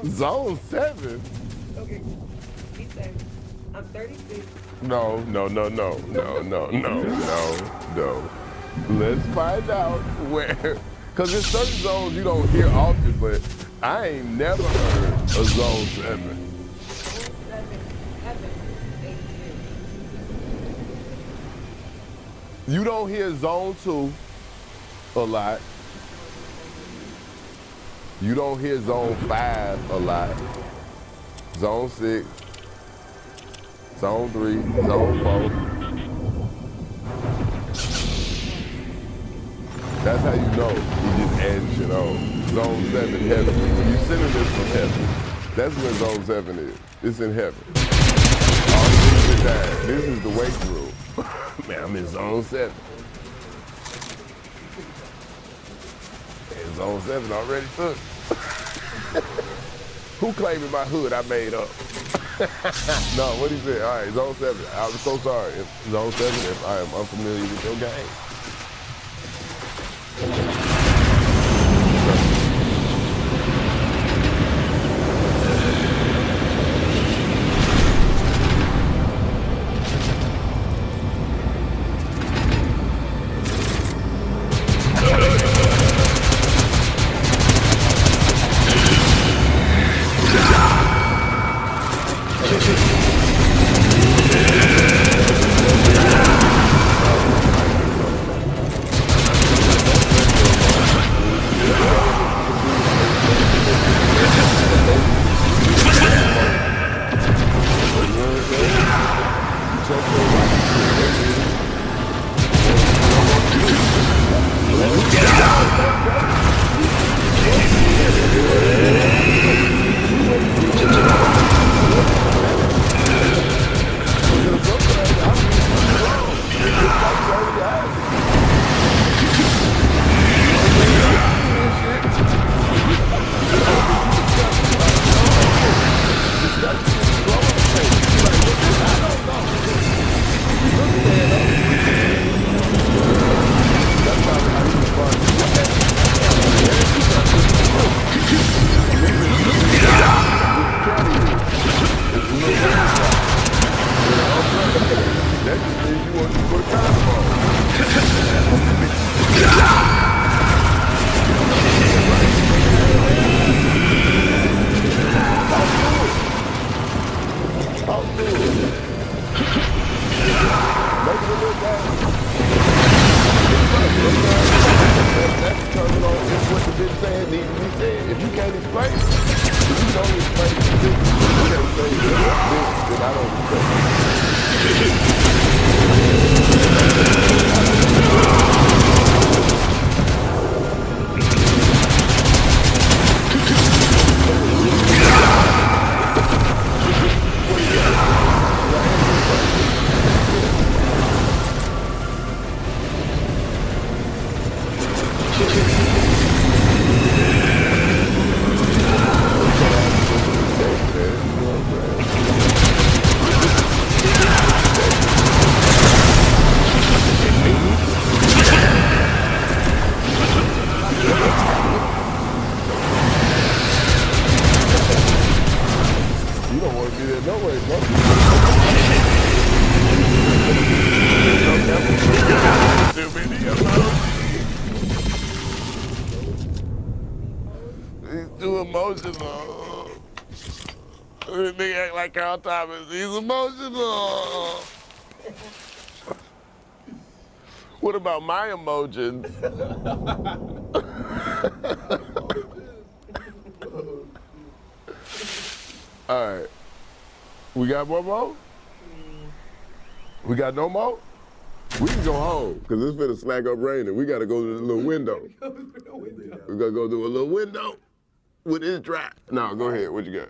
Zone 7? Okay, he said, I'm 36. No. Let's find out where. Because there's certain zones you don't hear often, but I ain't never heard of Zone 7. You don't hear Zone 2 a lot. You don't hear Zone 5 a lot. Zone 6, Zone 3, Zone 4. That's how you know he just adding shit on. Zone 7, heaven. When you sending this from heaven, that's where Zone 7 is. It's in heaven. All the things that died. This is the wake room. Man, I'm in Zone 7. And Zone 7 already took. Who claiming my hood I made up? No, what he said? All right, Zone 7. I'm so sorry. Zone 7, if I am unfamiliar with your game. emotional. They act like Carl Thomas. He's emotional. What about my emotions? All right. We got one more? We got no more? We can go home, because it's finna smack up raining. We gotta go to the little window. We gotta go through a little window with this dry. No, go ahead. What you got?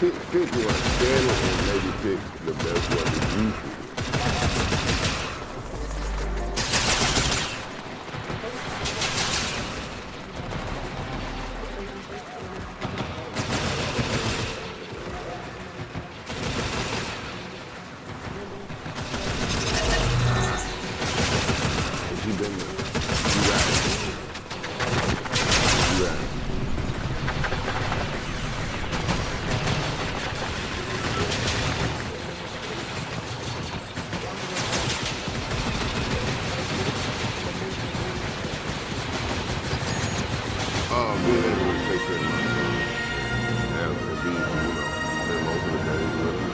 Pick one, scan it, and maybe pick the best one that you feel. You been there. You got it. You got it. Being able to take care of my son and to be, spend most of the days with him.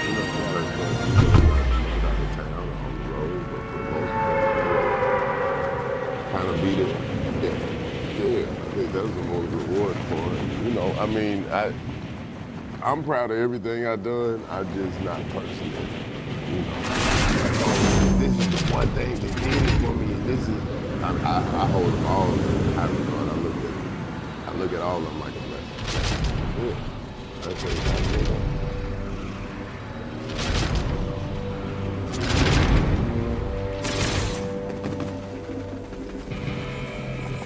Sometimes you out of town or on the road, but for the most part, kind of be there. Yeah, I think that's the most reward for it. I'm proud of everything I've done. I just not personally. This is the one thing they did it for me, and this is. I hold them all in high regard. I look at all of them like a blessing. Yeah, that's what it's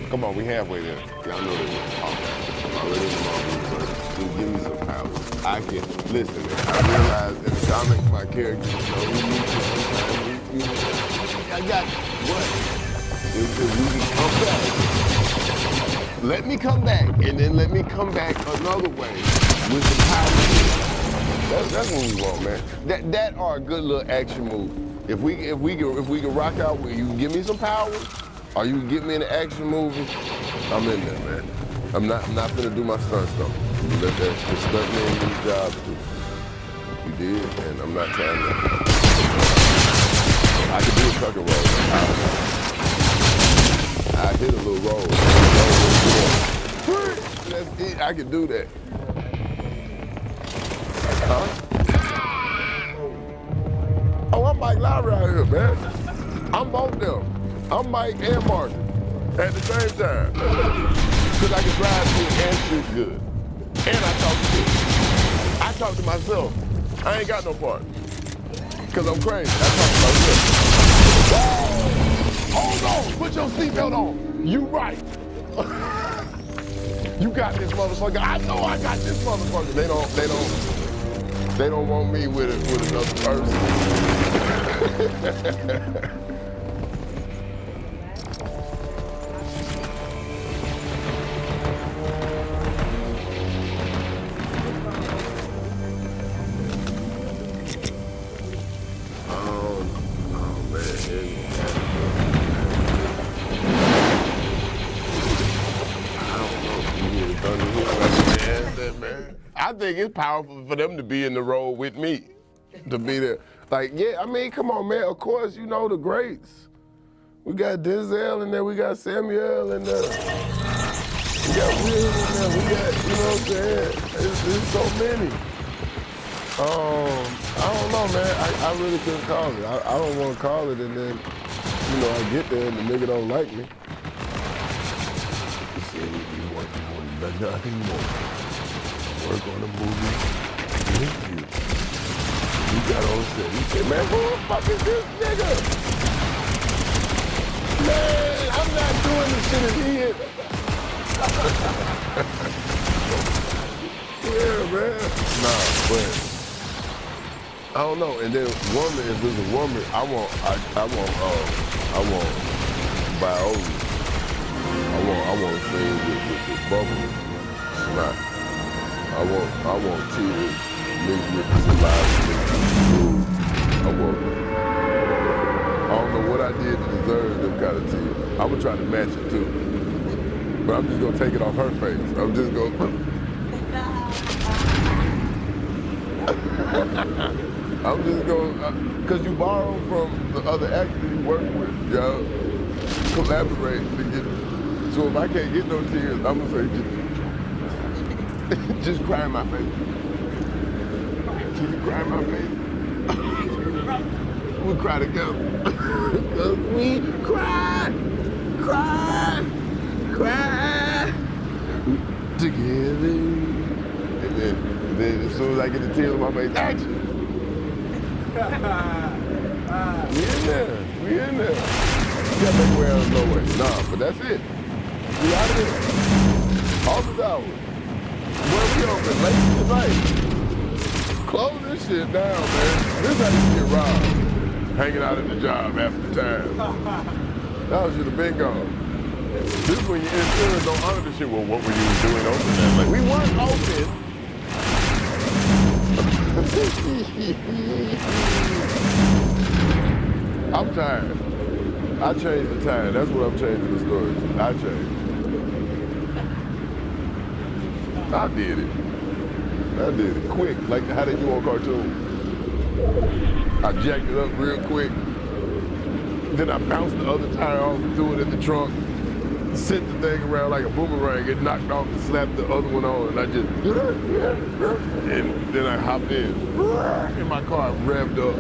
like. Come on, we halfway there. Y'all know this. I'm already in the moment. Just give me some power. I can listen. I realize in the comics, my characters, I got what? If we can come back, let me come back, and then let me come back another way with the power. That's what we want, man. That are a good little action move. If we can rock out where you can give me some power, or you can get me in an action movie, I'm in there, man. I'm not gonna do my stunts though. Let that stunt man do his job too. You did, and I'm not trying to. I can do a tuck and roll. I hit a little roll. That's it. I can do that. Huh? Oh, I'm Mike Lowry out here, man. I'm both them. I'm Mike and Martin at the same time. Because I can drive good and shoot good. And I talk good. I talk to myself. I ain't got no part. Because I'm crazy. I talk to myself. Hold on, put your seatbelt on. You right. You got this motherfucker. I know I got this motherfucker. They don't want me with another person. I think it's powerful for them to be in the role with me, to be there. Like, yeah, I mean, come on, man. Of course, you know the greats. We got Denzel in there. We got Samuel in there. We got Will in there. We got, you know what I'm saying? There's so many. I don't know, man. I really couldn't call it. I don't want to call it, and then, I get there and the nigga don't like me. He said, you want nothing more. Work on the movie with you. He got on set. He said, man, who the fuck is this nigga? Man, I'm not doing the shit that he is. Yeah, man. Nah, but I don't know. And then woman, if there's a woman, I want Viola. I want to sing with Bubble. Not. I want tears mixed with some live. I won't. I don't know what I did to deserve them kind of tears. I'm gonna try to match it too. But I'm just gonna take it off her face. I'm just gonna. I'm just going, because you borrow from the other actors you work with, y'all collaborate to get it. So if I can't get no tears, I'm going to say, just cry in my face. Can you cry in my face? We'll cry together. Because we cry together. And then as soon as I get the tears on my face, action! We in there. You gotta make way out of no way. Nah, but that's it. We out of there. Office hours. Where we open late tonight. Close this shit down, man. This how you get robbed. Hanging out at the job after time. That should have been gone. This is when your insurance don't honor the shit. Well, what were you doing open that late? We weren't open. I'm tired. I changed the time. That's what I'm changing the story to. I changed. I did it quick, like how they do on cartoon. I jacked it up real quick. Then I bounced the other tire off and threw it in the trunk. Sent the thing around like a boomerang, it knocked off and slapped the other one on, and I just, and then I hopped in my car revved up.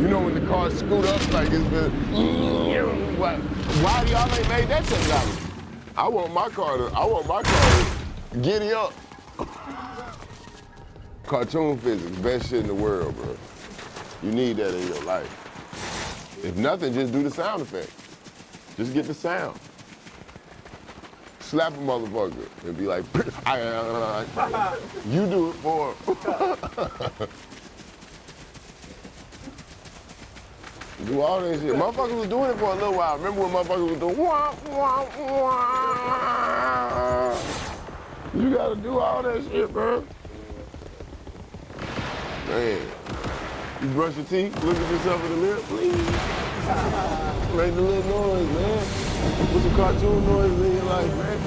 You know when the car scoot up like it's been, why y'all ain't made that technology? I want my car to giddy up. Cartoon physics, best shit in the world, bro. You need that in your life. If nothing, just do the sound effect. Just get the sound. Slap a motherfucker and be like, you do it for him. Do all that shit. Motherfuckers was doing it for a little while. Remember when motherfuckers was doing wah, wah, wah. You gotta do all that shit, bro. Man. You brush your teeth, look at yourself in the mirror, please. Make the little noise, man. Put some cartoon noise in your life, man.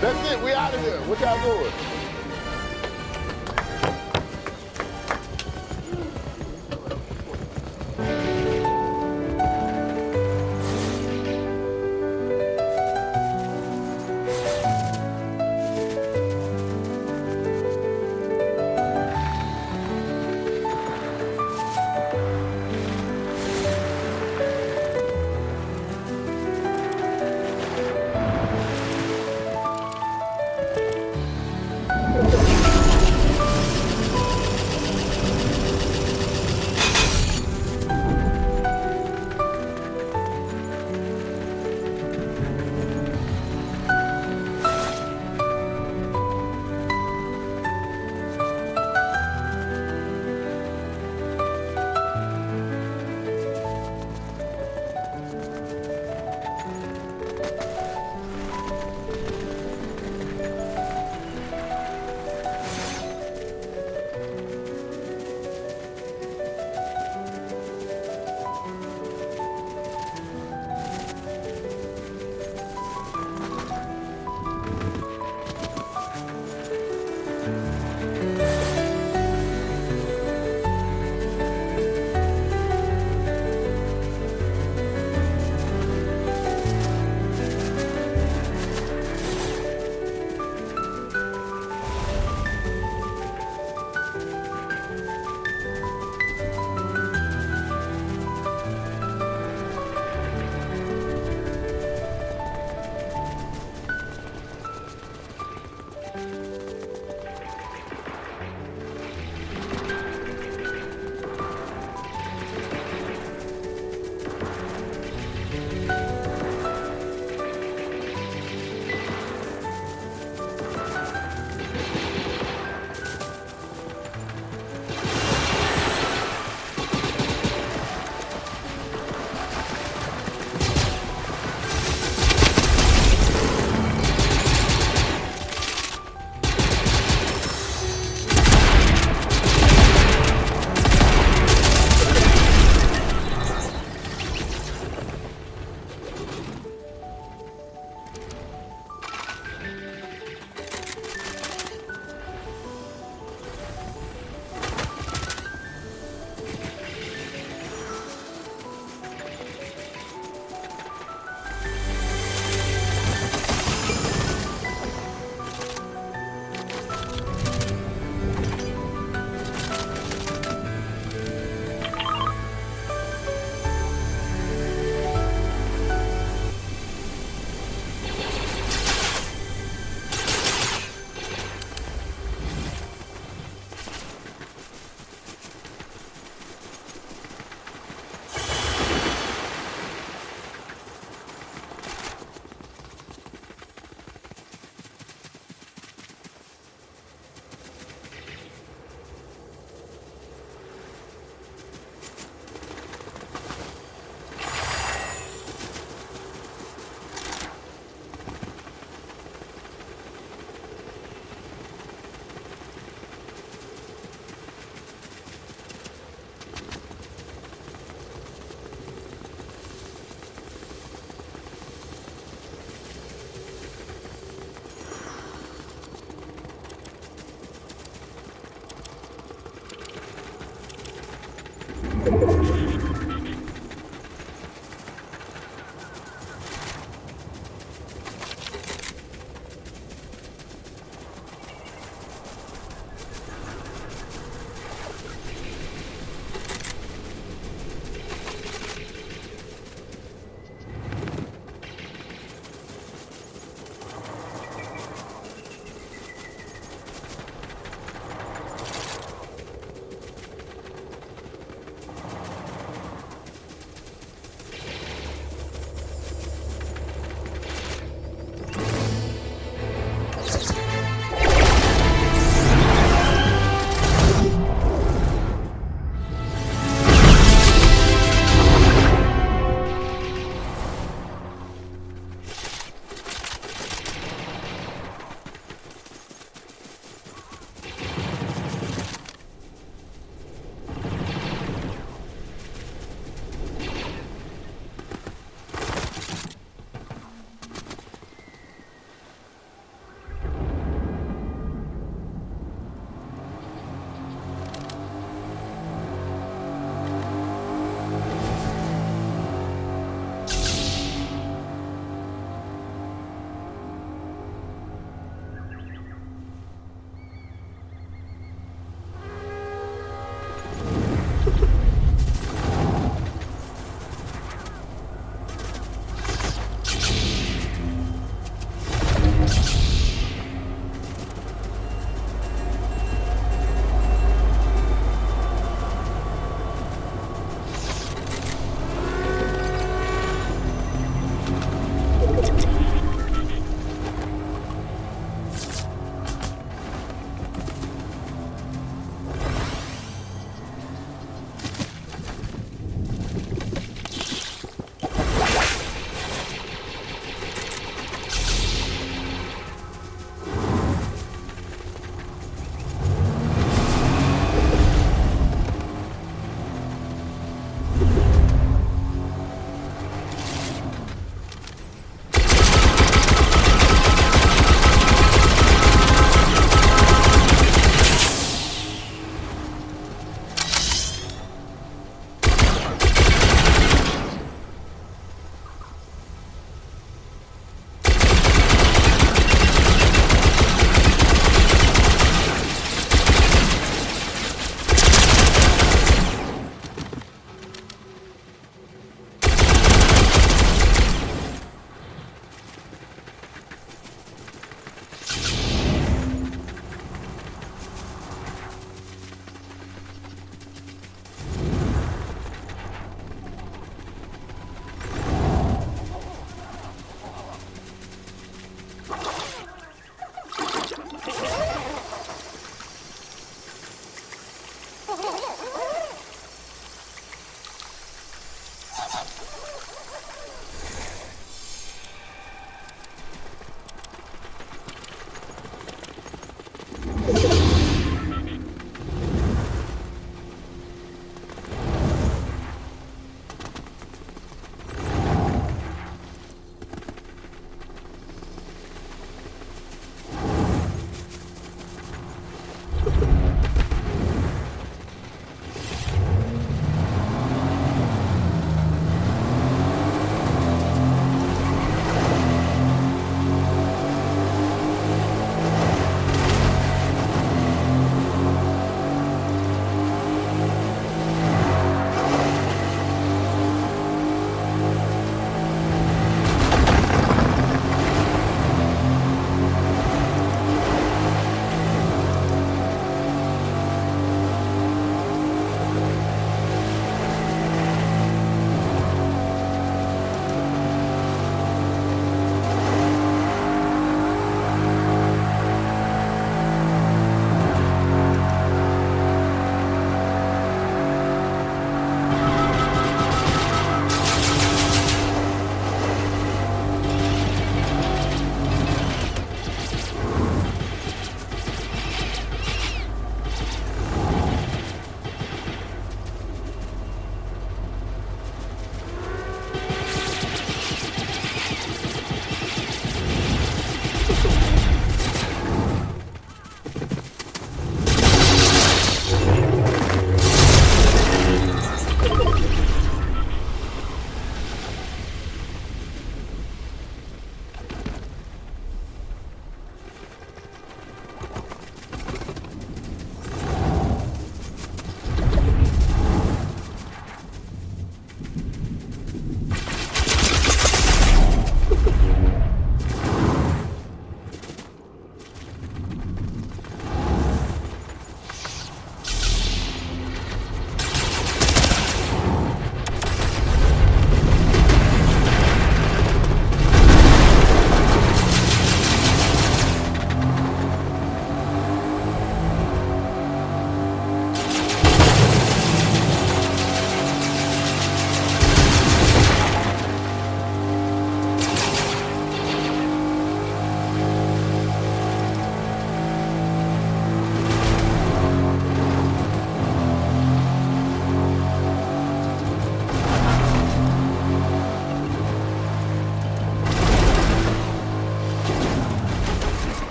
That's it, we out of here. What y'all doing?